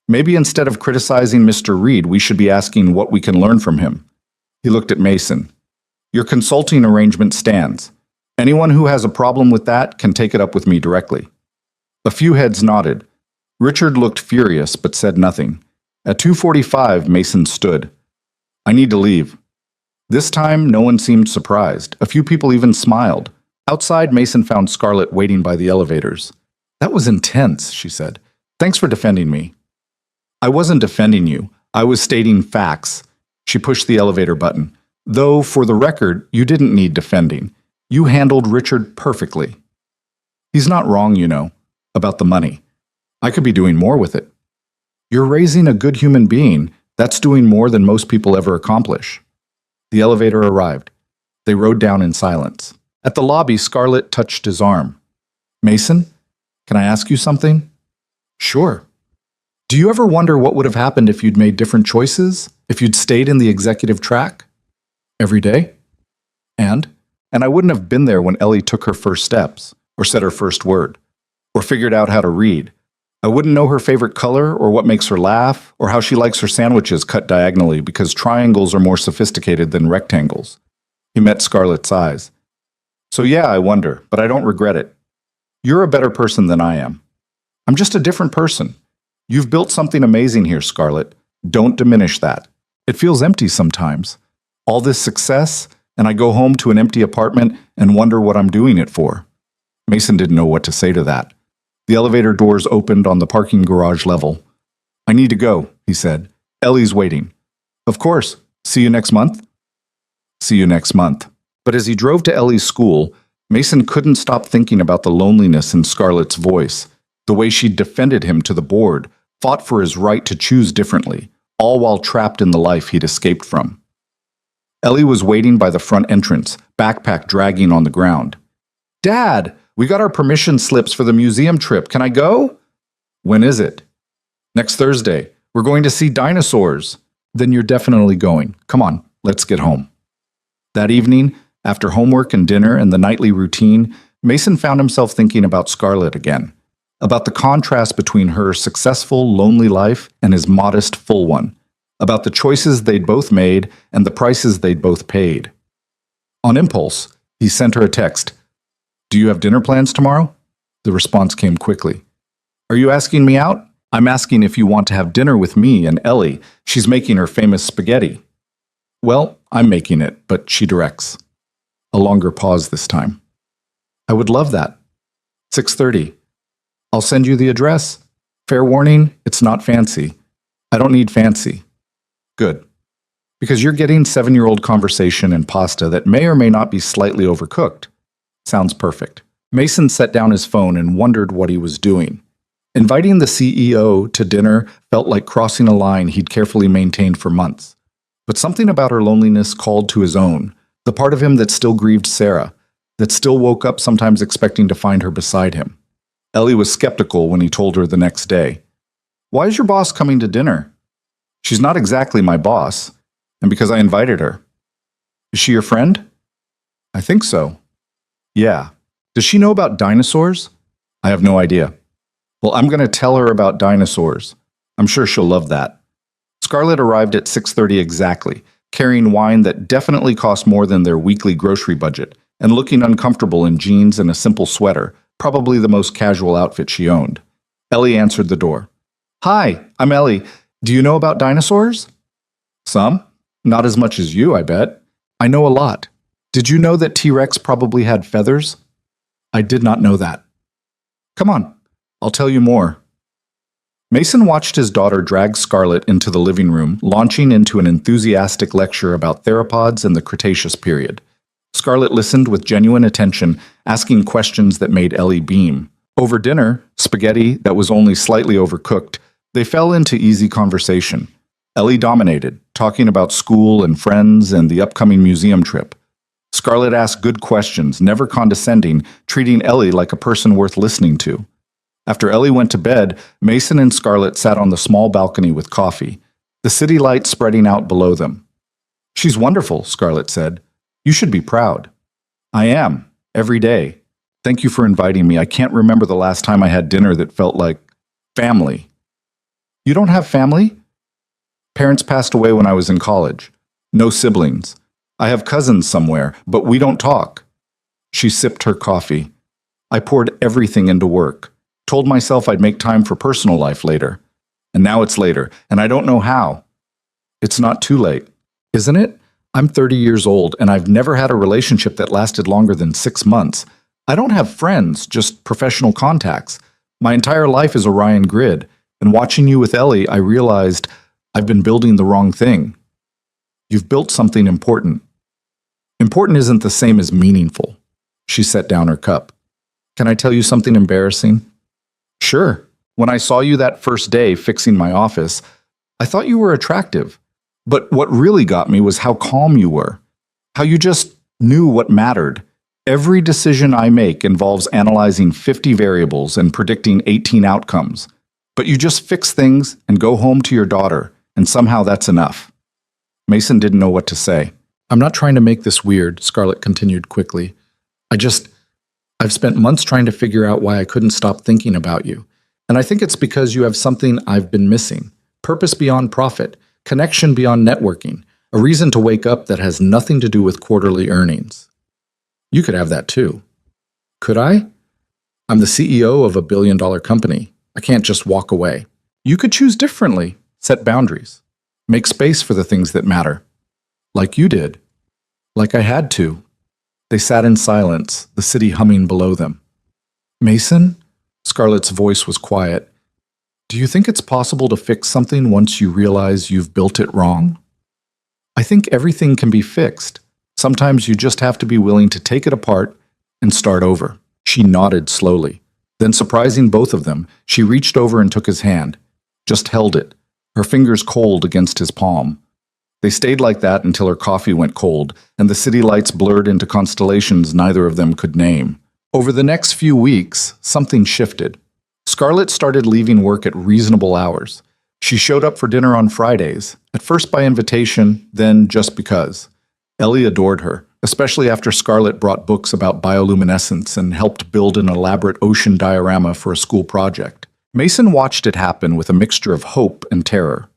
Maybe instead of criticizing Mr. Reed, we should be asking what we can learn from him. He looked at Mason. Your consulting arrangement stands. Anyone who has a problem with that can take it up with me directly. A few heads nodded. Richard looked furious but said nothing. At 2:45, Mason stood. I need to leave. This time, no one seemed surprised. A few people even smiled. Outside, Mason found Scarlett waiting by the elevators. That was intense, she said. Thanks for defending me. I wasn't defending you. I was stating facts. She pushed the elevator button. Though, for the record, you didn't need defending. You handled Richard perfectly. He's not wrong, you know, about the money. I could be doing more with it. You're raising a good human being. That's doing more than most people ever accomplish. The elevator arrived. They rode down in silence. At the lobby, Scarlett touched his arm. Mason, can I ask you something? Sure. Do you ever wonder what would have happened if you'd made different choices? If you'd stayed in the executive track? Every day? And I wouldn't have been there when Ellie took her first steps, or said her first word, or figured out how to read. I wouldn't know her favorite color, or what makes her laugh, or how she likes her sandwiches cut diagonally because triangles are more sophisticated than rectangles. He met Scarlett's eyes. So yeah, I wonder, but I don't regret it. You're a better person than I am. I'm just a different person. You've built something amazing here, Scarlett. Don't diminish that. It feels empty sometimes. All this success, and I go home to an empty apartment and wonder what I'm doing it for. Mason didn't know what to say to that. The elevator doors opened on the parking garage level. I need to go, he said. Ellie's waiting. Of course. See you next month? See you next month. But as he drove to Ellie's school, Mason couldn't stop thinking about the loneliness in Scarlett's voice, the way she defended him to the board, fought for his right to choose differently, all while trapped in the life he'd escaped from. Ellie was waiting by the front entrance, backpack dragging on the ground. Dad, we got our permission slips for the museum trip. Can I go? When is it? Next Thursday. We're going to see dinosaurs. Then you're definitely going. Come on, let's get home. That evening, after homework and dinner and the nightly routine, Mason found himself thinking about Scarlett again, about the contrast between her successful, lonely life and his modest, full one, about the choices they'd both made and the prices they'd both paid. On impulse, he sent her a text. Do you have dinner plans tomorrow? The response came quickly. Are you asking me out? I'm asking if you want to have dinner with me and Ellie. She's making her famous spaghetti. Well, I'm making it, but she directs. A longer pause this time. I would love that. 6:30. I'll send you the address. Fair warning, it's not fancy. I don't need fancy. Good. Because you're getting 7-year-old conversation and pasta that may or may not be slightly overcooked. Sounds perfect. Mason set down his phone and wondered what he was doing. Inviting the CEO to dinner felt like crossing a line he'd carefully maintained for months. But something about her loneliness called to his own, the part of him that still grieved Sarah, that still woke up sometimes expecting to find her beside him. Ellie was skeptical when he told her the next day. Why is your boss coming to dinner? She's not exactly my boss, and because I invited her. Is she your friend? I think so. Yeah. Does she know about dinosaurs? I have no idea. Well, I'm going to tell her about dinosaurs. I'm sure she'll love that. Scarlett arrived at 6:30 exactly, carrying wine that definitely cost more than their weekly grocery budget, and looking uncomfortable in jeans and a simple sweater, probably the most casual outfit she owned. Ellie answered the door. Hi, I'm Ellie. Do you know about dinosaurs? Some. Not as much as you, I bet. I know a lot. Did you know that T-Rex probably had feathers? I did not know that. Come on, I'll tell you more. Mason watched his daughter drag Scarlett into the living room, launching into an enthusiastic lecture about theropods and the Cretaceous period. Scarlett listened with genuine attention, asking questions that made Ellie beam. Over dinner, spaghetti that was only slightly overcooked, they fell into easy conversation. Ellie dominated, talking about school and friends and the upcoming museum trip. Scarlett asked good questions, never condescending, treating Ellie like a person worth listening to. After Ellie went to bed, Mason and Scarlett sat on the small balcony with coffee, the city lights spreading out below them. She's wonderful, Scarlett said. You should be proud. I am, every day. Thank you for inviting me. I can't remember the last time I had dinner that felt like family. You don't have family? Parents passed away when I was in college. No siblings. I have cousins somewhere, but we don't talk. She sipped her coffee. I poured everything into work. Told myself I'd make time for personal life later. And now it's later, and I don't know how. It's not too late, isn't it? I'm 30 years old, and I've never had a relationship that lasted longer than 6 months. I don't have friends, just professional contacts. My entire life is Orion Grid, and watching you with Ellie, I realized I've been building the wrong thing. You've built something important. Important isn't the same as meaningful. She set down her cup. Can I tell you something embarrassing? Sure. When I saw you that first day fixing my office, I thought you were attractive. But what really got me was how calm you were. How you just knew what mattered. Every decision I make involves analyzing 50 variables and predicting 18 outcomes. But you just fix things and go home to your daughter, and somehow that's enough. Mason didn't know what to say. I'm not trying to make this weird, Scarlett continued quickly. I've spent months trying to figure out why I couldn't stop thinking about you. And I think it's because you have something I've been missing. Purpose beyond profit, connection beyond networking, a reason to wake up that has nothing to do with quarterly earnings. You could have that too. Could I? I'm the CEO of a billion-dollar company. I can't just walk away. You could choose differently, set boundaries, make space for the things that matter. Like you did. Like I had to. They sat in silence, the city humming below them. Mason? Scarlett's voice was quiet. Do you think it's possible to fix something once you realize you've built it wrong? I think everything can be fixed. Sometimes you just have to be willing to take it apart and start over. She nodded slowly. Then, surprising both of them, she reached over and took his hand. Just held it, her fingers cold against his palm. They stayed like that until her coffee went cold, and the city lights blurred into constellations neither of them could name. Over the next few weeks, something shifted. Scarlett started leaving work at reasonable hours. She showed up for dinner on Fridays, at first by invitation, then just because. Ellie adored her, especially after Scarlett brought books about bioluminescence and helped build an elaborate ocean diorama for a school project. Mason watched it happen with a mixture of hope and terror.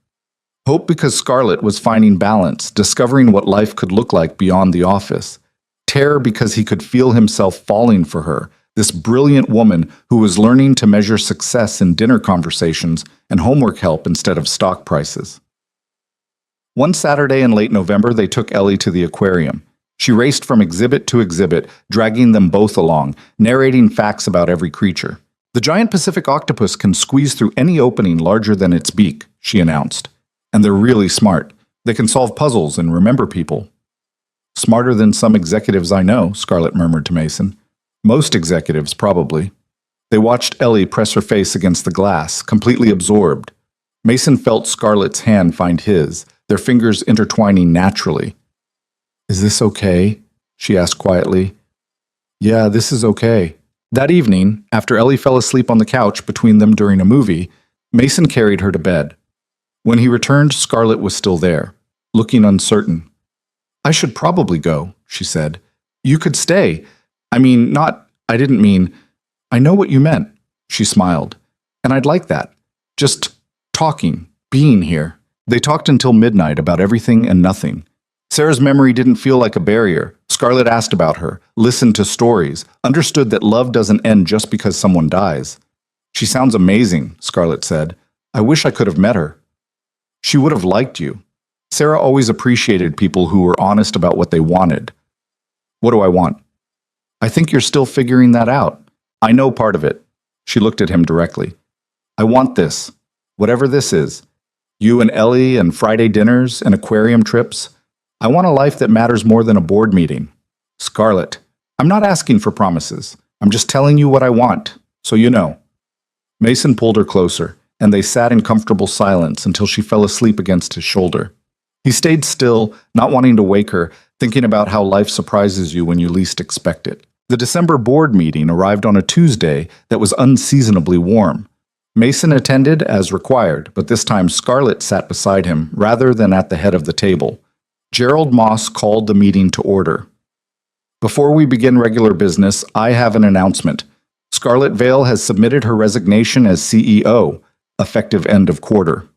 Hope because Scarlett was finding balance, discovering what life could look like beyond the office. Terror because he could feel himself falling for her, this brilliant woman who was learning to measure success in dinner conversations and homework help instead of stock prices. One Saturday in late November, they took Ellie to the aquarium. She raced from exhibit to exhibit, dragging them both along, narrating facts about every creature. The giant Pacific octopus can squeeze through any opening larger than its beak, she announced. And they're really smart. They can solve puzzles and remember people. Smarter than some executives I know, Scarlett murmured to Mason. Most executives, probably. They watched Ellie press her face against the glass, completely absorbed. Mason felt Scarlett's hand find his, their fingers intertwining naturally. Is this okay? She asked quietly. Yeah, this is okay. That evening, after Ellie fell asleep on the couch between them during a movie, Mason carried her to bed. When he returned, Scarlett was still there, looking uncertain. I should probably go, she said. You could stay. I didn't mean, I know what you meant, she smiled. And I'd like that. Just talking, being here. They talked until midnight about everything and nothing. Sarah's memory didn't feel like a barrier. Scarlett asked about her, listened to stories, understood that love doesn't end just because someone dies. She sounds amazing, Scarlett said. I wish I could have met her. She would have liked you. Sarah always appreciated people who were honest about what they wanted. What do I want? I think you're still figuring that out. I know part of it. She looked at him directly. I want this, whatever this is. You and Ellie and Friday dinners and aquarium trips. I want a life that matters more than a board meeting. Scarlett, I'm not asking for promises. I'm just telling you what I want, so you know. Mason pulled her closer, and they sat in comfortable silence until she fell asleep against his shoulder. He stayed still, not wanting to wake her, thinking about how life surprises you when you least expect it. The December board meeting arrived on a Tuesday that was unseasonably warm. Mason attended as required, but this time Scarlett sat beside him rather than at the head of the table. Gerald Moss called the meeting to order. Before we begin regular business, I have an announcement. Scarlett Vale has submitted her resignation as CEO, effective end of quarter.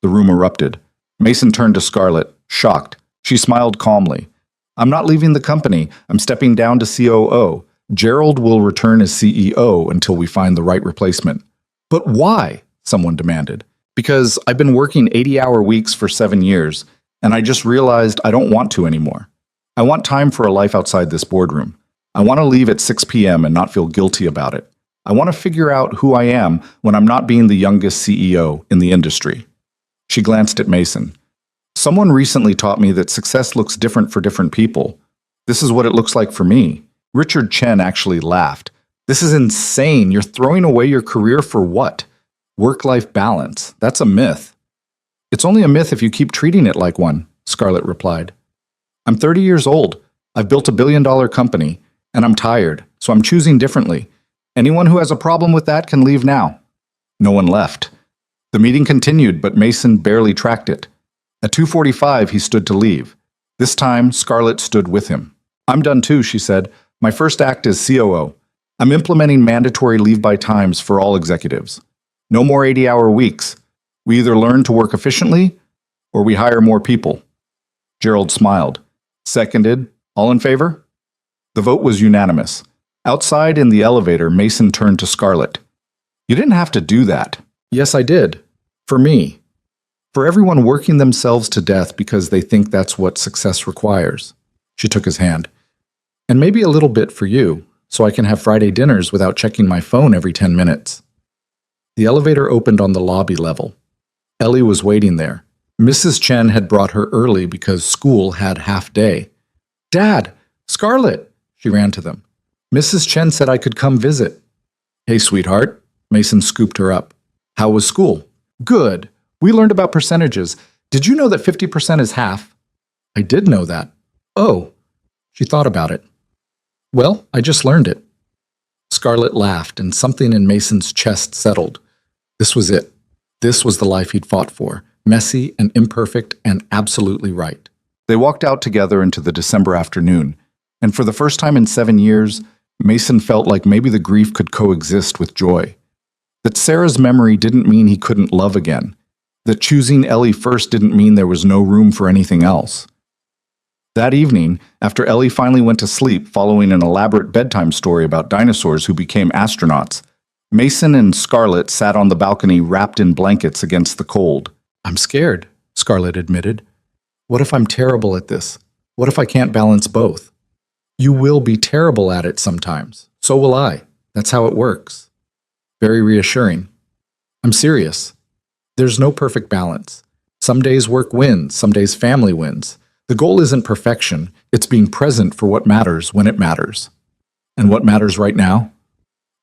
The room erupted. Mason turned to Scarlett, shocked. She smiled calmly. I'm not leaving the company. I'm stepping down to COO. Gerald will return as CEO until we find the right replacement. But why? Someone demanded. Because I've been working 80-hour weeks for 7 years, and I just realized I don't want to anymore. I want time for a life outside this boardroom. I want to leave at 6 p.m. and not feel guilty about it. I want to figure out who I am when I'm not being the youngest CEO in the industry. She glanced at Mason. Someone recently taught me that success looks different for different people. This is what it looks like for me. Richard Chen actually laughed. This is insane. You're throwing away your career for what? Work-life balance. That's a myth. It's only a myth if you keep treating it like one, Scarlett replied. I'm 30 years old. I've built a billion-dollar company, and I'm tired, so I'm choosing differently. Anyone who has a problem with that can leave now. No one left. The meeting continued, but Mason barely tracked it. At 2:45, he stood to leave. This time, Scarlett stood with him. I'm done too, she said. My first act is COO. I'm implementing mandatory leave-by times for all executives. No more 80-hour weeks. We either learn to work efficiently, or we hire more people. Gerald smiled. Seconded. All in favor? The vote was unanimous. Outside in the elevator, Mason turned to Scarlett. You didn't have to do that. Yes, I did. For me. For everyone working themselves to death because they think that's what success requires. She took his hand. And maybe a little bit for you, so I can have Friday dinners without checking my phone every 10 minutes. The elevator opened on the lobby level. Ellie was waiting there. Mrs. Chen had brought her early because school had half day. "Dad! Scarlett!" She ran to them. "Mrs. Chen said I could come visit." "Hey, sweetheart." Mason scooped her up. "How was school?" "Good. We learned about percentages. Did you know that 50% is half?" "I did know that." "Oh." She thought about it. "Well, I just learned it." Scarlett laughed, and something in Mason's chest settled. This was it. This was the life he'd fought for. Messy and imperfect and absolutely right. They walked out together into the December afternoon, and for the first time in 7 years, Mason felt like maybe the grief could coexist with joy. That Sarah's memory didn't mean he couldn't love again. That choosing Ellie first didn't mean there was no room for anything else. That evening, after Ellie finally went to sleep following an elaborate bedtime story about dinosaurs who became astronauts, Mason and Scarlett sat on the balcony wrapped in blankets against the cold. "I'm scared," Scarlett admitted. "What if I'm terrible at this? What if I can't balance both?" "You will be terrible at it sometimes. So will I. That's how it works." Very reassuring. "I'm serious. There's no perfect balance. Some days work wins, some days family wins. The goal isn't perfection, it's being present for what matters when it matters." "And what matters right now?"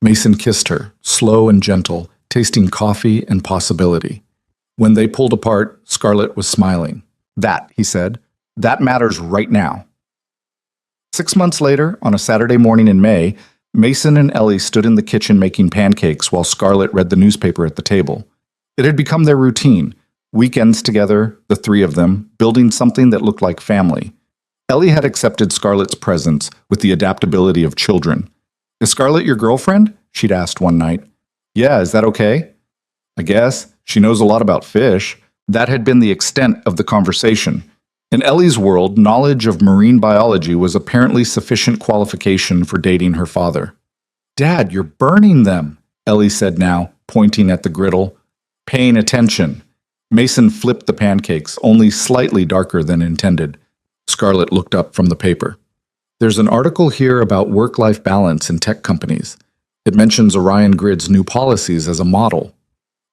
Mason kissed her, slow and gentle, tasting coffee and possibility. When they pulled apart, Scarlett was smiling. "That," he said, "that matters right now." 6 months later, on a Saturday morning in May, Mason and Ellie stood in the kitchen making pancakes while Scarlett read the newspaper at the table. It had become their routine. Weekends together, the three of them, building something that looked like family. Ellie had accepted Scarlett's presence with the adaptability of children. "Is Scarlett your girlfriend?" she'd asked one night. "Yeah, is that okay?" "I guess. She knows a lot about fish." That had been the extent of the conversation. In Ellie's world, knowledge of marine biology was apparently sufficient qualification for dating her father. "Dad, you're burning them," Ellie said now, pointing at the griddle. "Paying attention." Mason flipped the pancakes, only slightly darker than intended. Scarlett looked up from the paper. "There's an article here about work-life balance in tech companies. It mentions Orion Grid's new policies as a model.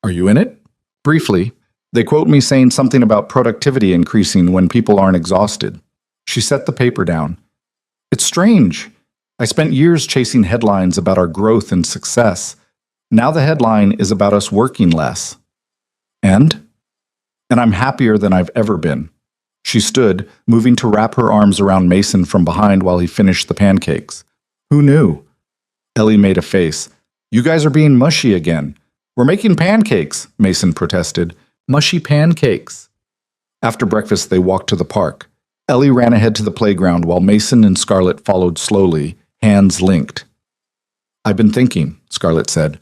Are you in it?" "Briefly. They quote me saying something about productivity increasing when people aren't exhausted." She set the paper down. "It's strange. I spent years chasing headlines about our growth and success. Now the headline is about us working less. And I'm happier than I've ever been." She stood, moving to wrap her arms around Mason from behind while he finished the pancakes. "Who knew?" Ellie made a face. "You guys are being mushy again." "We're making pancakes," Mason protested. "Mushy pancakes." After breakfast, they walked to the park. Ellie ran ahead to the playground while Mason and Scarlett followed slowly, hands linked. "I've been thinking," Scarlett said,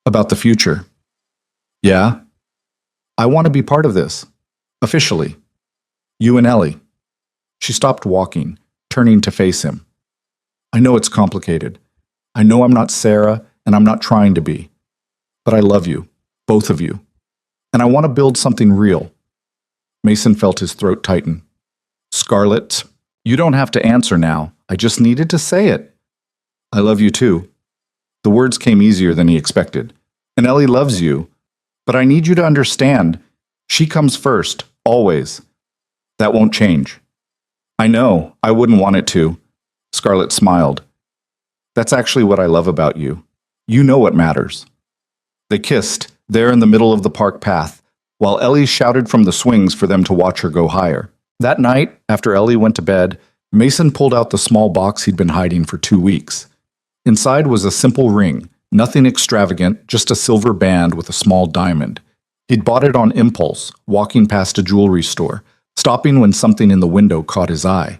"about the future." "Yeah?" "I want to be part of this. Officially. You and Ellie." She stopped walking, turning to face him. "I know it's complicated. I know I'm not Sarah, and I'm not trying to be. But I love you, both of you. And I want to build something real." Mason felt his throat tighten. "Scarlett, you don't have to answer now. I just needed to say it. I love you too." The words came easier than he expected. "And Ellie loves you. But I need you to understand, she comes first, always. That won't change." "I know, I wouldn't want it to." Scarlett smiled. "That's actually what I love about you. You know what matters." They kissed, there in the middle of the park path, while Ellie shouted from the swings for them to watch her go higher. That night, after Ellie went to bed, Mason pulled out the small box he'd been hiding for 2 weeks. Inside was a simple ring, nothing extravagant, just a silver band with a small diamond. He'd bought it on impulse, walking past a jewelry store, stopping when something in the window caught his eye.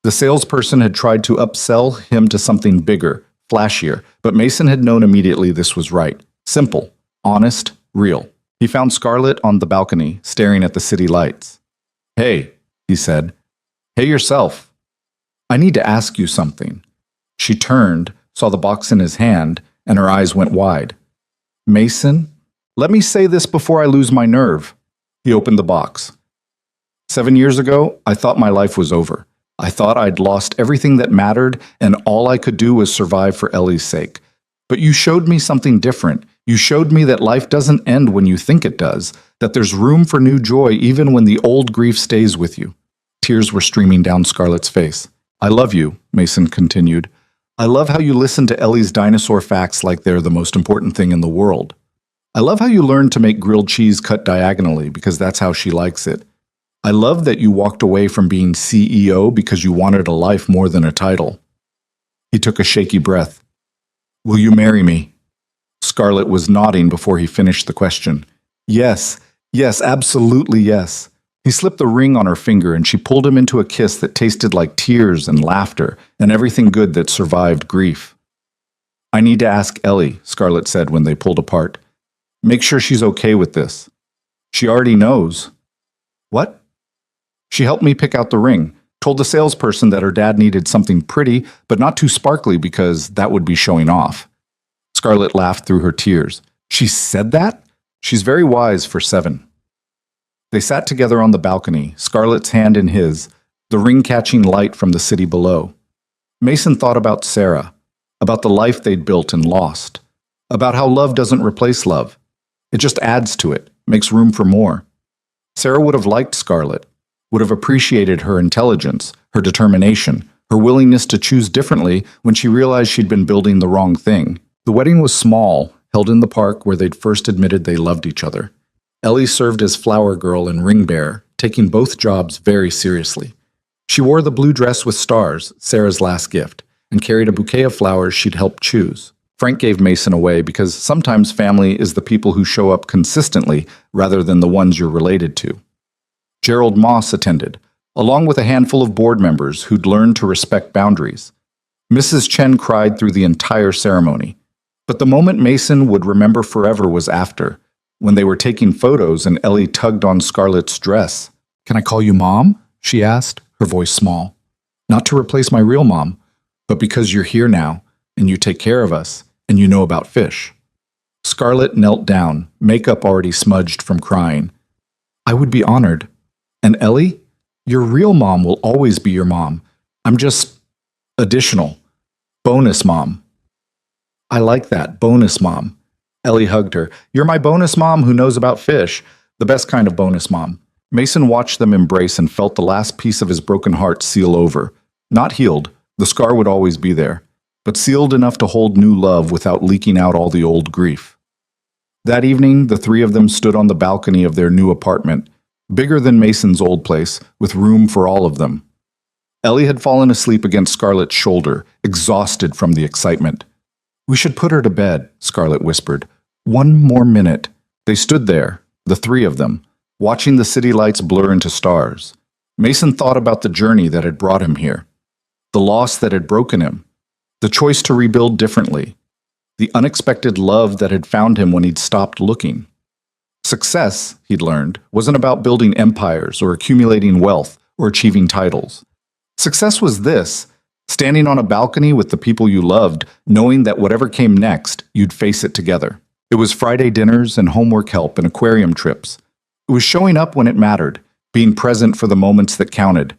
The salesperson had tried to upsell him to something bigger, flashier, but Mason had known immediately this was right. Simple, honest, real. He found Scarlett on the balcony, staring at the city lights. "Hey," he said. "Hey yourself. I need to ask you something." She turned, saw the box in his hand, and her eyes went wide. "Mason, let me say this before I lose my nerve." He opened the box. 7 years ago, I thought my life was over. I thought I'd lost everything that mattered, and all I could do was survive for Ellie's sake. But you showed me something different. You showed me that life doesn't end when you think it does, that there's room for new joy even when the old grief stays with you." Tears were streaming down Scarlett's face. "I love you," Mason continued. "I love how you listen to Ellie's dinosaur facts like they're the most important thing in the world. I love how you learned to make grilled cheese cut diagonally because that's how she likes it. I love that you walked away from being CEO because you wanted a life more than a title." He took a shaky breath. "Will you marry me?" Scarlett was nodding before he finished the question. "Yes, yes, absolutely yes." He slipped the ring on her finger and she pulled him into a kiss that tasted like tears and laughter and everything good that survived grief. "I need to ask Ellie," Scarlett said when they pulled apart. "Make sure she's okay with this." "She already knows." "What?" "She helped me pick out the ring, told the salesperson that her dad needed something pretty but not too sparkly because that would be showing off." Scarlett laughed through her tears. "She said that? She's very wise for 7. They sat together on the balcony, Scarlett's hand in his, the ring catching light from the city below. Mason thought about Sarah, about the life they'd built and lost, about how love doesn't replace love. It just adds to it, makes room for more. Sarah would have liked Scarlett, would have appreciated her intelligence, her determination, her willingness to choose differently when she realized she'd been building the wrong thing. The wedding was small, held in the park where they'd first admitted they loved each other. Ellie served as flower girl and ring bearer, taking both jobs very seriously. She wore the blue dress with stars, Sarah's last gift, and carried a bouquet of flowers she'd helped choose. Frank gave Mason away because sometimes family is the people who show up consistently rather than the ones you're related to. Gerald Moss attended, along with a handful of board members who'd learned to respect boundaries. Mrs. Chen cried through the entire ceremony. But the moment Mason would remember forever was after, when they were taking photos and Ellie tugged on Scarlett's dress. "Can I call you Mom?" she asked, her voice small. "Not to replace my real mom, but because you're here now, and you take care of us, and you know about fish." Scarlett knelt down, makeup already smudged from crying. "I would be honored. And Ellie, your real mom will always be your mom. I'm just additional. Bonus mom." "I like that, bonus mom." Ellie hugged her. "You're my bonus mom who knows about fish, the best kind of bonus mom." Mason watched them embrace and felt the last piece of his broken heart seal over. Not healed, the scar would always be there, but sealed enough to hold new love without leaking out all the old grief. That evening, the 3 of them stood on the balcony of their new apartment, bigger than Mason's old place, with room for all of them. Ellie had fallen asleep against Scarlett's shoulder, exhausted from the excitement. "We should put her to bed," Scarlett whispered. "One more minute." They stood there, the 3 of them, watching the city lights blur into stars. Mason thought about the journey that had brought him here, the loss that had broken him, the choice to rebuild differently, the unexpected love that had found him when he'd stopped looking. Success, he'd learned, wasn't about building empires or accumulating wealth or achieving titles. Success was this: standing on a balcony with the people you loved, knowing that whatever came next, you'd face it together. It was Friday dinners and homework help and aquarium trips. It was showing up when it mattered, being present for the moments that counted.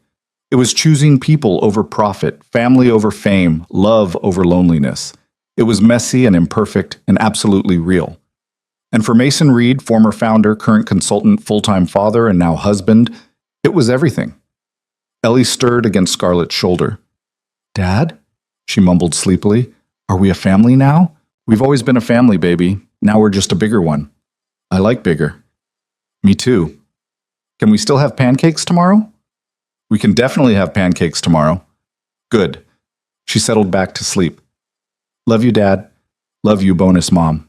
It was choosing people over profit, family over fame, love over loneliness. It was messy and imperfect and absolutely real. And for Mason Reed, former founder, current consultant, full-time father, and now husband, it was everything. Ellie stirred against Scarlett's shoulder. "Dad?" she mumbled sleepily. "Are we a family now?" "We've always been a family, baby. Now we're just a bigger one." "I like bigger." "Me too." "Can we still have pancakes tomorrow?" "We can definitely have pancakes tomorrow." "Good." She settled back to sleep. "Love you, Dad. Love you, bonus mom."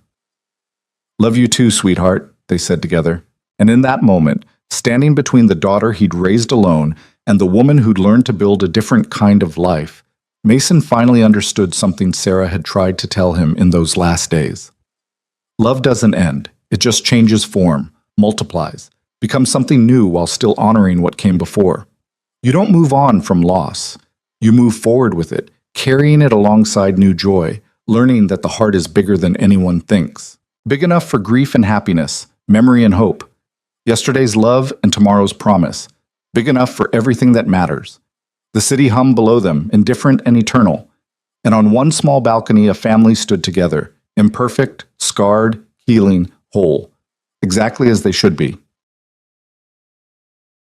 "Love you too, sweetheart," they said together. And in that moment, standing between the daughter he'd raised alone and the woman who'd learned to build a different kind of life, Mason finally understood something Sarah had tried to tell him in those last days. Love doesn't end. It just changes form, multiplies, becomes something new while still honoring what came before. You don't move on from loss. You move forward with it, carrying it alongside new joy, learning that the heart is bigger than anyone thinks. Big enough for grief and happiness, memory and hope. Yesterday's love and tomorrow's promise. Big enough for everything that matters. The city hummed below them, indifferent and eternal. And on one small balcony, a family stood together, imperfect, scarred, healing, whole, exactly as they should be.